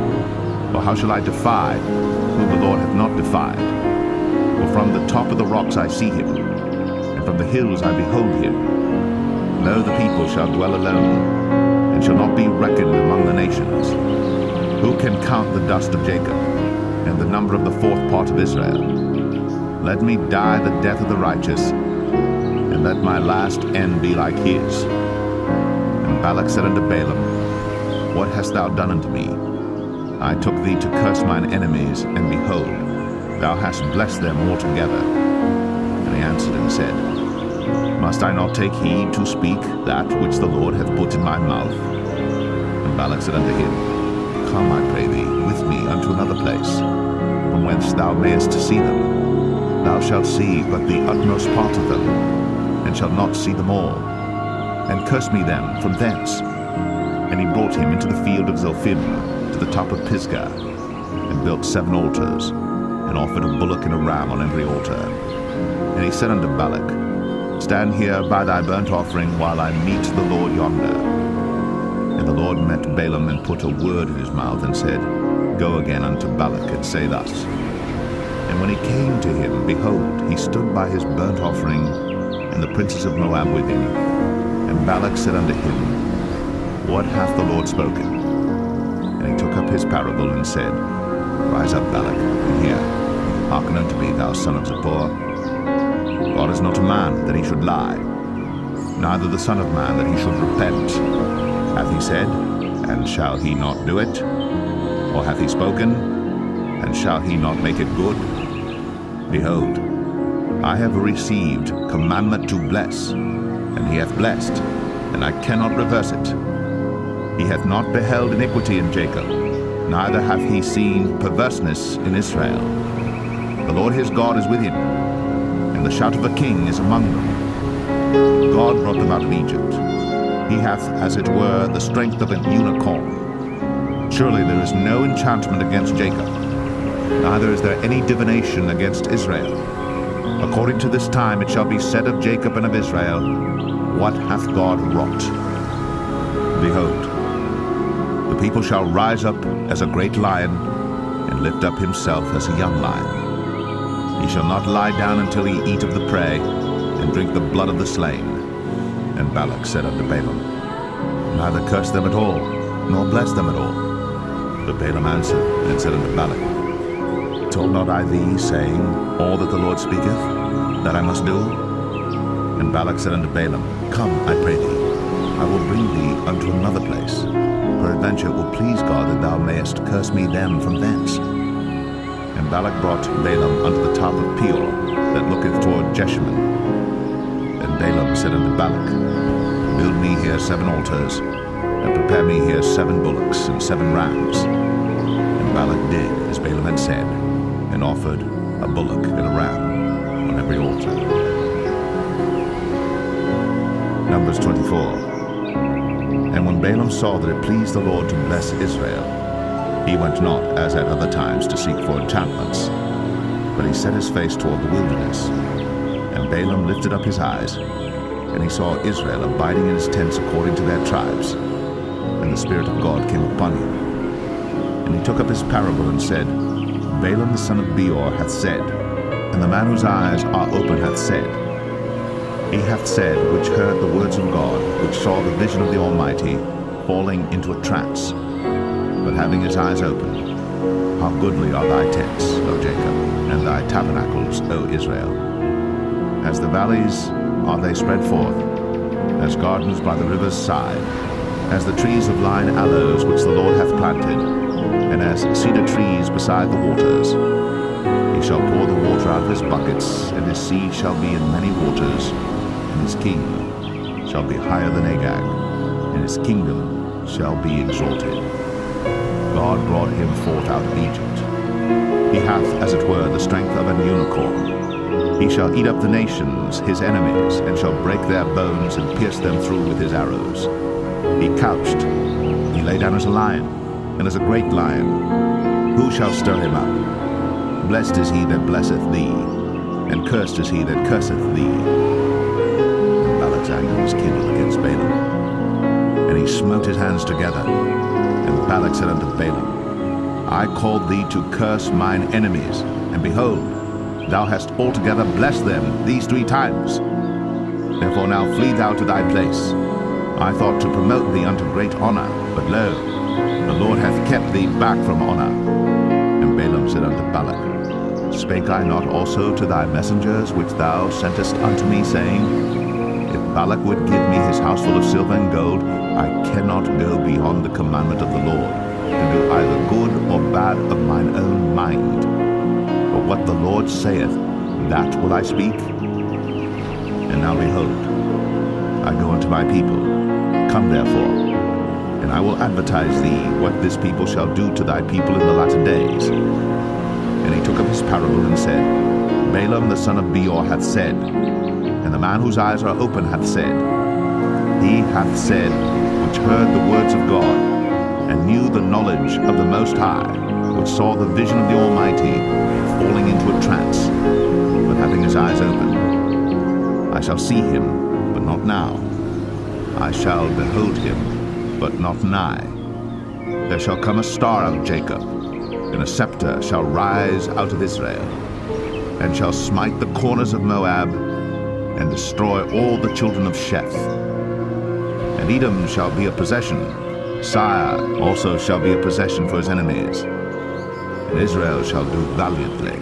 Or how shall I defy whom the Lord hath not defied? For from the top of the rocks I see him, and from the hills I behold him. Lo, the people shall dwell alone, and shall not be reckoned among the nations. Who can count the dust of Jacob, and the number of the 4th part of Israel? Let me die the death of the righteous, and let my last end be like his. And Balak said unto Balaam, What hast thou done unto me? I took thee to curse mine enemies, and behold, thou hast blessed them altogether. And he answered and said, Must I not take heed to speak that which the Lord hath put in my mouth? And Balak said unto him, Come, I pray thee, with me unto another place, from whence thou mayest see them. Thou shalt see but the utmost part of them, and shalt not see them all. And curse me then from thence. And he brought him into the field of Zophim, to the top of Pisgah, and built 7 altars, and offered a bullock and a ram on every altar. And he said unto Balak, Stand here by thy burnt offering, while I meet the Lord yonder. And the Lord met Balaam, and put a word in his mouth, and said, Go again unto Balak, and say thus. And when he came to him, behold, he stood by his burnt offering, and the princes of Moab with him. And Balak said unto him, What hath the Lord spoken? And he took up his parable, and said, Rise up, Balak, and hear. Hearken unto me, thou son of Zippor. God is not a man that he should lie, neither the son of man that he should repent. Hath he said, and shall he not do it? Or hath he spoken, and shall he not make it good? Behold, I have received commandment to bless, and he hath blessed, and I cannot reverse it. He hath not beheld iniquity in Jacob, neither hath he seen perverseness in Israel. The Lord his God is with him, and the shout of a king is among them. God brought them out of Egypt. He hath, as it were, the strength of an unicorn. Surely there is no enchantment against Jacob, neither is there any divination against Israel. According to this time it shall be said of Jacob and of Israel, What hath God wrought? Behold, the people shall rise up as a great lion, and lift up himself as a young lion. He shall not lie down until he eat of the prey, and drink the blood of the slain. And Balak said unto Balaam, Neither curse them at all, nor bless them at all. But Balaam answered and said unto Balak, Told not I thee, saying, All that the Lord speaketh, that I must do? And Balak said unto Balaam, Come, I pray thee, I will bring thee unto another place. Peradventure it will please God that thou mayest curse me them from thence. And Balak brought Balaam unto the top of Peor, that looketh toward Jeshimon. And Balaam said unto Balak, Build me here 7 altars, and prepare me here 7 bullocks and 7 rams. And Balak did as Balaam had said, and offered a bullock and a ram on every altar. Numbers 24. And when Balaam saw that it pleased the Lord to bless Israel, he went not as at other times to seek for enchantments, but he set his face toward the wilderness. And Balaam lifted up his eyes, and he saw Israel abiding in his tents according to their tribes. And the Spirit of God came upon him. And he took up his parable and said, Balaam the son of Beor hath said, and the man whose eyes are open hath said, He hath said, which heard the words of God, which saw the vision of the Almighty, falling into a trance, but having his eyes open, How goodly are thy tents, O Jacob, and thy tabernacles, O Israel. As the valleys are they spread forth, as gardens by the river's side, as the trees of lign aloes which the Lord hath planted, and as cedar trees beside the waters. He shall pour the water out of his buckets, and his seed shall be in many waters, and his king shall be higher than Agag, and his kingdom shall be exalted. God brought him forth out of Egypt. He hath, as it were, the strength of an unicorn. He shall eat up the nations, his enemies, and shall break their bones and pierce them through with his arrows. He couched, he lay down as a lion, and as a great lion. Who shall stir him up? Blessed is he that blesseth thee, and cursed is he that curseth thee. And Balak's anger was kindled against Balaam, and he smote his hands together. And Balak said unto Balaam, I called thee to curse mine enemies, and behold, thou hast altogether blessed them these 3 times. Therefore now flee thou to thy place. I thought to promote thee unto great honor, but lo, the Lord hath kept thee back from honor. And Balaam said unto Balak, Spake I not also to thy messengers which thou sentest unto me, saying, If Balak would give me his house full of silver and gold, I cannot go beyond the commandment of the Lord, to do either good or bad of mine own mind. but what the Lord saith, that will I speak. And now behold, I go unto my people. Come therefore, and I will advertise thee what this people shall do to thy people in the latter days. And he took up his parable and said, Balaam the son of Beor hath said, and the man whose eyes are open hath said, he hath said, which heard the words of God, and knew the knowledge of the Most High, which saw the vision of the Almighty, falling into a trance, but having his eyes open. I shall see him, but not now. I shall behold him, but not nigh. There shall come a star out of Jacob, and a scepter shall rise out of Israel, and shall smite the corners of Moab, and destroy all the children of Sheth. And Edom shall be a possession, Sire also shall be a possession for his enemies. And Israel shall do valiantly.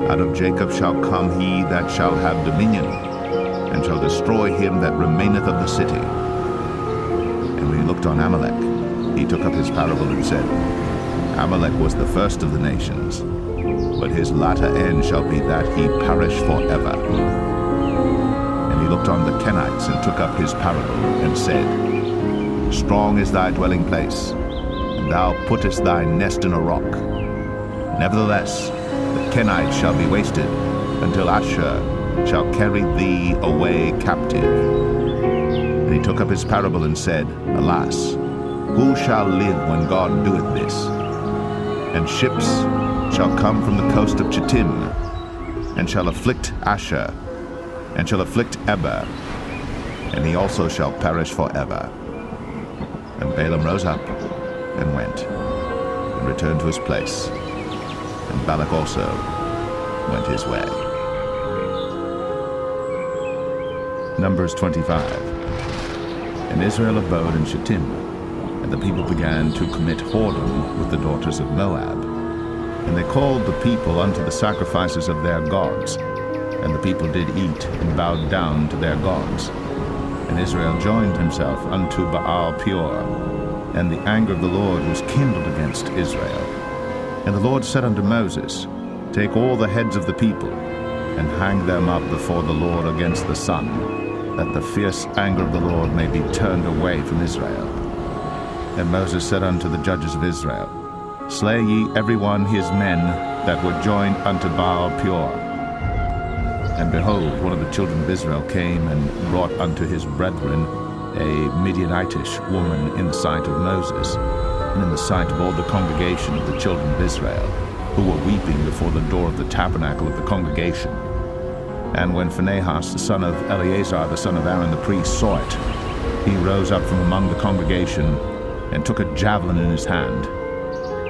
Out of Jacob shall come he that shall have dominion, and shall destroy him that remaineth of the city. And when he looked on Amalek, he took up his parable and said, Amalek was the first of the nations, but his latter end shall be that he perish forever. And he looked on the Kenites, and took up his parable, and said, Strong is thy dwelling place, and thou puttest thy nest in a rock. Nevertheless, the Kenites shall be wasted, until Asher shall carry thee away captive. And he took up his parable and said, Alas, who shall live when God doeth this? And ships shall come from the coast of Chittim, and shall afflict Asher, and shall afflict Eber, and he also shall perish forever. And Balaam rose up, and went, and returned to his place, and Balak also went his way. Numbers 25. And Israel abode in Shittim, and the people began to commit whoredom with the daughters of Moab. And they called the people unto the sacrifices of their gods, and the people did eat, and bowed down to their gods. And Israel joined himself unto Baal Peor, and the anger of the Lord was kindled against Israel. And the Lord said unto Moses, Take all the heads of the people, and hang them up before the Lord against the sun, that the fierce anger of the Lord may be turned away from Israel. And Moses said unto the judges of Israel, Slay ye every one his men that were joined unto Baal Peor. And behold, one of the children of Israel came and brought unto his brethren a Midianitish woman in the sight of Moses, and in the sight of all the congregation of the children of Israel, who were weeping before the door of the tabernacle of the congregation. And when Phinehas the son of Eleazar the son of Aaron the priest saw it, he rose up from among the congregation, and took a javelin in his hand.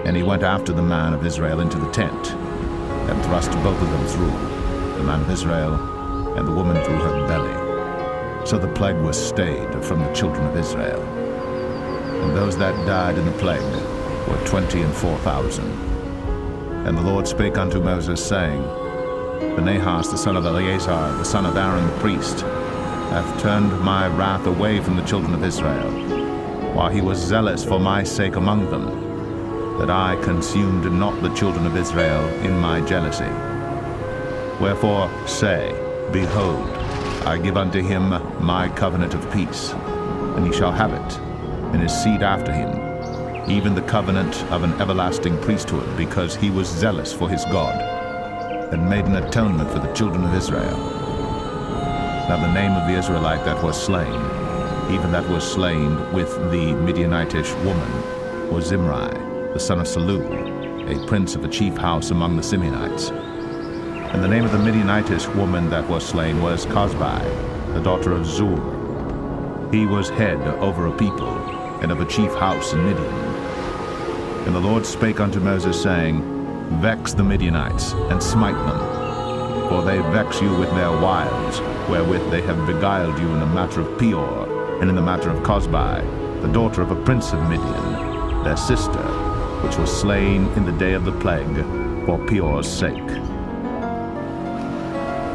And he went after the man of Israel into the tent, and thrust both of them through, the man of Israel, and the woman through her belly. So the plague was stayed from the children of Israel. And those that died in the plague were 24,000. And the Lord spake unto Moses, saying, Phinehas the son of Eleazar, the son of Aaron the priest, hath turned my wrath away from the children of Israel, while he was zealous for my sake among them, that I consumed not the children of Israel in my jealousy. Wherefore say, Behold, I give unto him my covenant of peace, and he shall have it, and his seed after him, even the covenant of an everlasting priesthood, because he was zealous for his God, and made an atonement for the children of Israel. Now the name of the Israelite that was slain, even that was slain with the Midianitish woman, was Zimri, the son of Salu, a prince of a chief house among the Simeonites. And the name of the Midianitish woman that was slain was Cosbi, the daughter of Zur. He was head over a people, and of a chief house in Midian. And the Lord spake unto Moses, saying, Vex the Midianites, and smite them, for they vex you with their wiles, wherewith they have beguiled you in the matter of Peor, and in the matter of Cosbi, the daughter of a prince of Midian, their sister, which was slain in the day of the plague, for Peor's sake.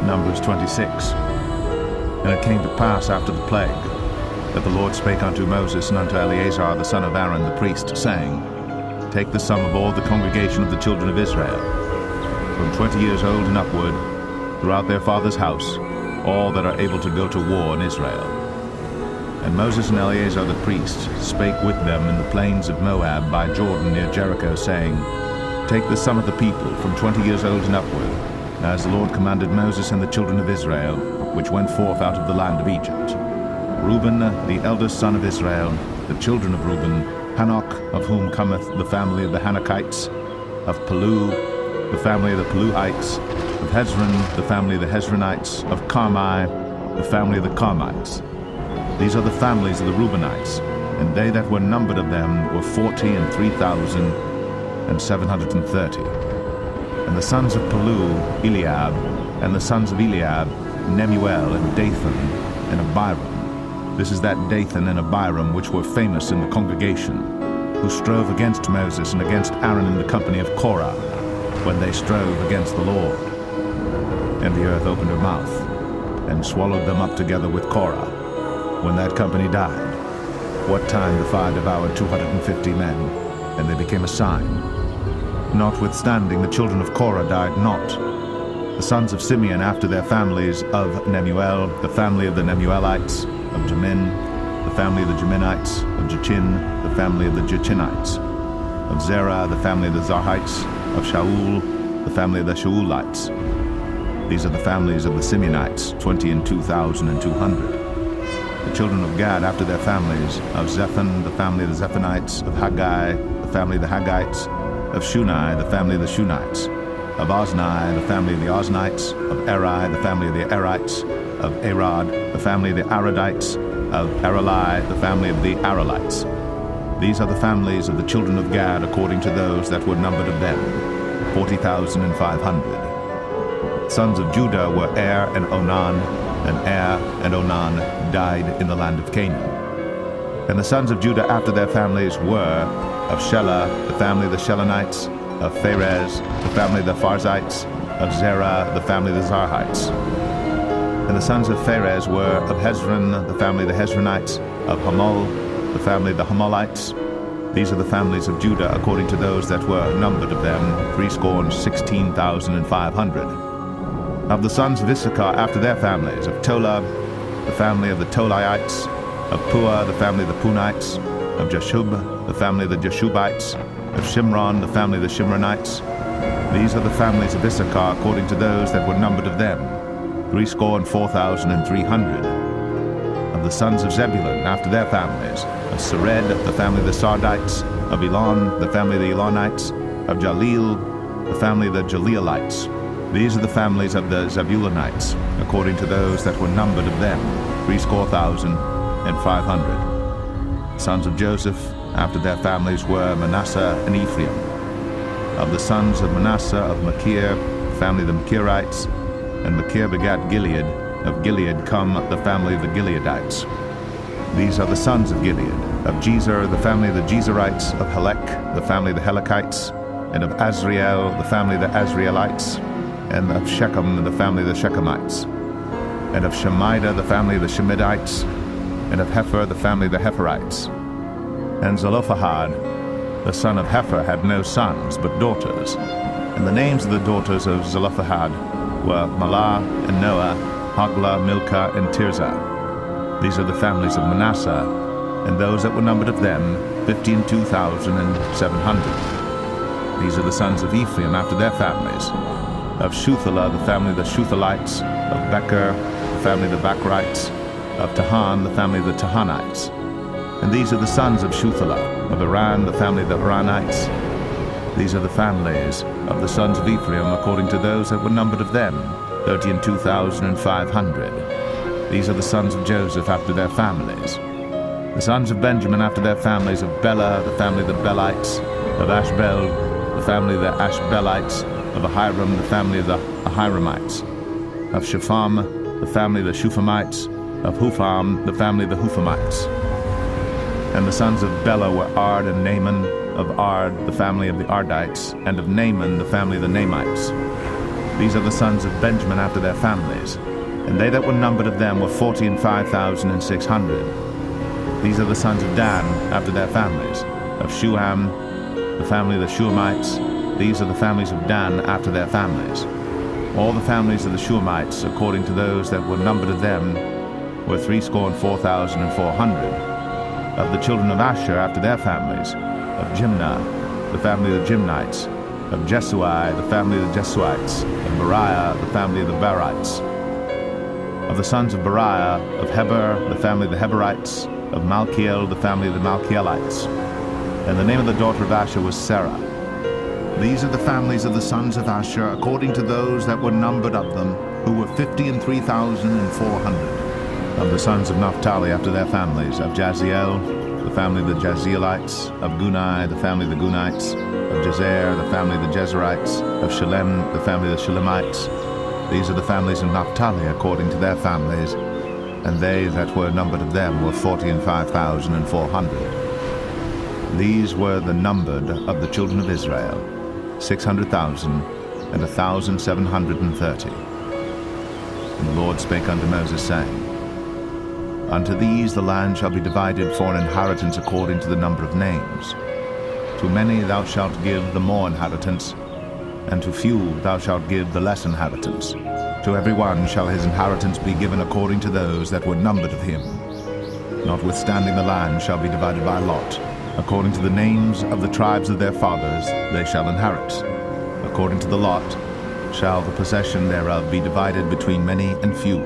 Numbers 26. And it came to pass after the plague, that the Lord spake unto Moses and unto Eleazar the son of Aaron the priest, saying, Take the sum of all the congregation of the children of Israel, from 20 years old and upward, throughout their father's house, all that are able to go to war in Israel. And Moses and Eleazar the priest spake with them in the plains of Moab by Jordan near Jericho, saying, Take the sum of the people from 20 years old and upward, as the Lord commanded Moses and the children of Israel, which went forth out of the land of Egypt. Reuben, the eldest son of Israel, the children of Reuben, Hanok, of whom cometh the family of the Hanokites, of Palu, the family of the Paluhites, of Hezron, the family of the Hezronites, of Carmi, the family of the Carmites. These are the families of the Reubenites, and they that were numbered of them were 43,730. And the sons of Palu, Eliab, and the sons of Eliab, Nemuel, and Dathan, and Abiram. This is that Dathan and Abiram which were famous in the congregation, who strove against Moses and against Aaron in the company of Korah, when they strove against the Lord. And the earth opened her mouth, and swallowed them up together with Korah, when that company died. What time the fire devoured 250 men, and they became a sign. Notwithstanding, the children of Korah died not. The sons of Simeon after their families, of Nemuel, the family of the Nemuelites, of Jamin, the family of the Jaminites, of Jachin, the family of the Jachinites, of Zerah, the family of the Zarhites, of Shaul, the family of the Shaulites. These are the families of the Simeonites, 22,200. The children of Gad after their families, of Zephon, the family of the Zephonites, of Haggai, the family of the Haggites, of Shunai, the family of the Shunites, of Ozni, the family of the Oznites, of Eri, the family of the Erites, of Arad, the family of the Aradites, of Aralai, the family of the Aralites. These are the families of the children of Gad according to those that were numbered of them, 40,500. Sons of Judah were Er and Onan, and Er and Onan died in the land of Canaan. And the sons of Judah after their families were of Shelah, the family of the Shelonites, of Pharez, the family of the Pharzites, of Zerah, the family of the Zarhites. And the sons of Pharez were of Hezron, the family of the Hezronites, of Hamul, the family of the Hamulites. These are the families of Judah according to those that were numbered of them, 16,500. Of the sons of Issachar after their families, of Tola, the family of the Tolaites, of Pua, the family of the Punites, of Jashub, the family of the Jashubites, of Shimron, the family of the Shimronites. These are the families of Issachar according to those that were numbered of them, 64,300. Of the sons of Zebulun after their families, of Sered, the family of the Sardites, of Elon, the family of the Elonites, of Jaleel, the family of the Jaleelites. These are the families of the Zebulunites, according to those that were numbered of them, 64,500. Sons of Joseph, after their families, were Manasseh and Ephraim. Of the sons of Manasseh, of Machir, the family of the Machirites, and Machir begat Gilead. Of Gilead come the family of the Gileadites. These are the sons of Gilead. Of Jezer, the family of the Jezerites, of Helek, the family of the Helekites, and of Azriel, the family of the Azrielites, and of Shechem, the family of the Shechemites, and of Shemida, the family of the Shemidites, and of Hepher, the family of the Hepherites. And Zelophehad, the son of Hepher, had no sons, but daughters. And the names of the daughters of Zelophehad were Malah and Noah, Hoglah, Milcah, and Tirzah. These are the families of Manasseh, and those that were numbered of them, 52,700. These are the sons of Ephraim after their families. Of Shuthelah, the family of the Shuthalites, of Becher, the family of the Bechrites, of Tahan, the family of the Tahanites. And these are the sons of Shuthelah, of Iran, the family of the Iranites. These are the families of the sons of Ephraim according to those that were numbered of them, 32,500. These are the sons of Joseph after their families. The sons of Benjamin after their families, of Bela, the family of the Belites, of Ashbel, the family of the Ashbelites, of Ahiram, the family of the Ahiramites, of Shepham, the family of the Shuphamites, of Hupham, the family of the Huphamites. And the sons of Bela were Ard and Naaman, of Ard, the family of the Ardites, and of Naaman, the family of the Naamites. These are the sons of Benjamin after their families, and they that were numbered of them were 45,600. These are the sons of Dan after their families, of Shuham, the family of the Shuhamites, These are the families of Dan after their families. All the families of the Shuamites, according to those that were numbered of them, were 64,400. Of the children of Asher after their families, of Jimnah, the family of the Jimnites, of Jesui, the family of the Jesuites, of Beriah, the family of the Berites. Of the sons of Beriah, of Heber, the family of the Heberites, of Malkiel, the family of the Malkielites. And the name of the daughter of Asher was Sarah. These are the families of the sons of Asher, according to those that were numbered of them, who were 53,400. Of the sons of Naphtali after their families, of Jaziel, the family of the Jazielites, of Gunai, the family of the Gunites, of Jezer, the family of the Jezerites, of Shalem, the family of the Shalemites. These are the families of Naphtali according to their families, and they that were numbered of them were 45,400. These were the numbered of the children of Israel, 600,1,730. And the Lord spake unto Moses, saying, Unto these the land shall be divided for an inheritance according to the number of names. To many thou shalt give the more inheritance, and to few thou shalt give the less inheritance. To every one shall his inheritance be given according to those that were numbered of him. Notwithstanding the land shall be divided by lot. According to the names of the tribes of their fathers they shall inherit. According to the lot shall the possession thereof be divided between many and few.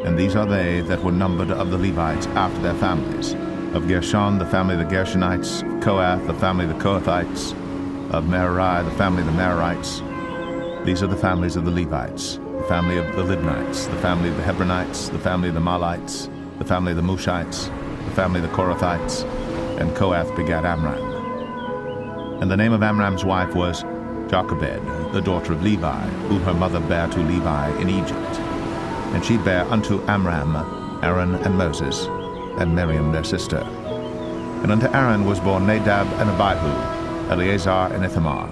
And these are they that were numbered of the Levites after their families. Of Gershon, the family of the Gershonites, of Kohath, the family of the Kohathites, of Merari, the family of the Merarites. These are the families of the Levites, the family of the Libnites, the family of the Hebronites, the family of the Mahlites, the family of the Mushites, the family of the Korathites, and Kohath begat Amram. And the name of Amram's wife was Jochebed, the daughter of Levi, whom her mother bare to Levi in Egypt. And she bare unto Amram Aaron and Moses, and Miriam their sister. And unto Aaron was born Nadab and Abihu, Eleazar and Ithamar.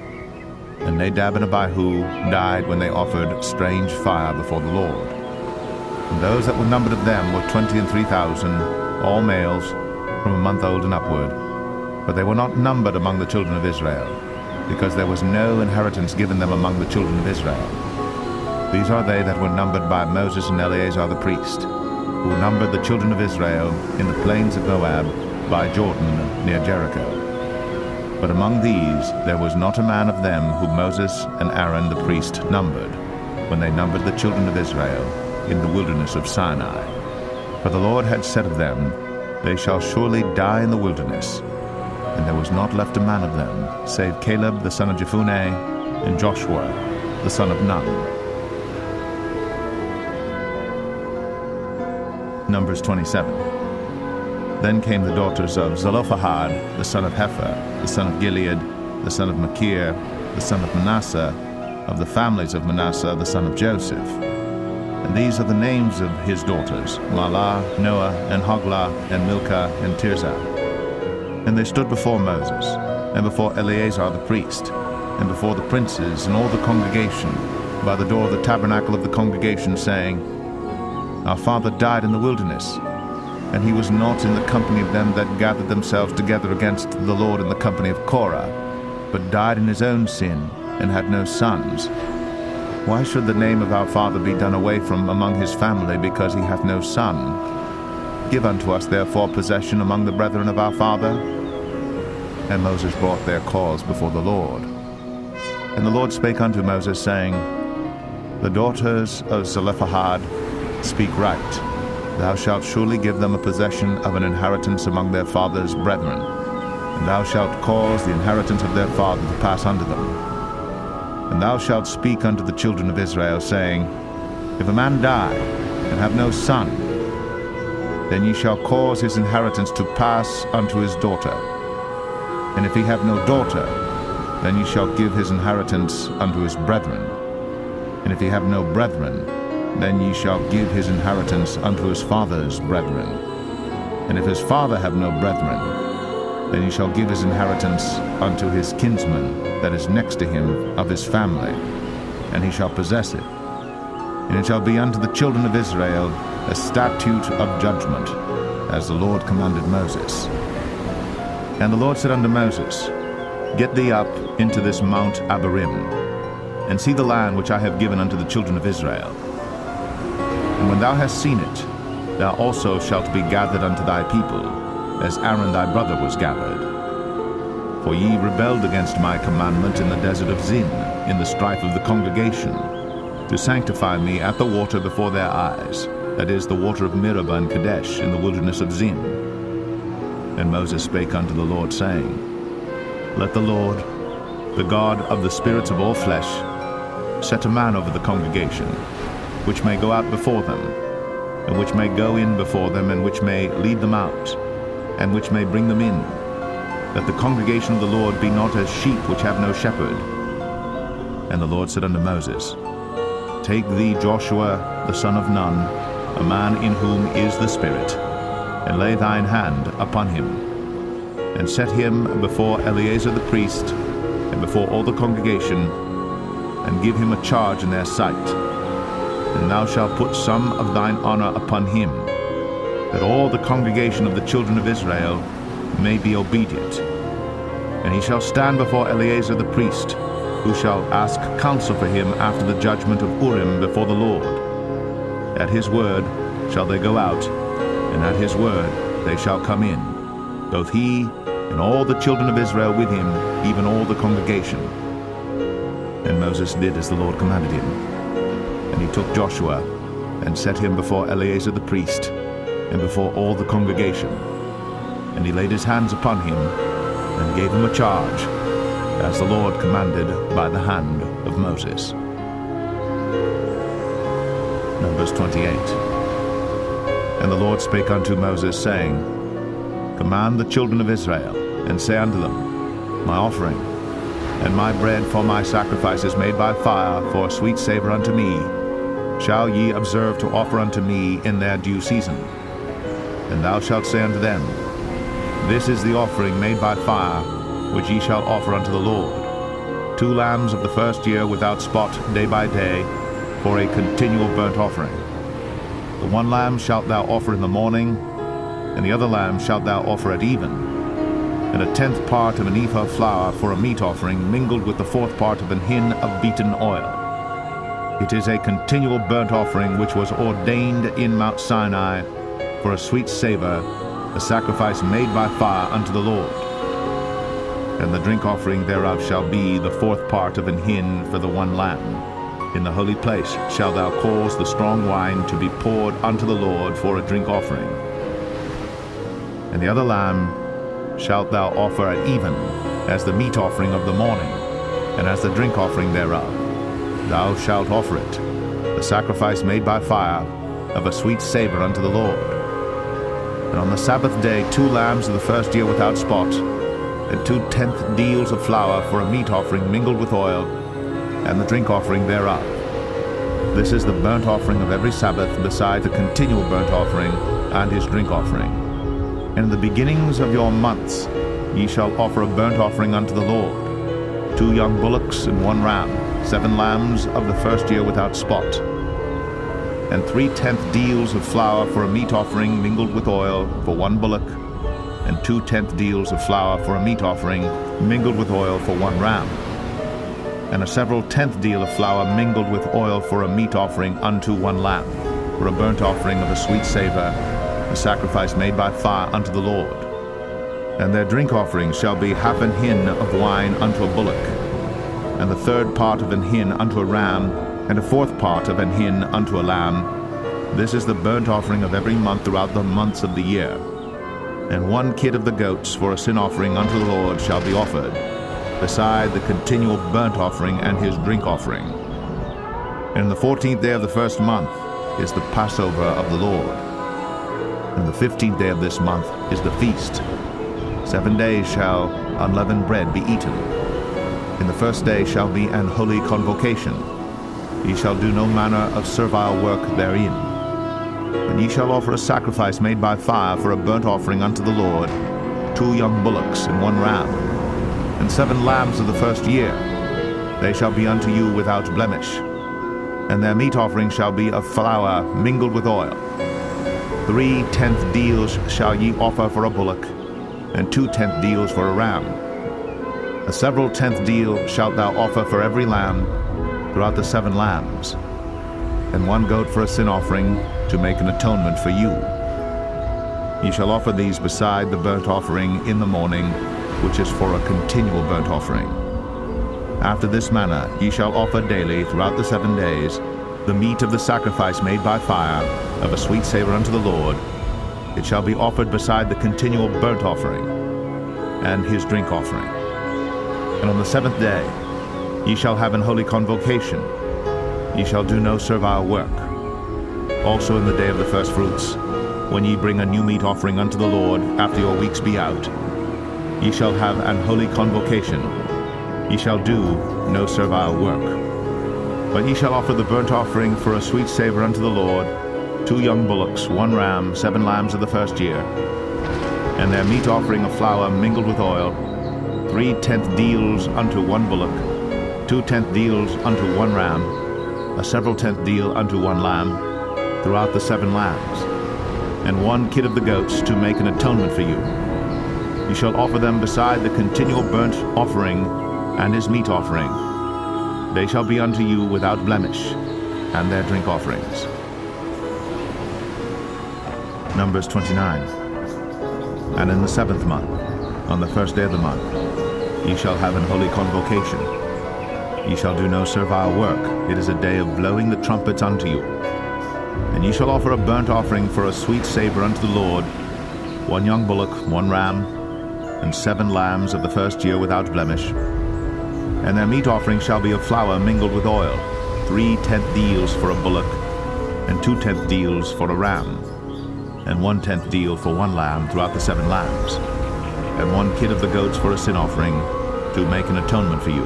And Nadab and Abihu died when they offered strange fire before the Lord. And those that were numbered of them were 23,000, all males, from a month old and upward. But they were not numbered among the children of Israel, because there was no inheritance given them among the children of Israel. These are they that were numbered by Moses and Eleazar the priest, who numbered the children of Israel in the plains of Moab by Jordan near Jericho. But among these there was not a man of them whom Moses and Aaron the priest numbered, when they numbered the children of Israel in the wilderness of Sinai. For the Lord had said of them, They shall surely die in the wilderness. And there was not left a man of them, save Caleb the son of Jephunneh, and Joshua the son of Nun. Numbers 27. Then came the daughters of Zelophehad, the son of Hepher, the son of Gilead, the son of Machir, the son of Manasseh, of the families of Manasseh, the son of Joseph. And these are the names of his daughters, Mahlah, Noah, and Hoglah, and Milcah, and Tirzah. And they stood before Moses, and before Eleazar the priest, and before the princes and all the congregation, by the door of the tabernacle of the congregation, saying, Our father died in the wilderness, and he was not in the company of them that gathered themselves together against the Lord in the company of Korah, but died in his own sin, and had no sons. Why should the name of our father be done away from among his family, because he hath no son? Give unto us therefore possession among the brethren of our father. And Moses brought their cause before the Lord. And the Lord spake unto Moses, saying, The daughters of Zelophehad speak right. Thou shalt surely give them a possession of an inheritance among their father's brethren, and thou shalt cause the inheritance of their father to pass unto them. And thou shalt speak unto the children of Israel, saying, If a man die, and have no son, then ye shall cause his inheritance to pass unto his daughter. And if he have no daughter, then ye shall give his inheritance unto his brethren. And if he have no brethren, then ye shall give his inheritance unto his father's brethren. And if his father have no brethren, then ye shall give his inheritance unto his kinsman that is next to him of his family, and he shall possess it. And it shall be unto the children of Israel a statute of judgment, as the Lord commanded Moses. And the Lord said unto Moses, Get thee up into this Mount Abarim, and see the land which I have given unto the children of Israel. And when thou hast seen it, thou also shalt be gathered unto thy people, as Aaron thy brother was gathered. For ye rebelled against my commandment in the desert of Zin, in the strife of the congregation, to sanctify me at the water before their eyes, that is, the water of Meribah and Kadesh, in the wilderness of Zin. And Moses spake unto the Lord, saying, Let the Lord, the God of the spirits of all flesh, set a man over the congregation, which may go out before them, and which may go in before them, and which may lead them out, and which may bring them in, that the congregation of the Lord be not as sheep which have no shepherd. And the Lord said unto Moses, Take thee Joshua the son of Nun, a man in whom is the Spirit, and lay thine hand upon him, and set him before Eleazar the priest, and before all the congregation, and give him a charge in their sight. And thou shalt put some of thine honor upon him, that all the congregation of the children of Israel may be obedient. And he shall stand before Eleazar the priest, who shall ask counsel for him after the judgment of Urim before the Lord. At his word shall they go out, and at his word they shall come in, both he and all the children of Israel with him, even all the congregation. And Moses did as the Lord commanded him. And he took Joshua, and set him before Eleazar the priest, and before all the congregation. And he laid his hands upon him, and gave him a charge, as the Lord commanded by the hand of Moses. Numbers 28. And the Lord spake unto Moses, saying, Command the children of Israel, and say unto them, My offering, and my bread for my sacrifices made by fire for a sweet savour unto me, shall ye observe to offer unto me in their due season. And thou shalt say unto them, This is the offering made by fire, which ye shall offer unto the Lord, 2 lambs of the first year without spot day by day, for a continual burnt offering. The 1 lamb shalt thou offer in the morning, and the other lamb shalt thou offer at even, and a 10th part of an ephah of flour for a meat offering, mingled with the 4th part of an hin of beaten oil. It is a continual burnt offering which was ordained in Mount Sinai for a sweet savour, a sacrifice made by fire unto the Lord. And the drink offering thereof shall be the 4th part of an hin for the 1 lamb. In the holy place shalt thou cause the strong wine to be poured unto the Lord for a drink offering. And the other lamb shalt thou offer at even, as the meat offering of the morning, and as the drink offering thereof. Thou shalt offer it, the sacrifice made by fire, of a sweet savour unto the Lord. And on the Sabbath day 2 lambs of the first year without spot, and 2 tenth deals of flour for a meat offering mingled with oil, and the drink offering thereof. This is the burnt offering of every Sabbath, beside the continual burnt offering and his drink offering. And in the beginnings of your months ye shall offer a burnt offering unto the Lord, 2 young bullocks and 1 ram, 7 lambs of the first year without spot, and 3 tenth deals of flour for a meat offering mingled with oil for 1 bullock, and 2 tenth deals of flour for a meat offering mingled with oil for 1 ram, and a several 10th deal of flour mingled with oil for a meat offering unto 1 lamb, for a burnt offering of a sweet savour, a sacrifice made by fire unto the Lord. And their drink offering shall be half an hin of wine unto a bullock, and the 3rd part of an hin unto a ram, and a 4th part of an hin unto a lamb. This is the burnt offering of every month throughout the months of the year. And 1 kid of the goats for a sin offering unto the Lord shall be offered, beside the continual burnt offering and his drink offering. And the 14th day of the first month is the Passover of the Lord. And the 15th day of this month is the feast. 7 days shall unleavened bread be eaten. In the first day shall be an holy convocation. Ye shall do no manner of servile work therein. And ye shall offer a sacrifice made by fire for a burnt offering unto the Lord, 2 young bullocks and 1 ram, and 7 lambs of the first year. They shall be unto you without blemish. And their meat offering shall be of flour mingled with oil. 3 tenth deals shall ye offer for a bullock, and 2 tenth deals for a ram. A several tenth deal shalt thou offer for every lamb throughout the 7 lambs, and 1 goat for a sin offering to make an atonement for you. Ye shall offer these beside the burnt offering in the morning, which is for a continual burnt offering. After this manner ye shall offer daily throughout the 7 days the meat of the sacrifice made by fire, of a sweet savor unto the Lord. It shall be offered beside the continual burnt offering and his drink offering. And on the 7th day ye shall have an holy convocation. Ye shall do no servile work. Also in the day of the firstfruits, when ye bring a new meat offering unto the Lord after your weeks be out, ye shall have an holy convocation. Ye shall do no servile work. But ye shall offer the burnt offering for a sweet savor unto the Lord, 2 young bullocks, 1 ram, 7 lambs of the first year, and their meat offering of flour mingled with oil, 3 tenth deals unto 1 bullock, 2 tenth deals unto 1 ram, a several tenth deal unto 1 lamb, throughout the 7 lambs, and 1 kid of the goats to make an atonement for you. You shall offer them beside the continual burnt offering and his meat offering. They shall be unto you without blemish, and their drink offerings. Numbers 29. And in the 7th month, on the 1st day of the month, ye shall have an holy convocation. Ye shall do no servile work. It is a day of blowing the trumpets unto you. And ye shall offer a burnt offering for a sweet savor unto the Lord, 1 young bullock, 1 ram, and 7 lambs of the first year without blemish. And their meat offering shall be of flour mingled with oil, 3 tenth deals for a bullock, and 2 tenth deals for a ram, and 1 tenth deal for 1 lamb throughout the 7 lambs, and 1 kid of the goats for a sin offering, to make an atonement for you.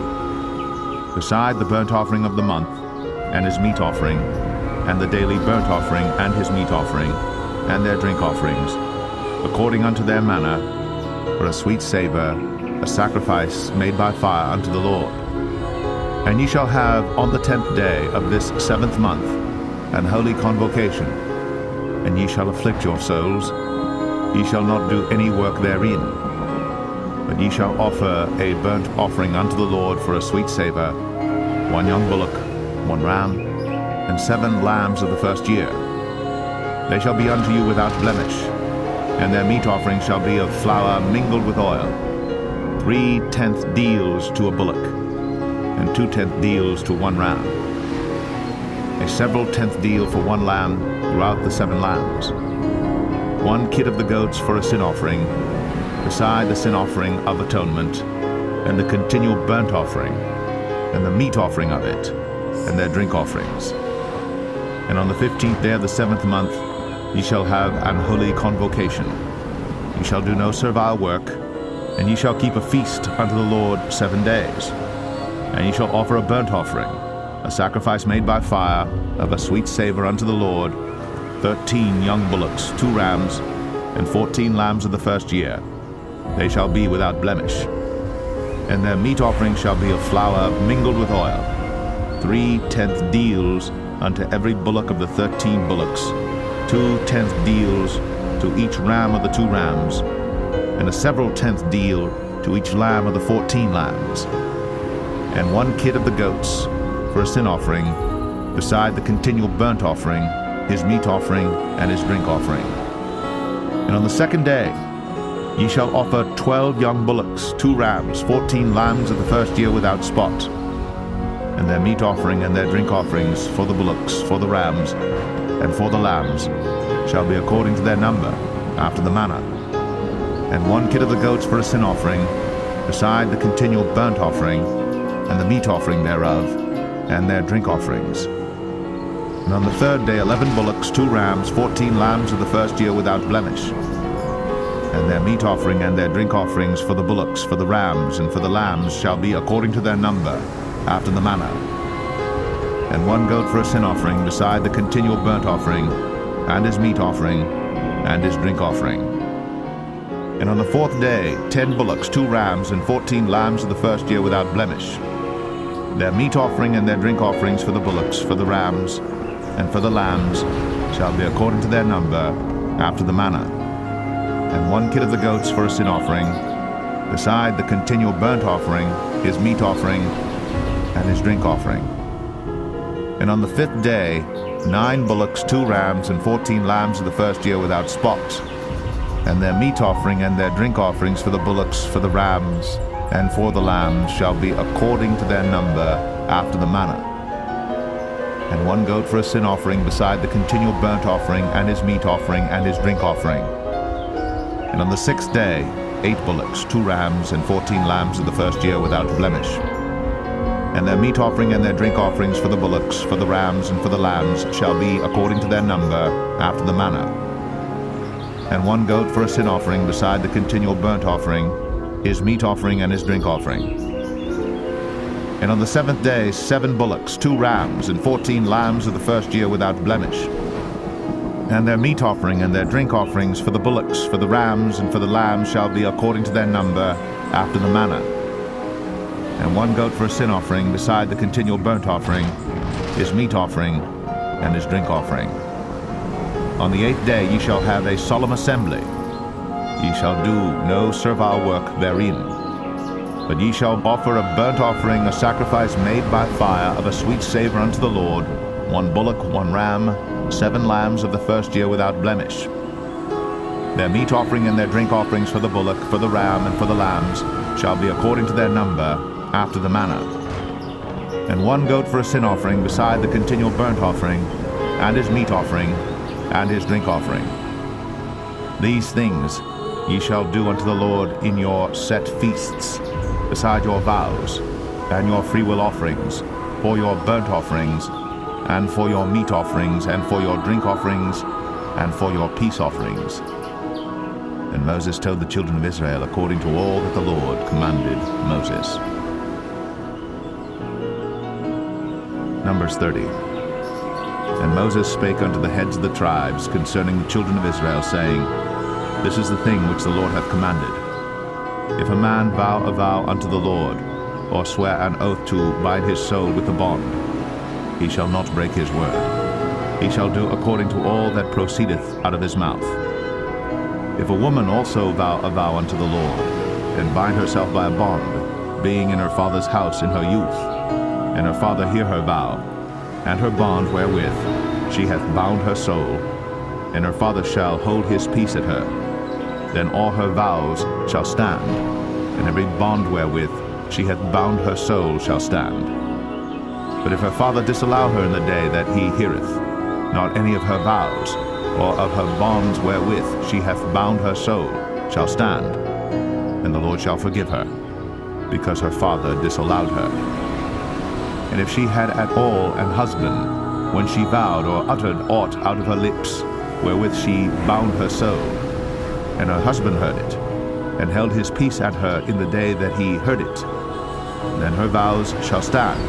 Beside the burnt offering of the month, and his meat offering, and the daily burnt offering and his meat offering, and their drink offerings, according unto their manner, for a sweet savor, a sacrifice made by fire unto the Lord. And ye shall have on the 10th day of this 7th month an holy convocation, and ye shall afflict your souls. Ye shall not do any work therein, but ye shall offer a burnt offering unto the Lord for a sweet savor, 1 young bullock, 1 ram, and 7 lambs of the first year. They shall be unto you without blemish, and their meat offering shall be of flour mingled with oil, 3 tenth deals to a bullock, and 2 tenth deals to 1 ram, a several tenth deal for 1 lamb throughout the 7 lambs, 1 kid of the goats for a sin offering, beside the sin offering of atonement, and the continual burnt offering, and the meat offering of it, and their drink offerings. And on the 15th day of the 7th month ye shall have an holy convocation. Ye shall do no servile work, and ye shall keep a feast unto the Lord 7 days. And ye shall offer a burnt offering, a sacrifice made by fire, of a sweet savor unto the Lord, 13 young bullocks, 2 rams, and 14 lambs of the first year. They shall be without blemish. And their meat offering shall be of flour mingled with oil, 3 tenth deals unto every bullock of the 13 bullocks, 2 tenth deals to each ram of the 2 rams, and a several tenth deal to each lamb of the 14 lambs, and 1 kid of the goats for a sin offering, beside the continual burnt offering, his meat offering, and his drink offering. And on the 2nd day ye shall offer 12 young bullocks, 2 rams, 14 lambs of the first year without spot, and their meat offering and their drink offerings for the bullocks, for the rams, and for the lambs shall be according to their number, after the manner. And 1 kid of the goats for a sin offering, beside the continual burnt offering, and the meat offering thereof, and their drink offerings. And on the 3rd day 11 bullocks, 2 rams, 14 lambs of the first year without blemish, and their meat offering and their drink offerings for the bullocks, for the rams, and for the lambs shall be according to their number, after the manner. And 1 goat for a sin offering, beside the continual burnt offering, and his meat offering, and his drink offering. And on the 4th day 10 bullocks, 2 rams, and 14 lambs of the first year without blemish. Their meat offering and their drink offerings for the bullocks, for the rams, and for the lambs shall be according to their number, after the manner. And 1 kid of the goats for a sin offering, beside the continual burnt offering, his meat offering, and his drink offering. And on the 5th day, 9 bullocks, 2 rams, and 14 lambs of the first year without spot, and their meat offering and their drink offerings for the bullocks, for the rams, and for the lambs shall be according to their number after the manner. And 1 goat for a sin offering beside the continual burnt offering and his meat offering and his drink offering. And on the 6th day, 8 bullocks, 2 rams, and 14 lambs of the first year without blemish. And their meat offering and their drink offerings for the bullocks, for the rams, and for the lambs shall be according to their number after the manner. And 1 goat for a sin offering beside the continual burnt offering, his meat offering and his drink offering. And on the 7th day, 7 bullocks, 2 rams, and 14 lambs of the first year without blemish. And their meat offering and their drink offerings for the bullocks, for the rams, and for the lambs shall be according to their number after the manner. And 1 goat for a sin offering beside the continual burnt offering, his meat offering, and his drink offering. On the 8th day ye shall have a solemn assembly. Ye shall do no servile work therein. But ye shall offer a burnt offering, a sacrifice made by fire of a sweet savour unto the Lord, 1 bullock, 1 ram, 7 lambs of the first year without blemish. Their meat offering and their drink offerings for the bullock, for the ram, and for the lambs shall be according to their number after the manner. And 1 goat for a sin offering beside the continual burnt offering, and his meat offering, and his drink offering. These things ye shall do unto the Lord in your set feasts, beside your vows, and your freewill offerings, for your burnt offerings, and for your meat offerings, and for your drink offerings, and for your peace offerings. And Moses told the children of Israel according to all that the Lord commanded Moses. Numbers 30. And Moses spake unto the heads of the tribes concerning the children of Israel, saying, This is the thing which the Lord hath commanded. If a man vow a vow unto the Lord, or swear an oath to bind his soul with a bond, he shall not break his word. He shall do according to all that proceedeth out of his mouth. If a woman also vow a vow unto the Lord, and bind herself by a bond, being in her father's house in her youth, and her father hear her vow, and her bond wherewith she hath bound her soul, and her father shall hold his peace at her, then all her vows shall stand, and every bond wherewith she hath bound her soul shall stand. But if her father disallow her in the day that he heareth, not any of her vows, or of her bonds wherewith she hath bound her soul, shall stand, and the Lord shall forgive her, because her father disallowed her. And if she had at all an husband, when she vowed or uttered aught out of her lips, wherewith she bound her soul, and her husband heard it, and held his peace at her in the day that he heard it, then her vows shall stand,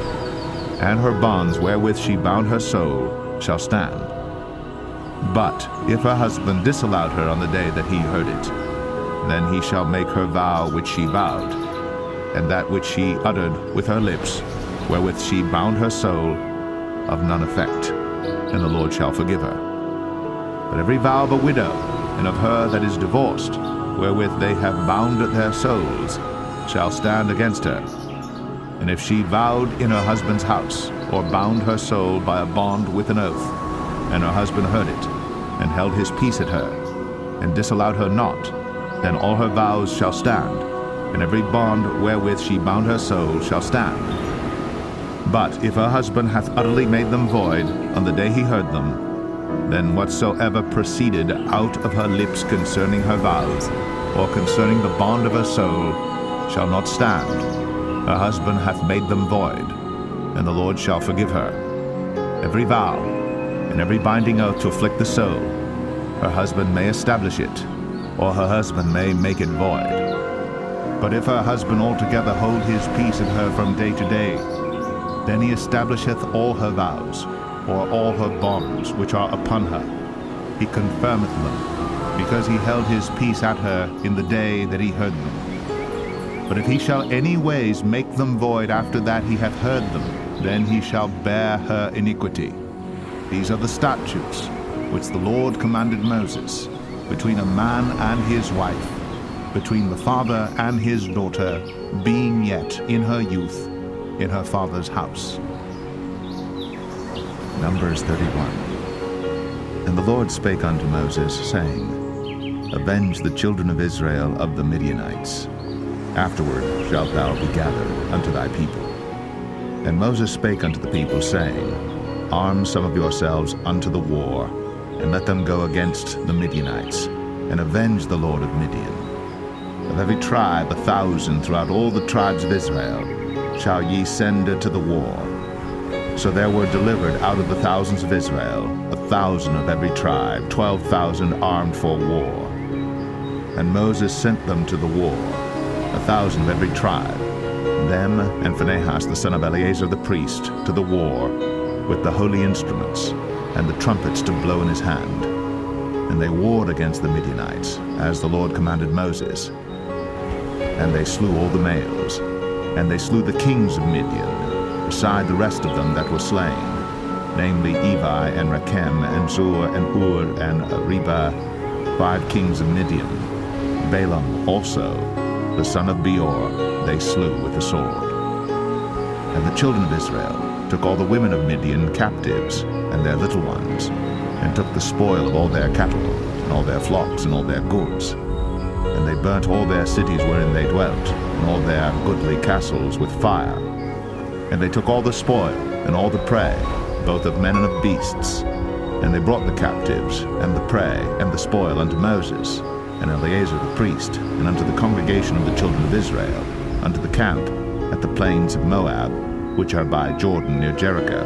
and her bonds wherewith she bound her soul shall stand. But if her husband disallowed her on the day that he heard it, then he shall make her vow which she vowed, and that which she uttered with her lips, wherewith she bound her soul, of none effect, and the Lord shall forgive her. But every vow of a widow, and of her that is divorced, wherewith they have bound their souls, shall stand against her. And if she vowed in her husband's house, or bound her soul by a bond with an oath, and her husband heard it, and held his peace at her, and disallowed her not, then all her vows shall stand, and every bond wherewith she bound her soul shall stand. But if her husband hath utterly made them void on the day he heard them, then whatsoever proceeded out of her lips concerning her vows, or concerning the bond of her soul, shall not stand. Her husband hath made them void, and the Lord shall forgive her. Every vow, and every binding oath to afflict the soul, her husband may establish it, or her husband may make it void. But if her husband altogether hold his peace at her from day to day, then he establisheth all her vows, or all her bonds which are upon her. He confirmeth them, because he held his peace at her in the day that he heard them. But if he shall any ways make them void after that he hath heard them, then he shall bear her iniquity. These are the statutes which the Lord commanded Moses, between a man and his wife, between the father and his daughter, being yet in her youth, in her father's house. Numbers 31. And the Lord spake unto Moses, saying, Avenge the children of Israel of the Midianites. Afterward shalt thou be gathered unto thy people. And Moses spake unto the people, saying, Arm some of yourselves unto the war, and let them go against the Midianites, and avenge the Lord of Midian. Of every tribe 1,000 throughout all the tribes of Israel shall ye send to the war. So there were delivered out of the thousands of Israel 1,000 of every tribe, 12,000 armed for war. And Moses sent them to the war, 1,000 of every tribe, them and Phinehas the son of Eleazar the priest, to the war, with the holy instruments, and the trumpets to blow in his hand. And they warred against the Midianites, as the Lord commanded Moses. And they slew all the males, and they slew the kings of Midian, beside the rest of them that were slain, namely Evi, and Rechem, and Zur, and Ur, and Reba, 5 kings of Midian. Balaam also, the son of Beor, they slew with the sword. And the children of Israel took all the women of Midian captives, and their little ones, and took the spoil of all their cattle, and all their flocks, and all their goods. And they burnt all their cities wherein they dwelt, and all their goodly castles with fire. And they took all the spoil, and all the prey, both of men and of beasts. And they brought the captives, and the prey, and the spoil unto Moses, and Eleazar the priest, and unto the congregation of the children of Israel, unto the camp at the plains of Moab, which are by Jordan near Jericho.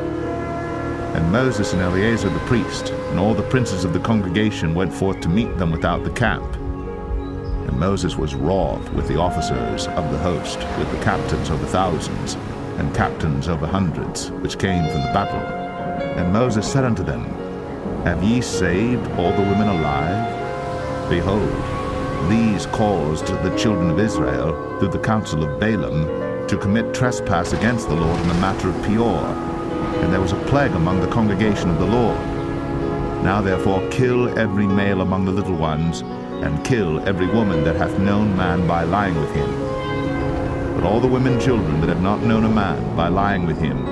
And Moses and Eleazar the priest, and all the princes of the congregation went forth to meet them without the camp. And Moses was wroth with the officers of the host, with the captains over thousands, and captains over hundreds, which came from the battle. And Moses said unto them, Have ye saved all the women alive? Behold, these caused the children of Israel, through the counsel of Balaam, to commit trespass against the Lord in the matter of Peor. And there was a plague among the congregation of the Lord. Now therefore kill every male among the little ones, and kill every woman that hath known man by lying with him. But all the women and children that have not known a man by lying with him,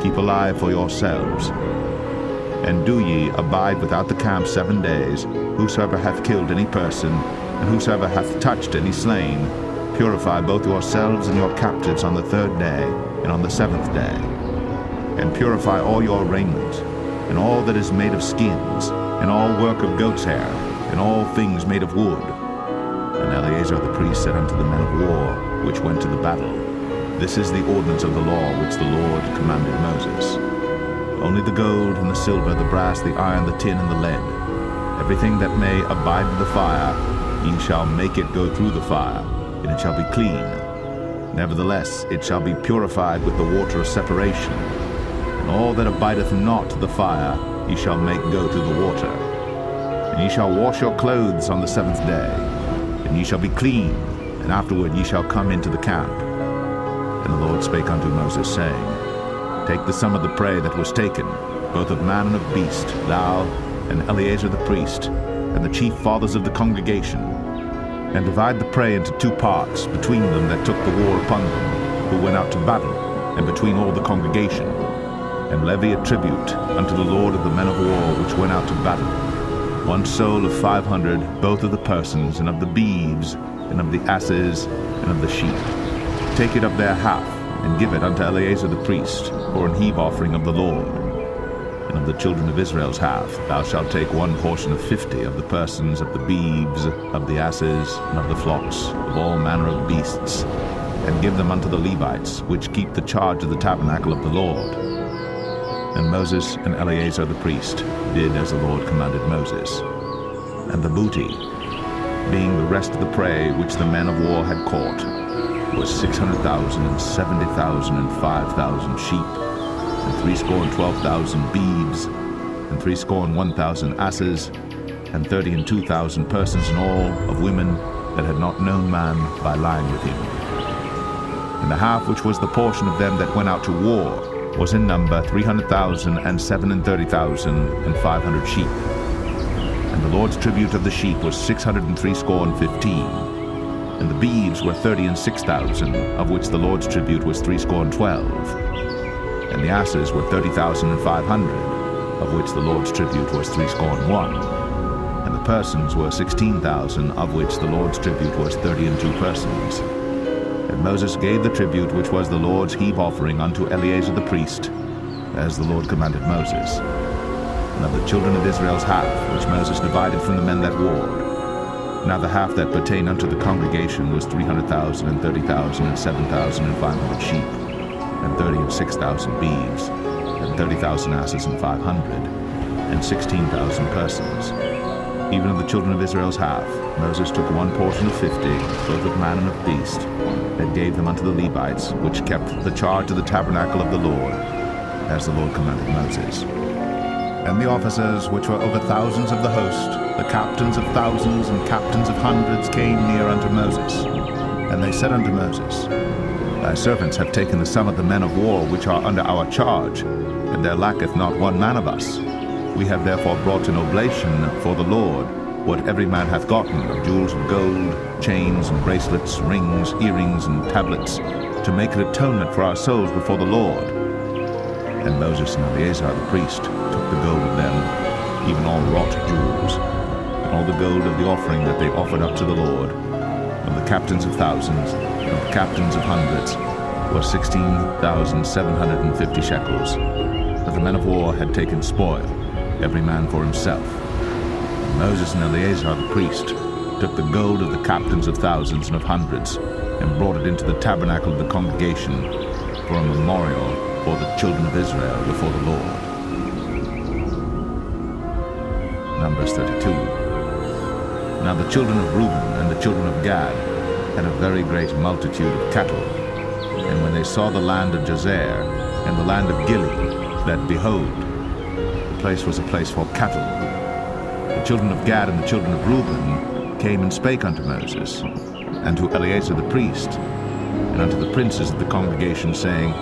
keep alive for yourselves. And do ye abide without the camp 7 days, whosoever hath killed any person, and whosoever hath touched any slain, purify both yourselves and your captives on the 3rd day, and on the 7th day. And purify all your raiment, and all that is made of skins, and all work of goat's hair, and all things made of wood. And Eleazar the priest said unto the men of war, which went to the battle, This is the ordinance of the law which the Lord commanded Moses. Only the gold and the silver, the brass, the iron, the tin, and the lead, everything that may abide in the fire, ye shall make it go through the fire, and it shall be clean. Nevertheless, it shall be purified with the water of separation. And all that abideth not the fire, ye shall make go through the water. And ye shall wash your clothes on the 7th day, and ye shall be clean, and afterward ye shall come into the camp. And the Lord spake unto Moses, saying, Take the sum of the prey that was taken, both of man and of beast, thou and Eleazar the priest, and the chief fathers of the congregation, and divide the prey into 2 parts between them that took the war upon them, who went out to battle, and between all the congregation, and levy a tribute unto the Lord of the men of war which went out to battle, 1 soul of 500, both of the persons, and of the beeves, and of the asses, and of the sheep. Take it of their half, and give it unto Eleazar the priest, for an heave offering of the Lord. And of the children of Israel's half, thou shalt take 1 portion of 50 of the persons, of the beeves, of the asses, and of the flocks, of all manner of beasts, and give them unto the Levites, which keep the charge of the tabernacle of the Lord. And Moses and Eleazar the priest did as the Lord commanded Moses. And the booty, being the rest of the prey which the men of war had caught, was 600,000, and 70,000, and 5,000 sheep, and 12,000 beeves, and 1,000 asses, and 32,000 persons in all of women that had not known man by lying with him. And the half which was the portion of them that went out to war was in number 300,000, and 37,000, and 500 sheep. And the Lord's tribute of the sheep was 615. And the beeves were 30 and 6,000, of which the Lord's tribute was 12. And the asses were 30,500, of which the Lord's tribute was 1. And the persons were 16,000, of which the Lord's tribute was 32 persons. And Moses gave the tribute which was the Lord's heap offering unto Eleazar the priest, as the Lord commanded Moses. And of the children of Israel's half, which Moses divided from the men that warred, now the half that pertained unto the congregation was 300,000, and 30,000, and 7,500 sheep, and 30 and 6,000 beeves, and 30,000 asses, and 500, and 16,000 persons. Even of the children of Israel's half, Moses took one portion of 50, both of man and of beast, and gave them unto the Levites, which kept the charge of the tabernacle of the Lord, as the Lord commanded Moses. And the officers which were over thousands of the host, the captains of thousands and captains of hundreds, came near unto Moses. And they said unto Moses, Thy servants have taken the sum of the men of war which are under our charge, and there lacketh not one man of us. We have therefore brought an oblation for the Lord, what every man hath gotten, of jewels of gold, chains and bracelets, rings, earrings, and tablets, to make an atonement for our souls before the Lord. And Moses and Eleazar the priest took the gold of them, even all wrought jewels, and all the gold of the offering that they offered up to the Lord, of the captains of thousands, and of the captains of hundreds, was 16,750 shekels. But the men of war had taken spoil, every man for himself. And Moses and Eleazar the priest took the gold of the captains of thousands and of hundreds, and brought it into the tabernacle of the congregation for a memorial for the children of Israel before the Lord. Numbers 32. Now the children of Reuben and the children of Gad had a very great multitude of cattle. And when they saw the land of Jazer and the land of Gilead, that behold, the place was a place for cattle. The children of Gad and the children of Reuben came and spake unto Moses, and to Eleazar the priest, and unto the princes of the congregation, saying,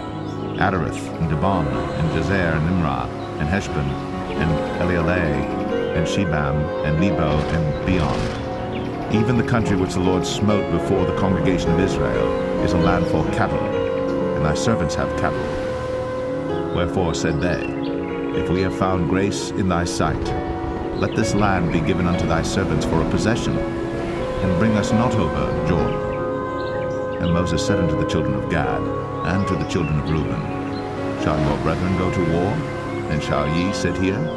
Adareth, and Dibon, and Jazer, and Nimrah, and Heshbon, and Elealeh, and Shebam, and Nebo, and Beon. Even the country which the Lord smote before the congregation of Israel is a land for cattle, and thy servants have cattle. Wherefore said they, If we have found grace in thy sight, let this land be given unto thy servants for a possession, and bring us not over Jordan. And Moses said unto the children of Gad, and to the children of Reuben, Shall your brethren go to war, and shall ye sit here?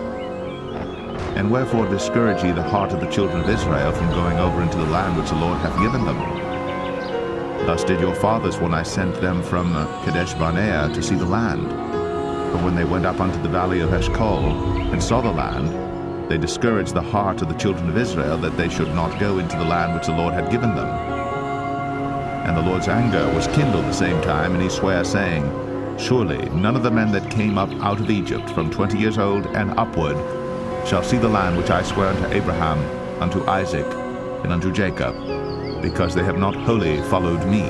And wherefore discourage ye the heart of the children of Israel from going over into the land which the Lord hath given them? Thus did your fathers when I sent them from Kadesh Barnea to see the land. But when they went up unto the valley of Eshcol, and saw the land, they discouraged the heart of the children of Israel, that they should not go into the land which the Lord had given them. And the Lord's anger was kindled the same time, and he sware, saying, Surely none of the men that came up out of Egypt from 20 years old and upward shall see the land which I swear unto Abraham, unto Isaac, and unto Jacob, because they have not wholly followed me,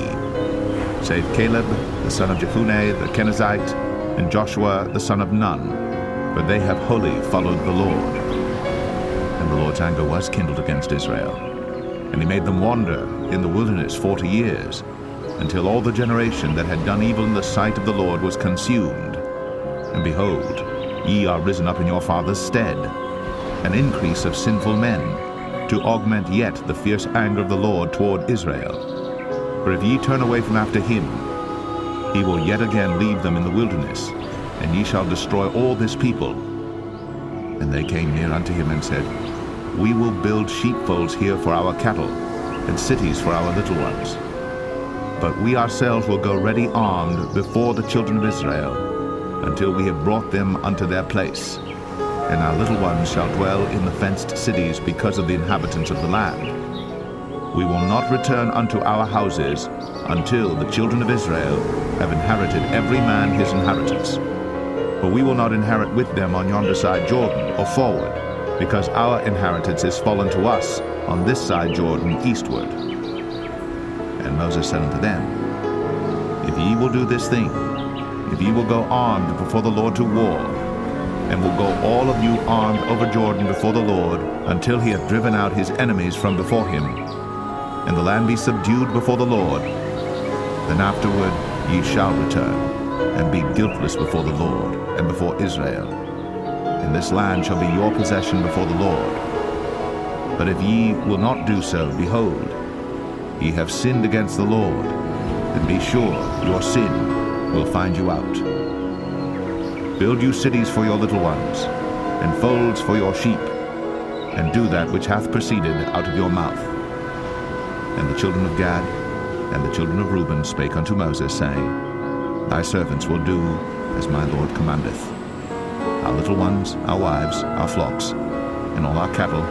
save Caleb the son of Jephunneh the Kenizzite, and Joshua the son of Nun, for they have wholly followed the Lord. And the Lord's anger was kindled against Israel, and he made them wander in the wilderness 40 years, until all the generation that had done evil in the sight of the Lord was consumed. And behold, ye are risen up in your father's stead, an increase of sinful men, to augment yet the fierce anger of the Lord toward Israel. For if ye turn away from after him, he will yet again leave them in the wilderness, and ye shall destroy all this people. And they came near unto him and said, We will build sheepfolds here for our cattle, and cities for our little ones. But we ourselves will go ready armed before the children of Israel, until we have brought them unto their place. And our little ones shall dwell in the fenced cities because of the inhabitants of the land. We will not return unto our houses until the children of Israel have inherited every man his inheritance. For we will not inherit with them on yonder side Jordan, or forward, because our inheritance is fallen to us on this side Jordan eastward. And Moses said unto them, If ye will do this thing, if ye will go armed before the Lord to war, and will go all of you armed over Jordan before the Lord, until he hath driven out his enemies from before him, and the land be subdued before the Lord, then afterward ye shall return, and be guiltless before the Lord and before Israel. And this land shall be your possession before the Lord. But if ye will not do so, behold, ye have sinned against the Lord, then be sure your sin will find you out. Build you cities for your little ones, and folds for your sheep, and do that which hath proceeded out of your mouth. And the children of Gad and the children of Reuben spake unto Moses, saying, Thy servants will do as my Lord commandeth. Our little ones, our wives, our flocks, and all our cattle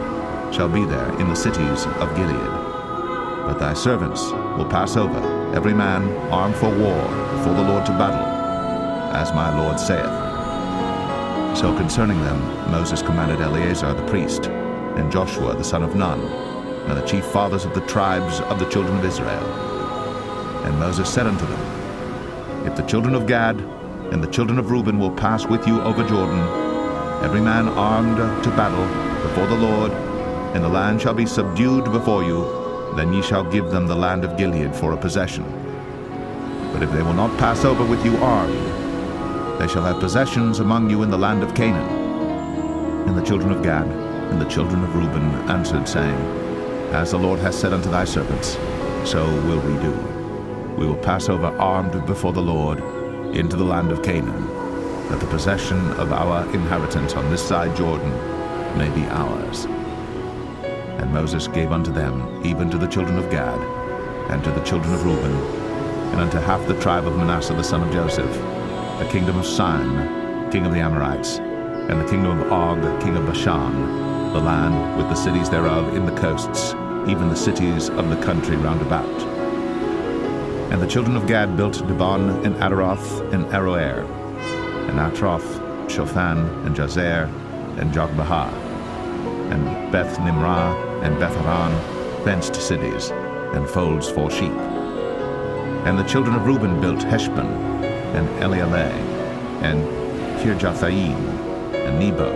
shall be there in the cities of Gilead. But thy servants will pass over, every man armed for war, before the Lord to battle, as my Lord saith. So concerning them Moses commanded Eleazar the priest, and Joshua the son of Nun, and the chief fathers of the tribes of the children of Israel. And Moses said unto them, If the children of Gad and the children of Reuben will pass with you over Jordan, every man armed to battle before the Lord, and the land shall be subdued before you, then ye shall give them the land of Gilead for a possession. But if they will not pass over with you armed, they shall have possessions among you in the land of Canaan. And the children of Gad and the children of Reuben answered, saying, As the Lord hath said unto thy servants, so will we do. We will pass over armed before the Lord into the land of Canaan, that the possession of our inheritance on this side Jordan may be ours. And Moses gave unto them, even to the children of Gad, and to the children of Reuben, and unto half the tribe of Manasseh the son of Joseph, the kingdom of Sihon, king of the Amorites, and the kingdom of Og, king of Bashan, the land with the cities thereof in the coasts, even the cities of the country round about. And the children of Gad built Dibon, and Adaroth, and Aroer, and Atroth, Shophan, and Jazer, and Jogbehah, and Beth Nimrah, and Beth Haran, fenced cities, and folds for sheep. And the children of Reuben built Heshbon, and Elealeh, and Kirjathaim, and Nebo,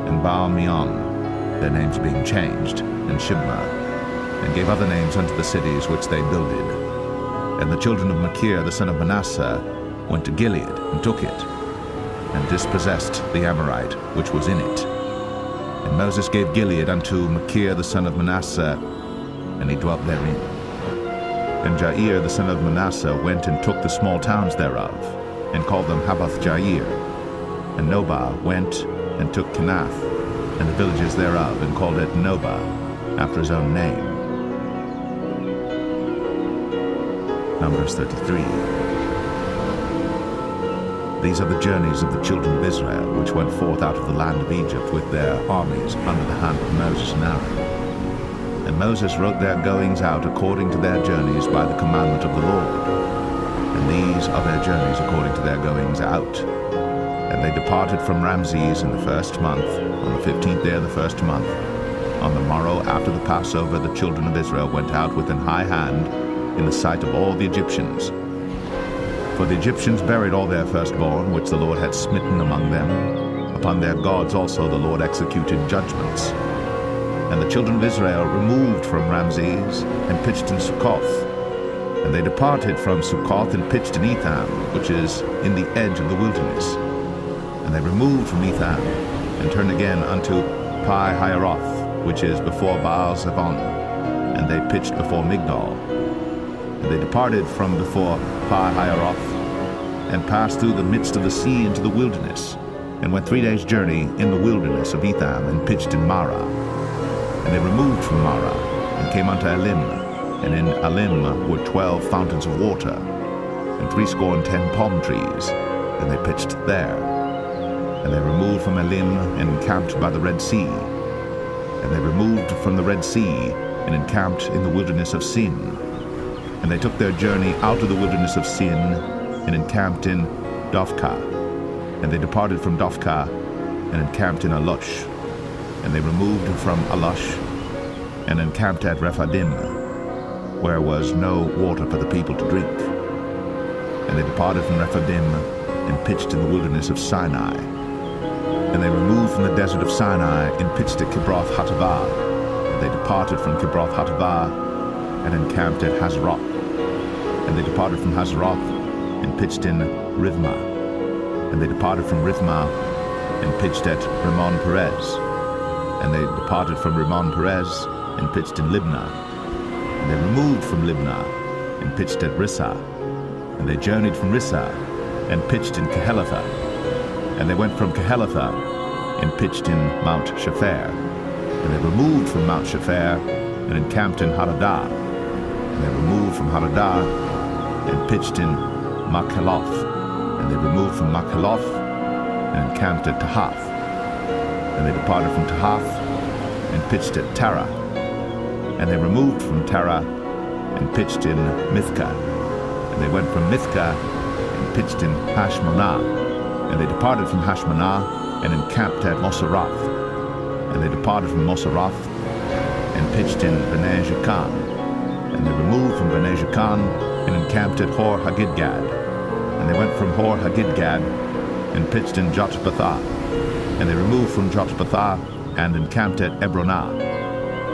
and Baal-meon, their names being changed, and Shibmah, and gave other names unto the cities which they builded. And the children of Machir the son of Manasseh went to Gilead, and took it, and dispossessed the Amorite which was in it. And Moses gave Gilead unto Machir the son of Manasseh, and he dwelt therein. And Jair the son of Manasseh went and took the small towns thereof, and called them Havoth-Jair. And Nobah went and took Kenath, and the villages thereof, and called it Nobah, after his own name. Numbers 33. These are the journeys of the children of Israel, which went forth out of the land of Egypt with their armies under the hand of Moses and Aaron. And Moses wrote their goings out according to their journeys by the commandment of the Lord. And these are their journeys according to their goings out. And they departed from Ramses in the first month, on the 15th day of the first month. On the morrow after the Passover, the children of Israel went out with an high hand in the sight of all the Egyptians. For the Egyptians buried all their firstborn, which the Lord had smitten among them. Upon their gods also the Lord executed judgments. And the children of Israel removed from Ramses, and pitched in Succoth. And they departed from Succoth, and pitched in Etham, which is in the edge of the wilderness. And they removed from Etham, and turned again unto Pi-Hahiroth, which is before Baal-Zebon. And they pitched before Migdol. And they departed from before Pi-Hahiroth, and passed through the midst of the sea into the wilderness, and went 3 days' journey in the wilderness of Etham, and pitched in Marah. And they removed from Marah, and came unto Elim, and in Elim were 12 fountains of water, and 70 palm trees, and they pitched there. And they removed from Elim, and encamped by the Red Sea. And they removed from the Red Sea, and encamped in the wilderness of Sin. And they took their journey out of the wilderness of Sin, and encamped in Dophkah. And they departed from Dophkah, and encamped in Alush. And they removed from Alush, and encamped at Rephidim, where was no water for the people to drink. And they departed from Rephidim, and pitched in the wilderness of Sinai. And they removed from the desert of Sinai, and pitched at Kibroth Hattaavah. And they departed from Kibroth Hattaavah, and encamped at Hazeroth. And they departed from Hazeroth, and pitched in Rithmah. And they departed from Rithmah, and pitched at Rimmon Perez. And they departed from Rimmon Perez, and pitched in Libnah. And they removed from Libnah, and pitched at Rissah. And they journeyed from Rissah, and pitched in Kehelatha. And they went from Kehelatha, and pitched in Mount Shepher. And they removed from Mount Shepher, and encamped in Hadadah. And they removed from Hadadah, and pitched in Makheloth. And they removed from Makheloth, and encamped at Tahath. And they departed from Tahath, and pitched at Tara. And they removed from Tara, and pitched in Mithkah. And they went from Mithkah, and pitched in Hashmonah. And they departed from Hashmonah, and encamped at Moseroth. And they departed from Moseroth, and pitched in Bnei Jakan. And they removed from Bnei Jakan, and encamped at Hor Haggidgad. And they went from Hor Haggidgad, and pitched in Jotbathah. And they removed from Jotbathah, and encamped at Ebronah.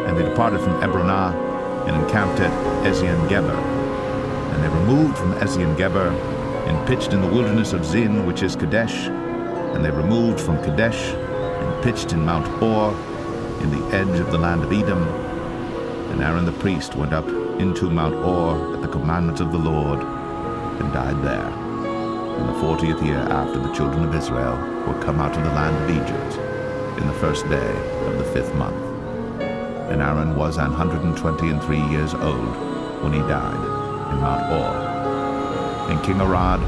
And they departed from Ebronah, and encamped at Ezion-Geber. And they removed from Ezion-Geber, and pitched in the wilderness of Zin, which is Kadesh. And they removed from Kadesh, and pitched in Mount Hor, in the edge of the land of Edom. And Aaron the priest went up into Mount Hor at the commandment of the Lord, and died there, in the 40th year after the children of Israel were come out of the land of Egypt, in the first day of the 5th month. And Aaron was 123 years old when he died in Mount Hor. And King Arad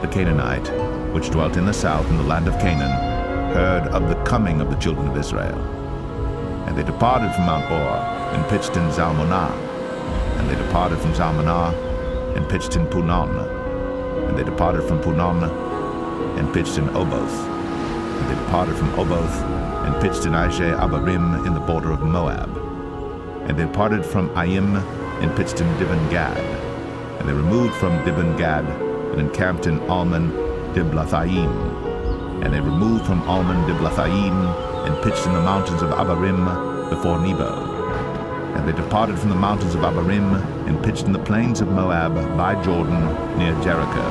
the Canaanite, which dwelt in the south in the land of Canaan, heard of the coming of the children of Israel. And they departed from Mount Hor, and pitched in Zalmonah. And they departed from Zalmonah, and pitched in Punon. And they departed from Punon, and pitched in Oboth. And they departed from Oboth, and pitched in Ijeh Abarim in the border of Moab. And they departed from Aim, and pitched in Dibon-Gad. And they removed from Dibon-Gad, and encamped in Almon Diblathaim. And they removed from Almon Diblathaim, and pitched in the mountains of Abarim before Nebo. And they departed from the mountains of Abarim, and pitched in the plains of Moab by Jordan near Jericho.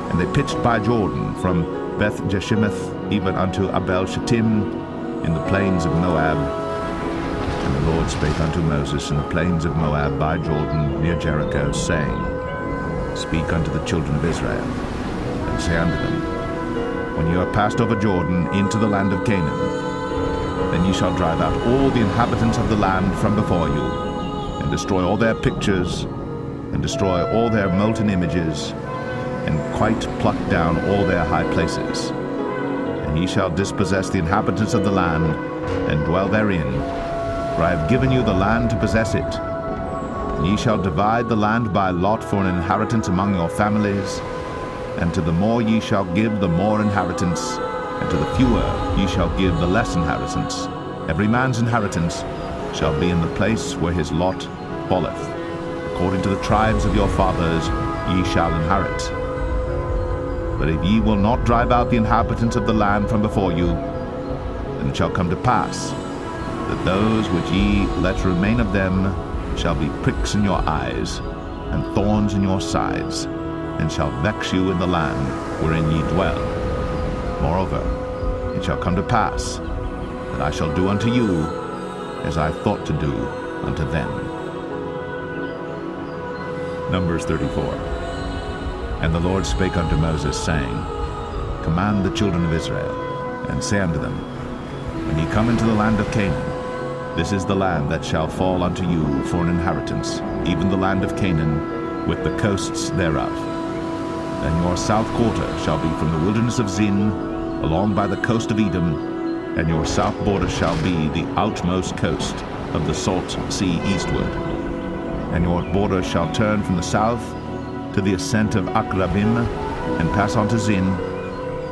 And they pitched by Jordan from Beth Jeshimoth even unto Abel Shittim in the plains of Moab. And the Lord spake unto Moses in the plains of Moab by Jordan near Jericho, saying, Speak unto the children of Israel, and say unto them, When you are passed over Jordan into the land of Canaan, then ye shall drive out all the inhabitants of the land from before you, and destroy all their pictures, and destroy all their molten images, and quite pluck down all their high places. And ye shall dispossess the inhabitants of the land, and dwell therein, for I have given you the land to possess it. And ye shall divide the land by lot for an inheritance among your families, and to the more ye shall give the more inheritance, and to the fewer ye shall give the less inheritance. Every man's inheritance shall be in the place where his lot falleth. According to the tribes of your fathers ye shall inherit. But if ye will not drive out the inhabitants of the land from before you, then it shall come to pass that those which ye let remain of them shall be pricks in your eyes, and thorns in your sides, and shall vex you in the land wherein ye dwell. Moreover, it shall come to pass that I shall do unto you as I thought to do unto them. Numbers 34. And the Lord spake unto Moses, saying, Command the children of Israel, and say unto them, When ye come into the land of Canaan, this is the land that shall fall unto you for an inheritance, even the land of Canaan, with the coasts thereof. And your south quarter shall be from the wilderness of Zin, along by the coast of Edom, and your south border shall be the outmost coast of the salt sea eastward. And your border shall turn from the south to the ascent of Akrabim, and pass on to Zin,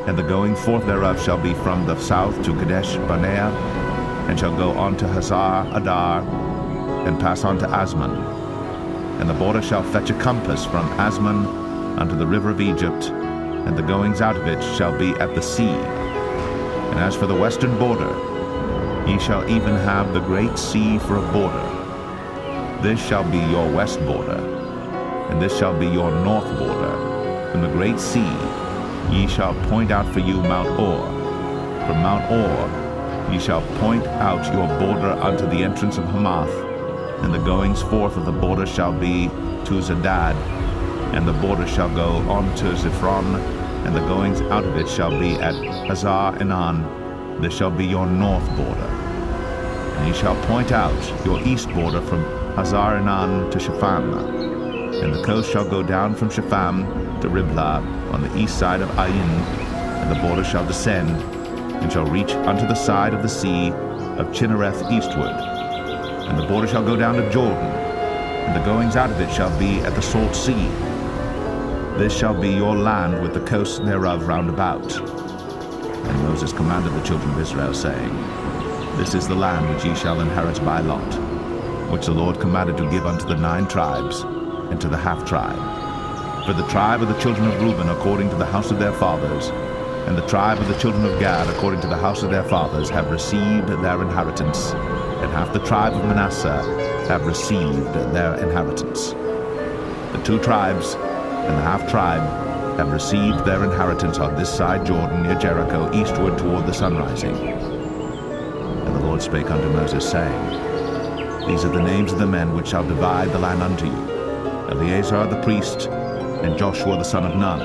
and the going forth thereof shall be from the south to Kadesh Barnea, and shall go on to Hazar Adar, and pass on to Asman. And the border shall fetch a compass from Asman unto the river of Egypt, and the goings out of it shall be at the sea. And as for the western border, ye shall even have the great sea for a border. This shall be your west border, and this shall be your north border. From the great sea ye shall point out for you Mount Or. From Mount Or ye shall point out your border unto the entrance of Hamath, and the goings forth of the border shall be to Zedad, and the border shall go on to Zephron, and the goings out of it shall be at Hazar Enan. This shall be your north border. And ye shall point out your east border from Hazar Enan to Shepham, and the coast shall go down from Shepham to Riblah on the east side of Ain, and the border shall descend, and shall reach unto the side of the sea of Chinnereth eastward. And the border shall go down to Jordan, and the goings out of it shall be at the salt sea. This shall be your land with the coast thereof round about. And Moses commanded the children of Israel, saying, This is the land which ye shall inherit by lot, which the Lord commanded to give unto the 9 tribes, and to the half-tribe. For the tribe of the children of Reuben according to the house of their fathers, and the tribe of the children of Gad according to the house of their fathers have received their inheritance, and half the tribe of Manasseh have received their inheritance. The 2 tribes and the half-tribe have received their inheritance on this side Jordan near Jericho, eastward toward the sunrising. And the Lord spake unto Moses, saying, These are the names of the men which shall divide the land unto you, Eleazar the priest, and Joshua the son of Nun.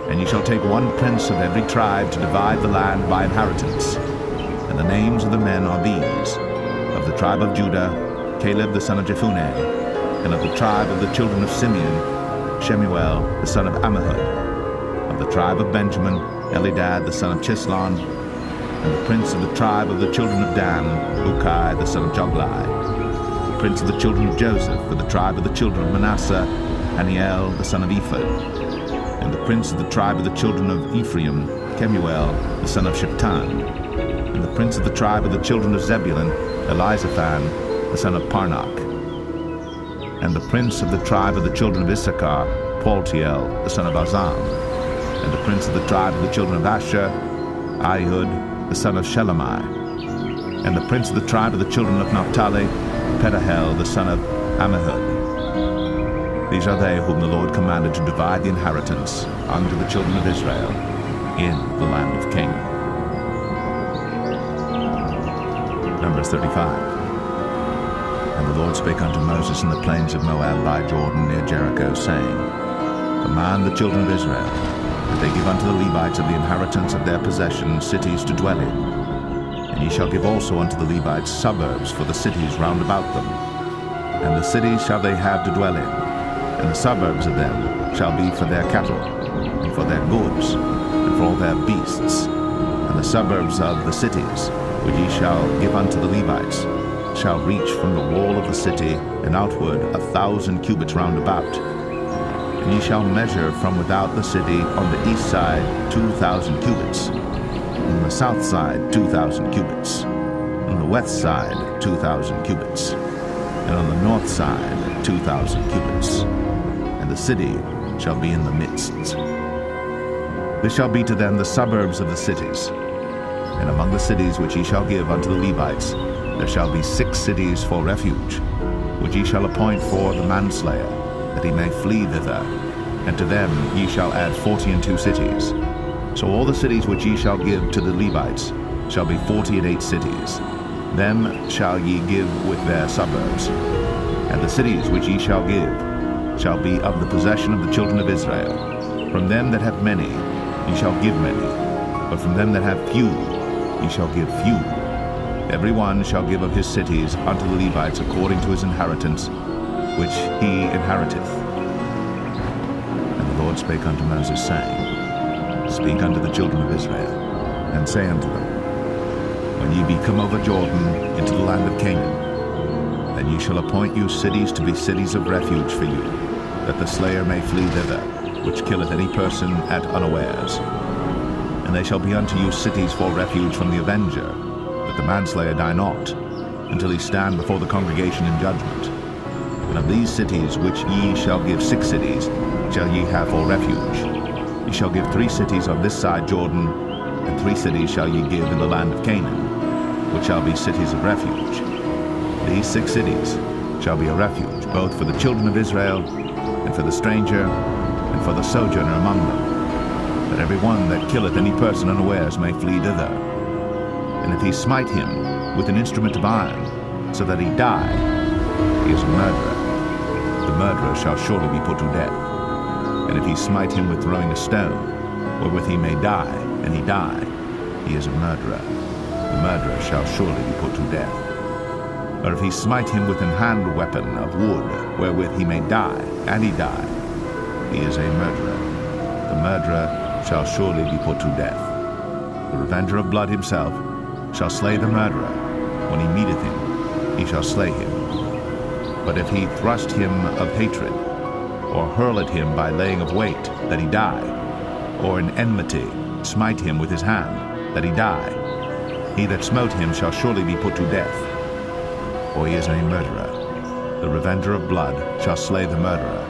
And ye shall take 1 prince of every tribe to divide the land by inheritance. And the names of the men are these: of the tribe of Judah, Caleb the son of Jephunneh, and of the tribe of the children of Simeon, Shemuel the son of Ammihud. Of the tribe of Benjamin, Elidad the son of Chislon. And the prince of the tribe of the children of Dan, Bukai the son of Joglai. The prince of the children of Joseph, for the tribe of the children of Manasseh, Haniel the son of Ephod. And the prince of the tribe of the children of Ephraim, Kemuel the son of Sheptan. And the prince of the tribe of the children of Zebulun, Elizaphan the son of Parnach. And the prince of the tribe of the children of Issachar, Paltiel the son of Azam. And the prince of the tribe of the children of Asher, Ahihud the son of Shelemai. And the prince of the tribe of the children of Naphtali, Pedahel the son of Ammihud. These are they whom the Lord commanded to divide the inheritance unto the children of Israel in the land of Canaan. Numbers 35. And the Lord spake unto Moses in the plains of Moab by Jordan near Jericho, saying, Command the children of Israel, that they give unto the Levites of the inheritance of their possession cities to dwell in. And ye shall give also unto the Levites suburbs for the cities round about them. And the cities shall they have to dwell in, and the suburbs of them shall be for their cattle, and for their goods, and for all their beasts. And the suburbs of the cities, which ye shall give unto the Levites, shall reach from the wall of the city and outward 1,000 cubits round about. And ye shall measure from without the city on the east side 2,000 cubits, on the south side 2,000 cubits, on the west side 2,000 cubits, and on the north side 2,000 cubits. And the city shall be in the midst. This shall be to them the suburbs of the cities. And among the cities which ye shall give unto the Levites, there shall be 6 cities for refuge, which ye shall appoint for the manslayer, that he may flee thither. And to them ye shall add 42 cities. So all the cities which ye shall give to the Levites shall be 48 cities. Them shall ye give with their suburbs. And the cities which ye shall give shall be of the possession of the children of Israel. From them that have many ye shall give many, but from them that have few ye shall give few. Every one shall give of his cities unto the Levites according to his inheritance, which he inheriteth. And the Lord spake unto Moses, saying, Speak unto the children of Israel, and say unto them, When ye be come over Jordan into the land of Canaan, then ye shall appoint you cities to be cities of refuge for you, that the slayer may flee thither, which killeth any person at unawares. And they shall be unto you cities for refuge from the avenger, that the manslayer die not, until he stand before the congregation in judgment. And of these cities which ye shall give 6 cities shall ye have for refuge. Ye shall give 3 cities on this side Jordan, and 3 cities shall ye give in the land of Canaan, which shall be cities of refuge. These 6 cities shall be a refuge, both for the children of Israel, and for the stranger, and for the sojourner among them, that every one that killeth any person unawares may flee thither. And if he smite him with an instrument of iron, so that he die, he is a murderer. The murderer shall surely be put to death. And if he smite him with throwing a stone, wherewith he may die, and he die, he is a murderer. The murderer shall surely be put to death. Or if he smite him with an hand weapon of wood, wherewith he may die, and he die, he is a murderer. The murderer shall surely be put to death. The revenger of blood himself shall slay the murderer. When he meeteth him, he shall slay him. But if he thrust him of hatred, or hurl at him by laying of weight, that he die, or in enmity smite him with his hand, that he die, he that smote him shall surely be put to death, for he is a murderer. The revenger of blood shall slay the murderer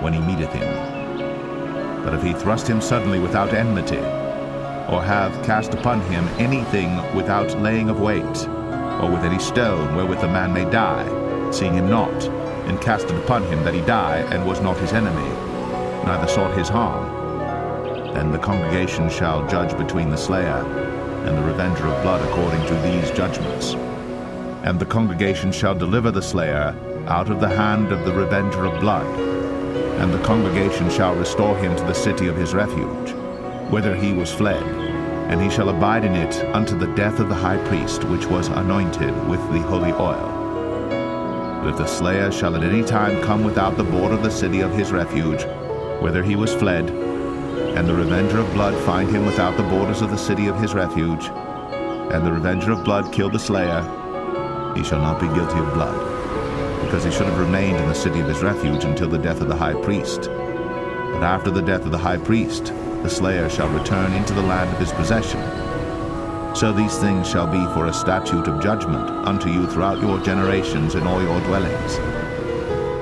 when he meeteth him. But if he thrust him suddenly without enmity, or have cast upon him anything without laying of weight, or with any stone wherewith a man may die, seeing him not, and cast it upon him that he die, and was not his enemy, neither sought his harm, then the congregation shall judge between the slayer and the revenger of blood according to these judgments. And the congregation shall deliver the slayer out of the hand of the revenger of blood, and the congregation shall restore him to the city of his refuge, whither he was fled, and he shall abide in it unto the death of the high priest, which was anointed with the holy oil. But if the slayer shall at any time come without the border of the city of his refuge, whither he was fled, and the revenger of blood find him without the borders of the city of his refuge, and the revenger of blood kill the slayer, he shall not be guilty of blood, because he should have remained in the city of his refuge until the death of the high priest. But after the death of the high priest, the slayer shall return into the land of his possession. So these things shall be for a statute of judgment unto you throughout your generations in all your dwellings.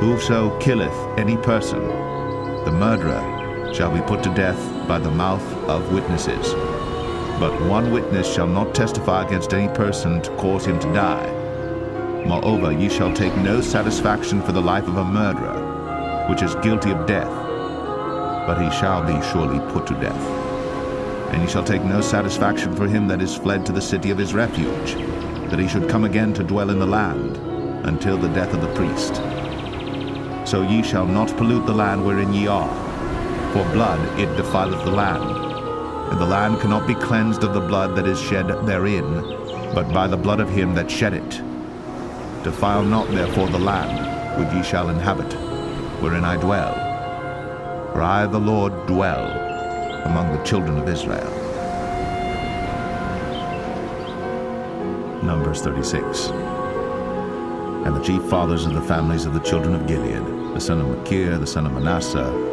Whoso killeth any person, the murderer, shall be put to death by the mouth of witnesses. But one witness shall not testify against any person to cause him to die. Moreover, ye shall take no satisfaction for the life of a murderer, which is guilty of death, but he shall be surely put to death. And ye shall take no satisfaction for him that is fled to the city of his refuge, that he should come again to dwell in the land, until the death of the priest. So ye shall not pollute the land wherein ye are, for blood it defileth the land, and the land cannot be cleansed of the blood that is shed therein, but by the blood of him that shed it. Defile not therefore the land which ye shall inhabit, wherein I dwell, for I the Lord dwell among the children of Israel. Numbers 36. And the chief fathers of the families of the children of Gilead, the son of Machir, the son of Manasseh,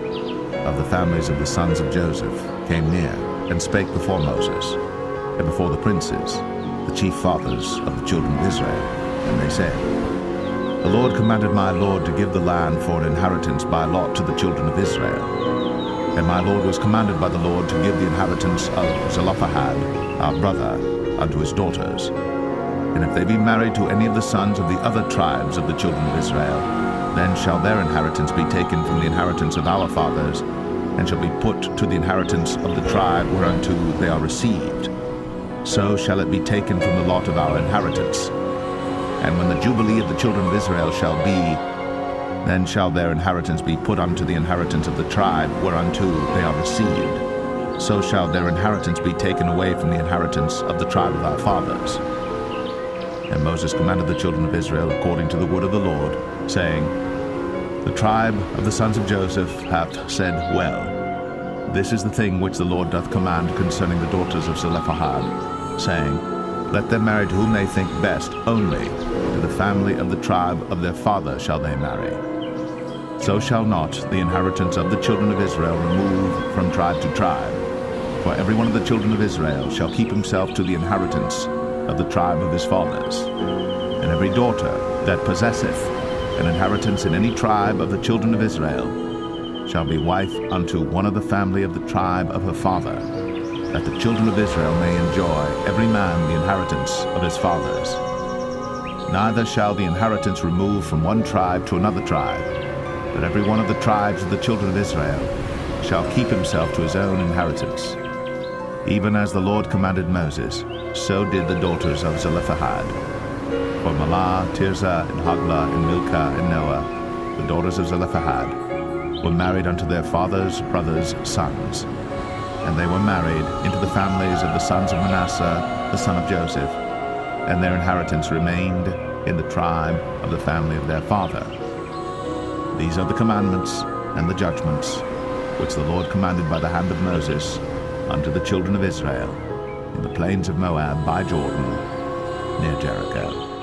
of the families of the sons of Joseph, came near, and spake before Moses, and before the princes, the chief fathers of the children of Israel. And they said, The Lord commanded my Lord to give the land for an inheritance by lot to the children of Israel. And my Lord was commanded by the Lord to give the inheritance of Zelophehad, our brother, unto his daughters. And if they be married to any of the sons of the other tribes of the children of Israel, then shall their inheritance be taken from the inheritance of our fathers, and shall be put to the inheritance of the tribe whereunto they are received. So shall it be taken from the lot of our inheritance. And when the jubilee of the children of Israel shall be, then shall their inheritance be put unto the inheritance of the tribe whereunto they are received. So shall their inheritance be taken away from the inheritance of the tribe of our fathers. And Moses commanded the children of Israel according to the word of the Lord, saying, The tribe of the sons of Joseph hath said well. This is the thing which the Lord doth command concerning the daughters of Zelophehad, saying, Let them marry to whom they think best only, to the family of the tribe of their father shall they marry. So shall not the inheritance of the children of Israel remove from tribe to tribe, for every one of the children of Israel shall keep himself to the inheritance of the tribe of his fathers. And every daughter that possesseth an inheritance in any tribe of the children of Israel shall be wife unto one of the family of the tribe of her father, that the children of Israel may enjoy every man the inheritance of his fathers. Neither shall the inheritance remove from one tribe to another tribe, but every one of the tribes of the children of Israel shall keep himself to his own inheritance. Even as the Lord commanded Moses, so did the daughters of Zelophehad. For Mahlah, Tirzah, and Hoglah, and Milcah, and Noah, the daughters of Zelophehad, were married unto their father's brothers' sons. And they were married into the families of the sons of Manasseh, the son of Joseph, and their inheritance remained in the tribe of the family of their father. These are the commandments and the judgments which the Lord commanded by the hand of Moses unto the children of Israel in the plains of Moab by Jordan, near Jericho.